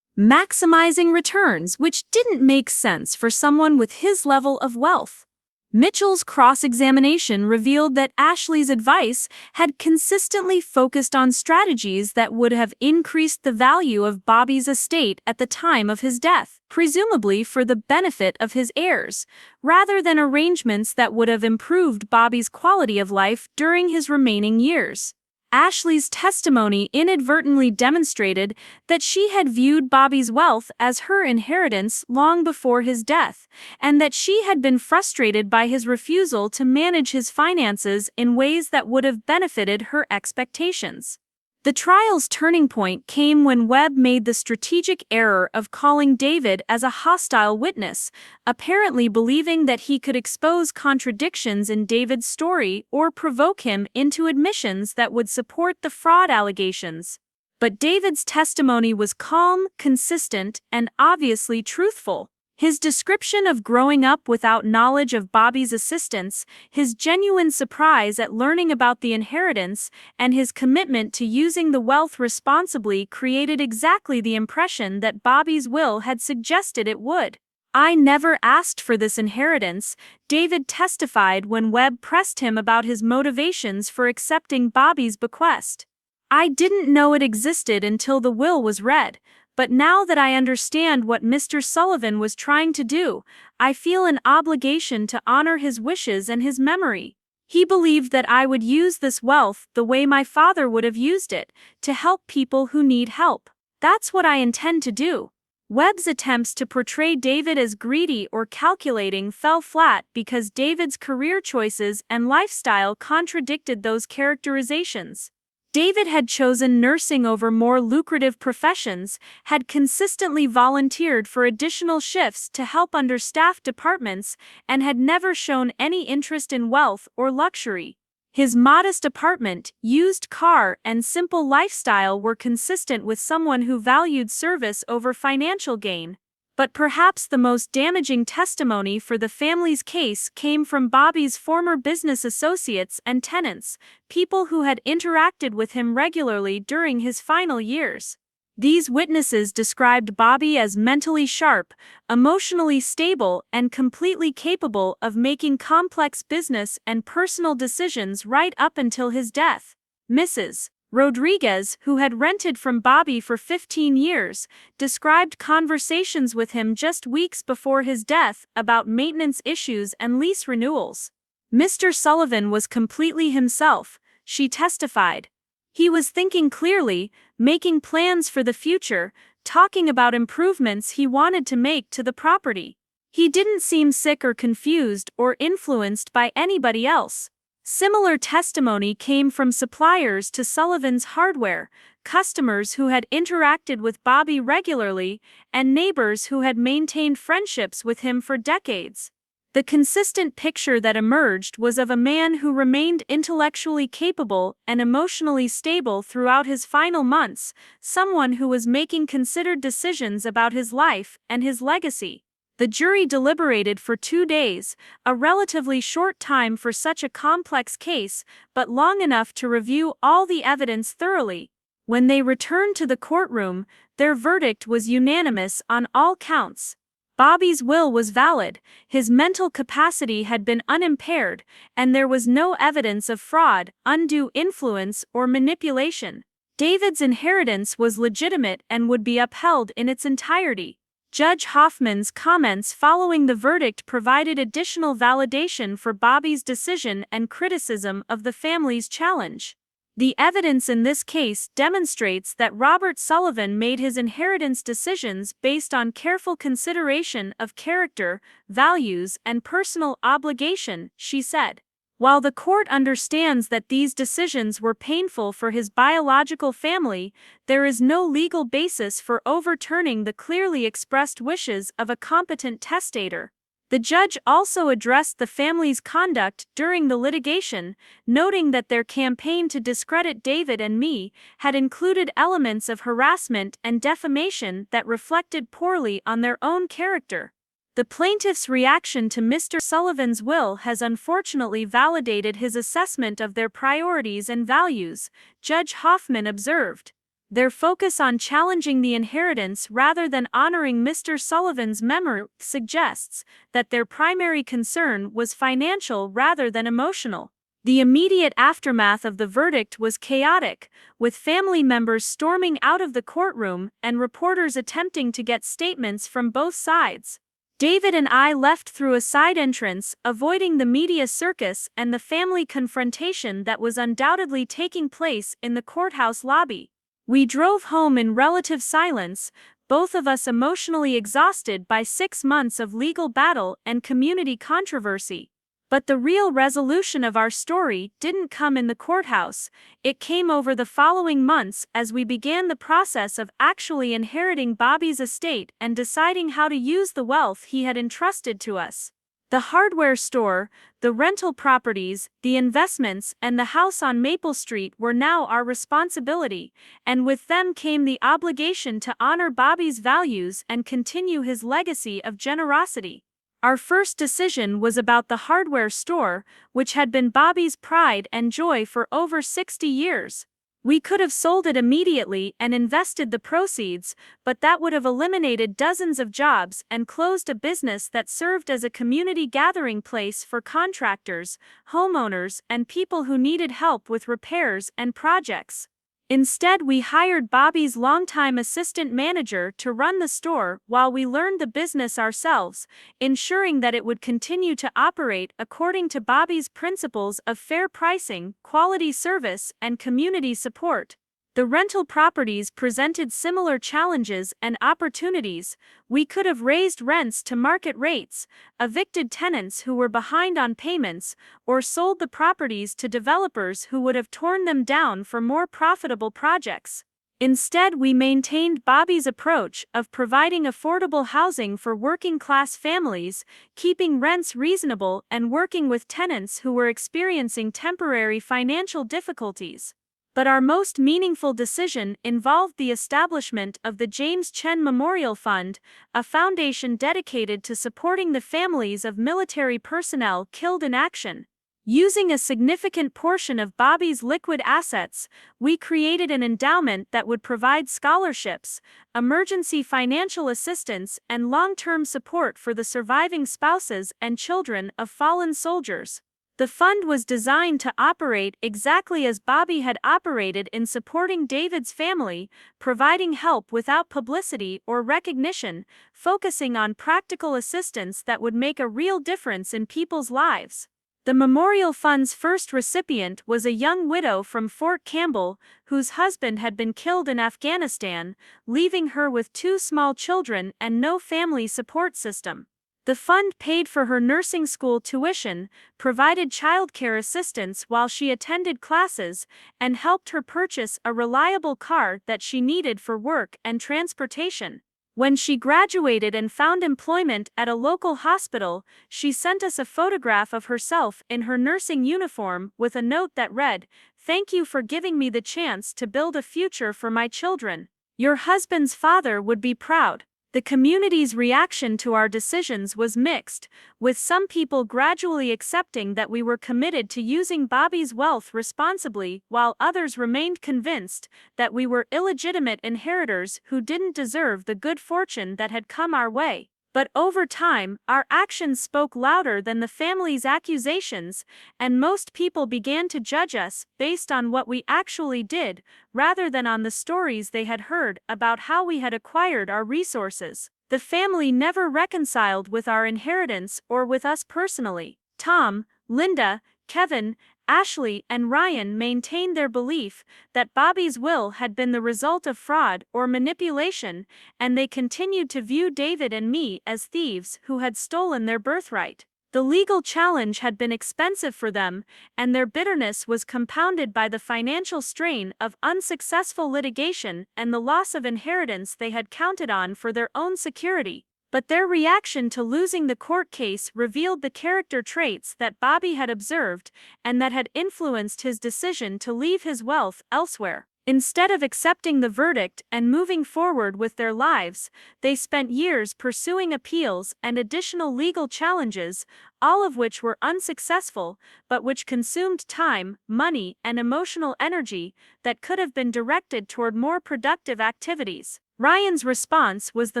maximizing returns, which didn't make sense for someone with his level of wealth. Mitchell's cross-examination revealed that Ashley's advice had consistently focused on strategies that would have increased the value of Bobby's estate at the time of his death, presumably for the benefit of his heirs, rather than arrangements that would have improved Bobby's quality of life during his remaining years. Ashley's testimony inadvertently demonstrated that she had viewed Bobby's wealth as her inheritance long before his death, and that she had been frustrated by his refusal to manage his finances in ways that would have benefited her expectations. The trial's turning point came when Webb made the strategic error of calling David as a hostile witness, apparently believing that he could expose contradictions in David's story or provoke him into admissions that would support the fraud allegations. But David's testimony was calm, consistent, and obviously truthful. His description of growing up without knowledge of Bobby's assistance, his genuine surprise at learning about the inheritance, and his commitment to using the wealth responsibly created exactly the impression that Bobby's will had suggested it would. "I never asked for this inheritance," David testified when Webb pressed him about his motivations for accepting Bobby's bequest. "I didn't know it existed until the will was read. But now that I understand what Mr. Sullivan was trying to do, I feel an obligation to honor his wishes and his memory. He believed that I would use this wealth the way my father would have used it, to help people who need help. That's what I intend to do." Webb's attempts to portray David as greedy or calculating fell flat because David's career choices and lifestyle contradicted those characterizations. David had chosen nursing over more lucrative professions, had consistently volunteered for additional shifts to help understaffed departments, and had never shown any interest in wealth or luxury. His modest apartment, used car, and simple lifestyle were consistent with someone who valued service over financial gain. But perhaps the most damaging testimony for the family's case came from Bobby's former business associates and tenants, people who had interacted with him regularly during his final years. These witnesses described Bobby as mentally sharp, emotionally stable, and completely capable of making complex business and personal decisions right up until his death. Mrs. Rodriguez, who had rented from Bobby for 15 years, described conversations with him just weeks before his death about maintenance issues and lease renewals. "Mr. Sullivan was completely himself," she testified. "He was thinking clearly, making plans for the future, talking about improvements he wanted to make to the property. He didn't seem sick or confused or influenced by anybody else." Similar testimony came from suppliers to Sullivan's hardware, customers who had interacted with Bobby regularly, and neighbors who had maintained friendships with him for decades. The consistent picture that emerged was of a man who remained intellectually capable and emotionally stable throughout his final months, someone who was making considered decisions about his life and his legacy. The jury deliberated for 2 days, a relatively short time for such a complex case, but long enough to review all the evidence thoroughly. When they returned to the courtroom, their verdict was unanimous on all counts. Bobby's will was valid, his mental capacity had been unimpaired, and there was no evidence of fraud, undue influence, or manipulation. David's inheritance was legitimate and would be upheld in its entirety. Judge Hoffman's comments following the verdict provided additional validation for Bobby's decision and criticism of the family's challenge. The evidence in this case demonstrates that Robert Sullivan made his inheritance decisions based on careful consideration of character, values, and personal obligation, she said. While the court understands that these decisions were painful for his biological family, there is no legal basis for overturning the clearly expressed wishes of a competent testator. The judge also addressed the family's conduct during the litigation, noting that their campaign to discredit David and me had included elements of harassment and defamation that reflected poorly on their own character. The plaintiff's reaction to Mr. Sullivan's will has unfortunately validated his assessment of their priorities and values, Judge Hoffman observed. Their focus on challenging the inheritance rather than honoring Mr. Sullivan's memory suggests that their primary concern was financial rather than emotional. The immediate aftermath of the verdict was chaotic, with family members storming out of the courtroom and reporters attempting to get statements from both sides. David and I left through a side entrance, avoiding the media circus and the family confrontation that was undoubtedly taking place in the courthouse lobby. We drove home in relative silence, both of us emotionally exhausted by 6 months of legal battle and community controversy. But the real resolution of our story didn't come in the courthouse, it came over the following months as we began the process of actually inheriting Bobby's estate and deciding how to use the wealth he had entrusted to us. The hardware store, the rental properties, the investments, and the house on Maple Street were now our responsibility, and with them came the obligation to honor Bobby's values and continue his legacy of generosity. Our first decision was about the hardware store, which had been Bobby's pride and joy for over 60 years. We could have sold it immediately and invested the proceeds, but that would have eliminated dozens of jobs and closed a business that served as a community gathering place for contractors, homeowners, and people who needed help with repairs and projects. Instead, we hired Bobby's longtime assistant manager to run the store while we learned the business ourselves, ensuring that it would continue to operate according to Bobby's principles of fair pricing, quality service, and community support. The rental properties presented similar challenges and opportunities. We could have raised rents to market rates, evicted tenants who were behind on payments, or sold the properties to developers who would have torn them down for more profitable projects. Instead, we maintained Bobby's approach of providing affordable housing for working-class families, keeping rents reasonable, and working with tenants who were experiencing temporary financial difficulties. But our most meaningful decision involved the establishment of the James Chen Memorial Fund, a foundation dedicated to supporting the families of military personnel killed in action. Using a significant portion of Bobby's liquid assets, we created an endowment that would provide scholarships, emergency financial assistance, and long-term support for the surviving spouses and children of fallen soldiers. The fund was designed to operate exactly as Bobby had operated in supporting David's family, providing help without publicity or recognition, focusing on practical assistance that would make a real difference in people's lives. The Memorial Fund's first recipient was a young widow from Fort Campbell, whose husband had been killed in Afghanistan, leaving her with 2 small children and no family support system. The fund paid for her nursing school tuition, provided childcare assistance while she attended classes, and helped her purchase a reliable car that she needed for work and transportation. When she graduated and found employment at a local hospital, she sent us a photograph of herself in her nursing uniform with a note that read, "Thank you for giving me the chance to build a future for my children. Your husband's father would be proud." The community's reaction to our decisions was mixed, with some people gradually accepting that we were committed to using Bobby's wealth responsibly, while others remained convinced that we were illegitimate inheritors who didn't deserve the good fortune that had come our way. But over time, our actions spoke louder than the family's accusations, and most people began to judge us based on what we actually did, rather than on the stories they had heard about how we had acquired our resources. The family never reconciled with our inheritance or with us personally. Tom, Linda, Kevin, Ashley, and Ryan maintained their belief that Bobby's will had been the result of fraud or manipulation, and they continued to view David and me as thieves who had stolen their birthright. The legal challenge had been expensive for them, and their bitterness was compounded by the financial strain of unsuccessful litigation and the loss of inheritance they had counted on for their own security. But their reaction to losing the court case revealed the character traits that Bobby had observed and that had influenced his decision to leave his wealth elsewhere. Instead of accepting the verdict and moving forward with their lives, they spent years pursuing appeals and additional legal challenges, all of which were unsuccessful, but which consumed time, money, and emotional energy that could have been directed toward more productive activities. Ryan's response was the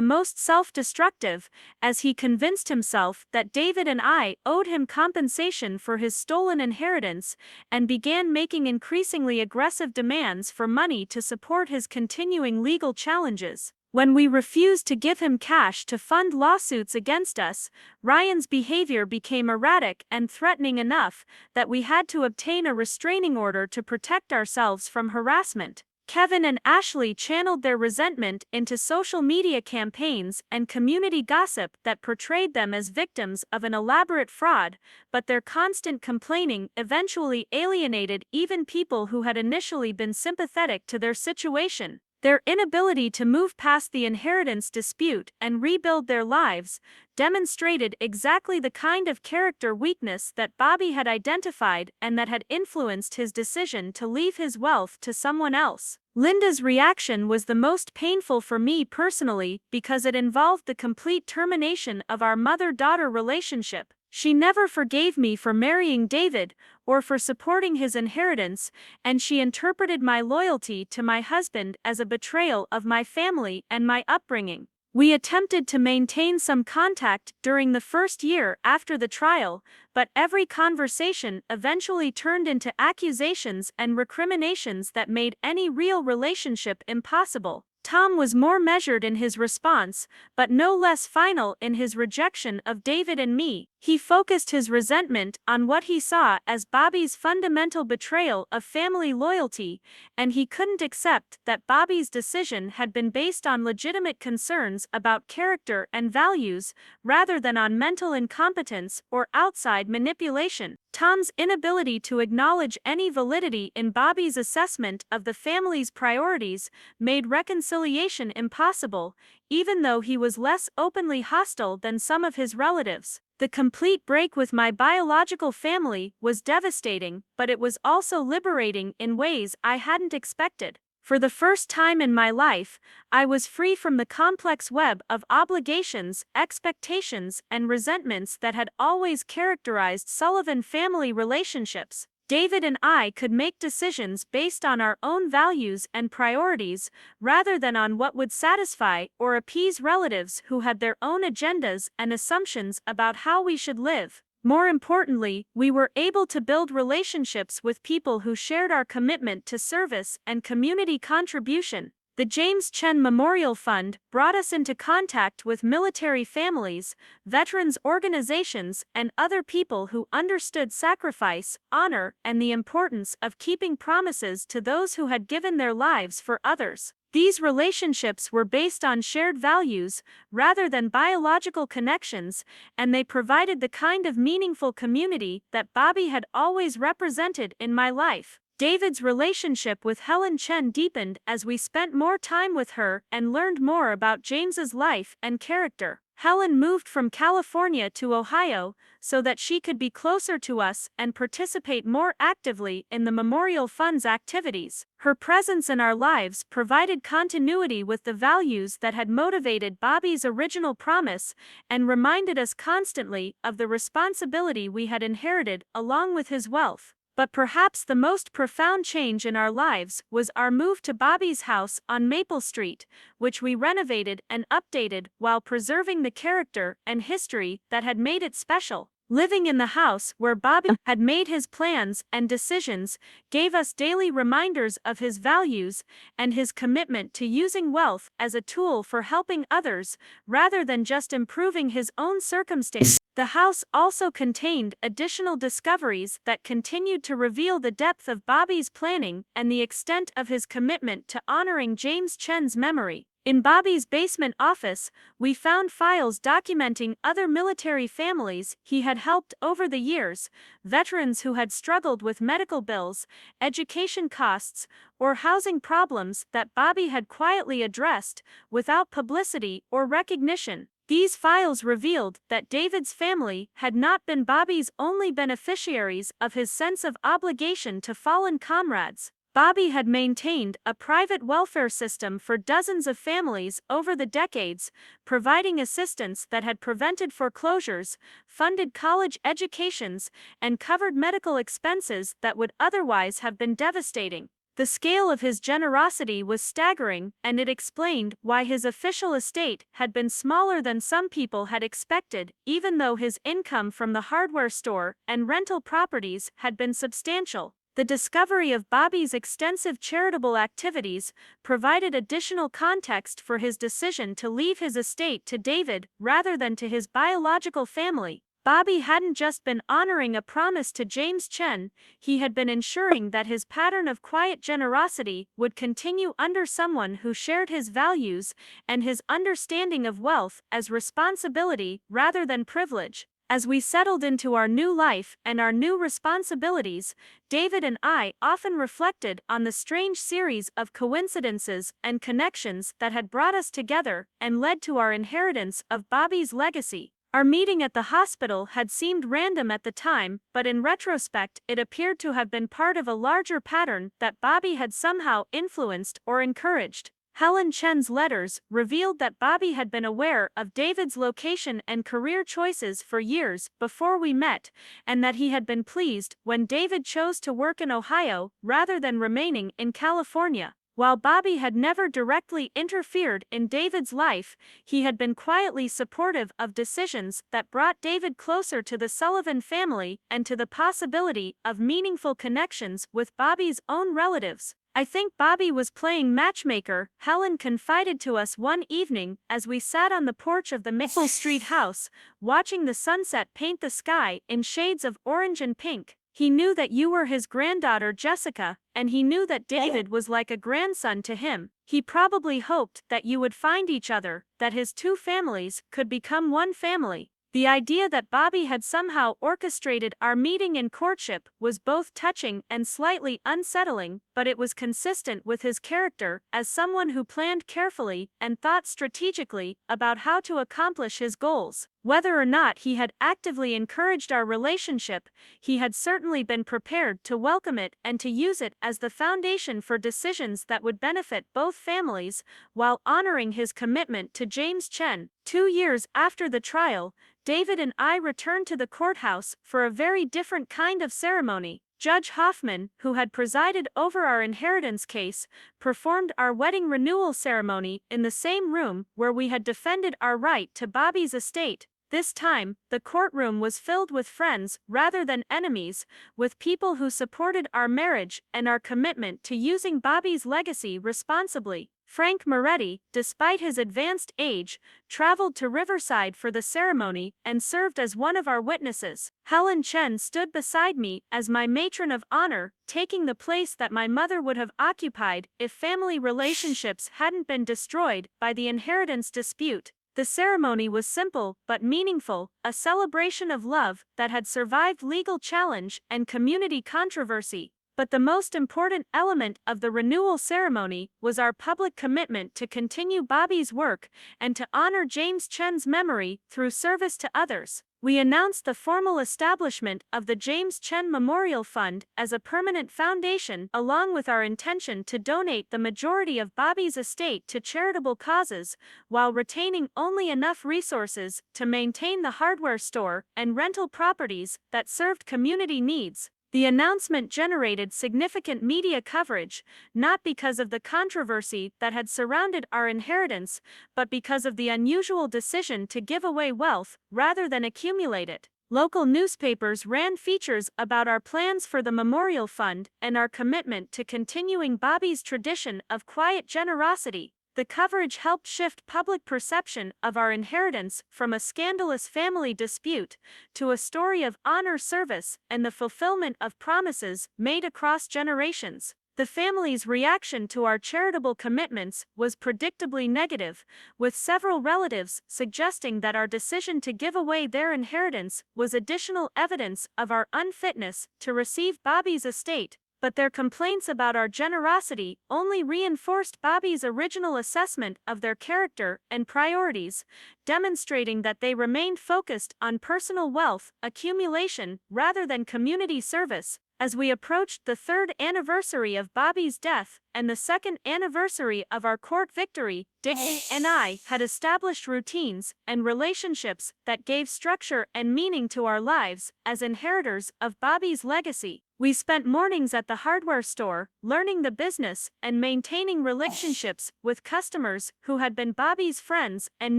most self-destructive, as he convinced himself that David and I owed him compensation for his stolen inheritance and began making increasingly aggressive demands for money to support his continuing legal challenges. When we refused to give him cash to fund lawsuits against us, Ryan's behavior became erratic and threatening enough that we had to obtain a restraining order to protect ourselves from harassment. Kevin and Ashley channeled their resentment into social media campaigns and community gossip that portrayed them as victims of an elaborate fraud, but their constant complaining eventually alienated even people who had initially been sympathetic to their situation. Their inability to move past the inheritance dispute and rebuild their lives demonstrated exactly the kind of character weakness that Bobby had identified and that had influenced his decision to leave his wealth to someone else. Linda's reaction was the most painful for me personally because it involved the complete termination of our mother-daughter relationship. She never forgave me for marrying David or for supporting his inheritance, and she interpreted my loyalty to my husband as a betrayal of my family and my upbringing. We attempted to maintain some contact during the first year after the trial, but every conversation eventually turned into accusations and recriminations that made any real relationship impossible. Tom was more measured in his response, but no less final in his rejection of David and me. He focused his resentment on what he saw as Bobby's fundamental betrayal of family loyalty, and he couldn't accept that Bobby's decision had been based on legitimate concerns about character and values, rather than on mental incompetence or outside manipulation. Tom's inability to acknowledge any validity in Bobby's assessment of the family's priorities made reconciliation impossible, even though he was less openly hostile than some of his relatives. The complete break with my biological family was devastating, but it was also liberating in ways I hadn't expected. For the first time in my life, I was free from the complex web of obligations, expectations, and resentments that had always characterized Sullivan family relationships. David and I could make decisions based on our own values and priorities, rather than on what would satisfy or appease relatives who had their own agendas and assumptions about how we should live. More importantly, we were able to build relationships with people who shared our commitment to service and community contribution. The James Chen Memorial Fund brought us into contact with military families, veterans organizations, and other people who understood sacrifice, honor, and the importance of keeping promises to those who had given their lives for others. These relationships were based on shared values, rather than biological connections, and they provided the kind of meaningful community that Bobby had always represented in my life. David's relationship with Helen Chen deepened as we spent more time with her and learned more about James's life and character. Helen moved from California to Ohio so that she could be closer to us and participate more actively in the Memorial Fund's activities. Her presence in our lives provided continuity with the values that had motivated Bobby's original promise and reminded us constantly of the responsibility we had inherited along with his wealth. But perhaps the most profound change in our lives was our move to Bobby's house on Maple Street, which we renovated and updated while preserving the character and history that had made it special. Living in the house where Bobby had made his plans and decisions gave us daily reminders of his values and his commitment to using wealth as a tool for helping others rather than just improving his own circumstances. The house also contained additional discoveries that continued to reveal the depth of Bobby's planning and the extent of his commitment to honoring James Chen's memory. In Bobby's basement office, we found files documenting other military families he had helped over the years, veterans who had struggled with medical bills, education costs, or housing problems that Bobby had quietly addressed without publicity or recognition. These files revealed that David's family had not been Bobby's only beneficiaries of his sense of obligation to fallen comrades. Bobby had maintained a private welfare system for dozens of families over the decades, providing assistance that had prevented foreclosures, funded college educations, and covered medical expenses that would otherwise have been devastating. The scale of his generosity was staggering, and it explained why his official estate had been smaller than some people had expected, even though his income from the hardware store and rental properties had been substantial. The discovery of Bobby's extensive charitable activities provided additional context for his decision to leave his estate to David rather than to his biological family. Bobby hadn't just been honoring a promise to James Chen, he had been ensuring that his pattern of quiet generosity would continue under someone who shared his values and his understanding of wealth as responsibility rather than privilege. As we settled into our new life and our new responsibilities, David and I often reflected on the strange series of coincidences and connections that had brought us together and led to our inheritance of Bobby's legacy. Our meeting at the hospital had seemed random at the time, but in retrospect it appeared to have been part of a larger pattern that Bobby had somehow influenced or encouraged. Helen Chen's letters revealed that Bobby had been aware of David's location and career choices for years before we met, and that he had been pleased when David chose to work in Ohio rather than remaining in California. While Bobby had never directly interfered in David's life, he had been quietly supportive of decisions that brought David closer to the Sullivan family and to the possibility of meaningful connections with Bobby's own relatives. "I think Bobby was playing matchmaker," Helen confided to us one evening as we sat on the porch of the Maple Street house, watching the sunset paint the sky in shades of orange and pink. "He knew that you were his granddaughter Jessica, and he knew that David was like a grandson to him. He probably hoped that you would find each other, that his two families could become one family." The idea that Bobby had somehow orchestrated our meeting and courtship was both touching and slightly unsettling, but it was consistent with his character as someone who planned carefully and thought strategically about how to accomplish his goals. Whether or not he had actively encouraged our relationship, he had certainly been prepared to welcome it and to use it as the foundation for decisions that would benefit both families, while honoring his commitment to James Chen. 2 years after the trial, David and I returned to the courthouse for a very different kind of ceremony. Judge Hoffman, who had presided over our inheritance case, performed our wedding renewal ceremony in the same room where we had defended our right to Bobby's estate. This time, the courtroom was filled with friends rather than enemies, with people who supported our marriage and our commitment to using Bobby's legacy responsibly. Frank Moretti, despite his advanced age, traveled to Riverside for the ceremony and served as one of our witnesses. Helen Chen stood beside me as my matron of honor, taking the place that my mother would have occupied if family relationships hadn't been destroyed by the inheritance dispute. The ceremony was simple but meaningful, a celebration of love that had survived legal challenge and community controversy. But the most important element of the renewal ceremony was our public commitment to continue Bobby's work and to honor James Chen's memory through service to others. We announced the formal establishment of the James Chen Memorial Fund as a permanent foundation, along with our intention to donate the majority of Bobby's estate to charitable causes, while retaining only enough resources to maintain the hardware store and rental properties that served community needs. The announcement generated significant media coverage, not because of the controversy that had surrounded our inheritance, but because of the unusual decision to give away wealth rather than accumulate it. Local newspapers ran features about our plans for the memorial fund and our commitment to continuing Bobby's tradition of quiet generosity. The coverage helped shift public perception of our inheritance from a scandalous family dispute to a story of honor, service, and the fulfillment of promises made across generations. The family's reaction to our charitable commitments was predictably negative, with several relatives suggesting that our decision to give away their inheritance was additional evidence of our unfitness to receive Bobby's estate. But their complaints about our generosity only reinforced Bobby's original assessment of their character and priorities, demonstrating that they remained focused on personal wealth accumulation rather than community service. As we approached the third anniversary of Bobby's death and the second anniversary of our court victory, Dick and I had established routines and relationships that gave structure and meaning to our lives as inheritors of Bobby's legacy. We spent mornings at the hardware store, learning the business and maintaining relationships with customers who had been Bobby's friends and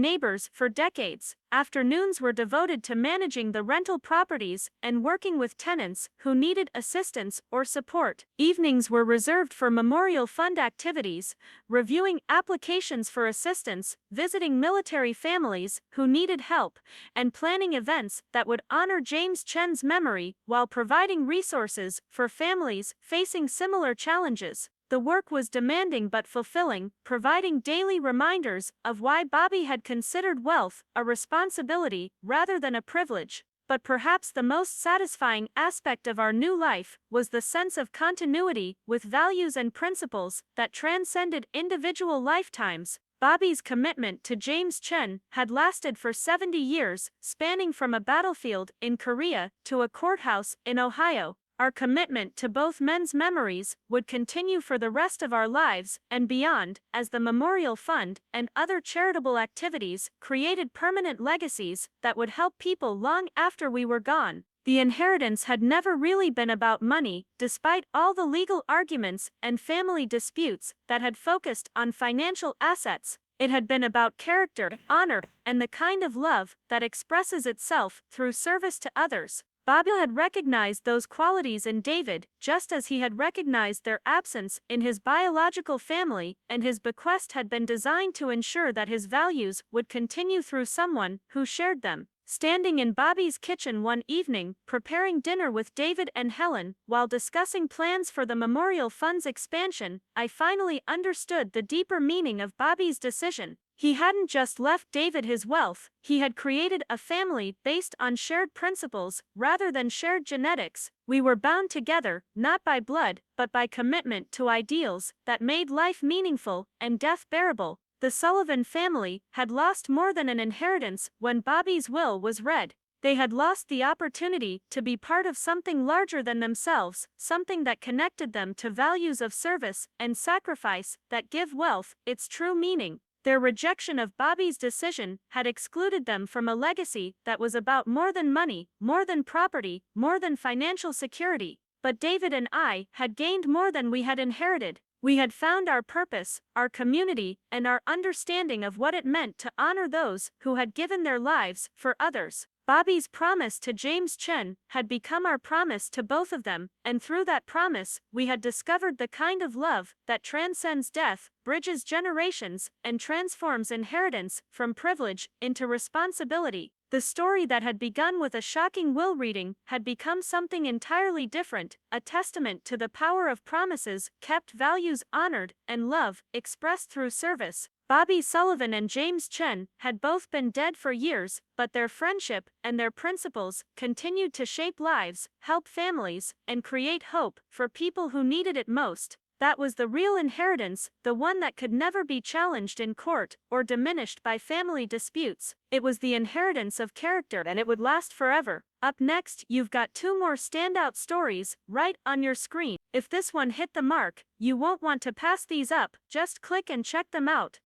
neighbors for decades. Afternoons were devoted to managing the rental properties and working with tenants who needed assistance or support. Evenings were reserved for memorial fund activities, reviewing applications for assistance, visiting military families who needed help, and planning events that would honor James Chen's memory while providing resources for families facing similar challenges. The work was demanding but fulfilling, providing daily reminders of why Bobby had considered wealth a responsibility rather than a privilege. But perhaps the most satisfying aspect of our new life was the sense of continuity with values and principles that transcended individual lifetimes. Bobby's commitment to James Chen had lasted for 70 years, spanning from a battlefield in Korea to a courthouse in Ohio. Our commitment to both men's memories would continue for the rest of our lives and beyond, as the Memorial Fund and other charitable activities created permanent legacies that would help people long after we were gone. The inheritance had never really been about money, despite all the legal arguments and family disputes that had focused on financial assets. It had been about character, honor, and the kind of love that expresses itself through service to others. Bobby had recognized those qualities in David, just as he had recognized their absence in his biological family, and his bequest had been designed to ensure that his values would continue through someone who shared them. Standing in Bobby's kitchen one evening, preparing dinner with David and Helen, while discussing plans for the Memorial Fund's expansion, I finally understood the deeper meaning of Bobby's decision. He hadn't just left David his wealth, he had created a family based on shared principles rather than shared genetics. We were bound together, not by blood, but by commitment to ideals that made life meaningful and death bearable. The Sullivan family had lost more than an inheritance when Bobby's will was read. They had lost the opportunity to be part of something larger than themselves, something that connected them to values of service and sacrifice that give wealth its true meaning. Their rejection of Bobby's decision had excluded them from a legacy that was about more than money, more than property, more than financial security. But David and I had gained more than we had inherited. We had found our purpose, our community, and our understanding of what it meant to honor those who had given their lives for others. Bobby's promise to James Chen had become our promise to both of them, and through that promise, we had discovered the kind of love that transcends death, bridges generations, and transforms inheritance from privilege into responsibility. The story that had begun with a shocking will reading had become something entirely different, a testament to the power of promises kept, values honored, and love expressed through service. Bobby Sullivan and James Chen had both been dead for years, but their friendship and their principles continued to shape lives, help families, and create hope for people who needed it most. That was the real inheritance, the one that could never be challenged in court or diminished by family disputes. It was the inheritance of character, and it would last forever. Up next, you've got 2 more standout stories right on your screen. If this one hit the mark, you won't want to pass these up. Just click and check them out.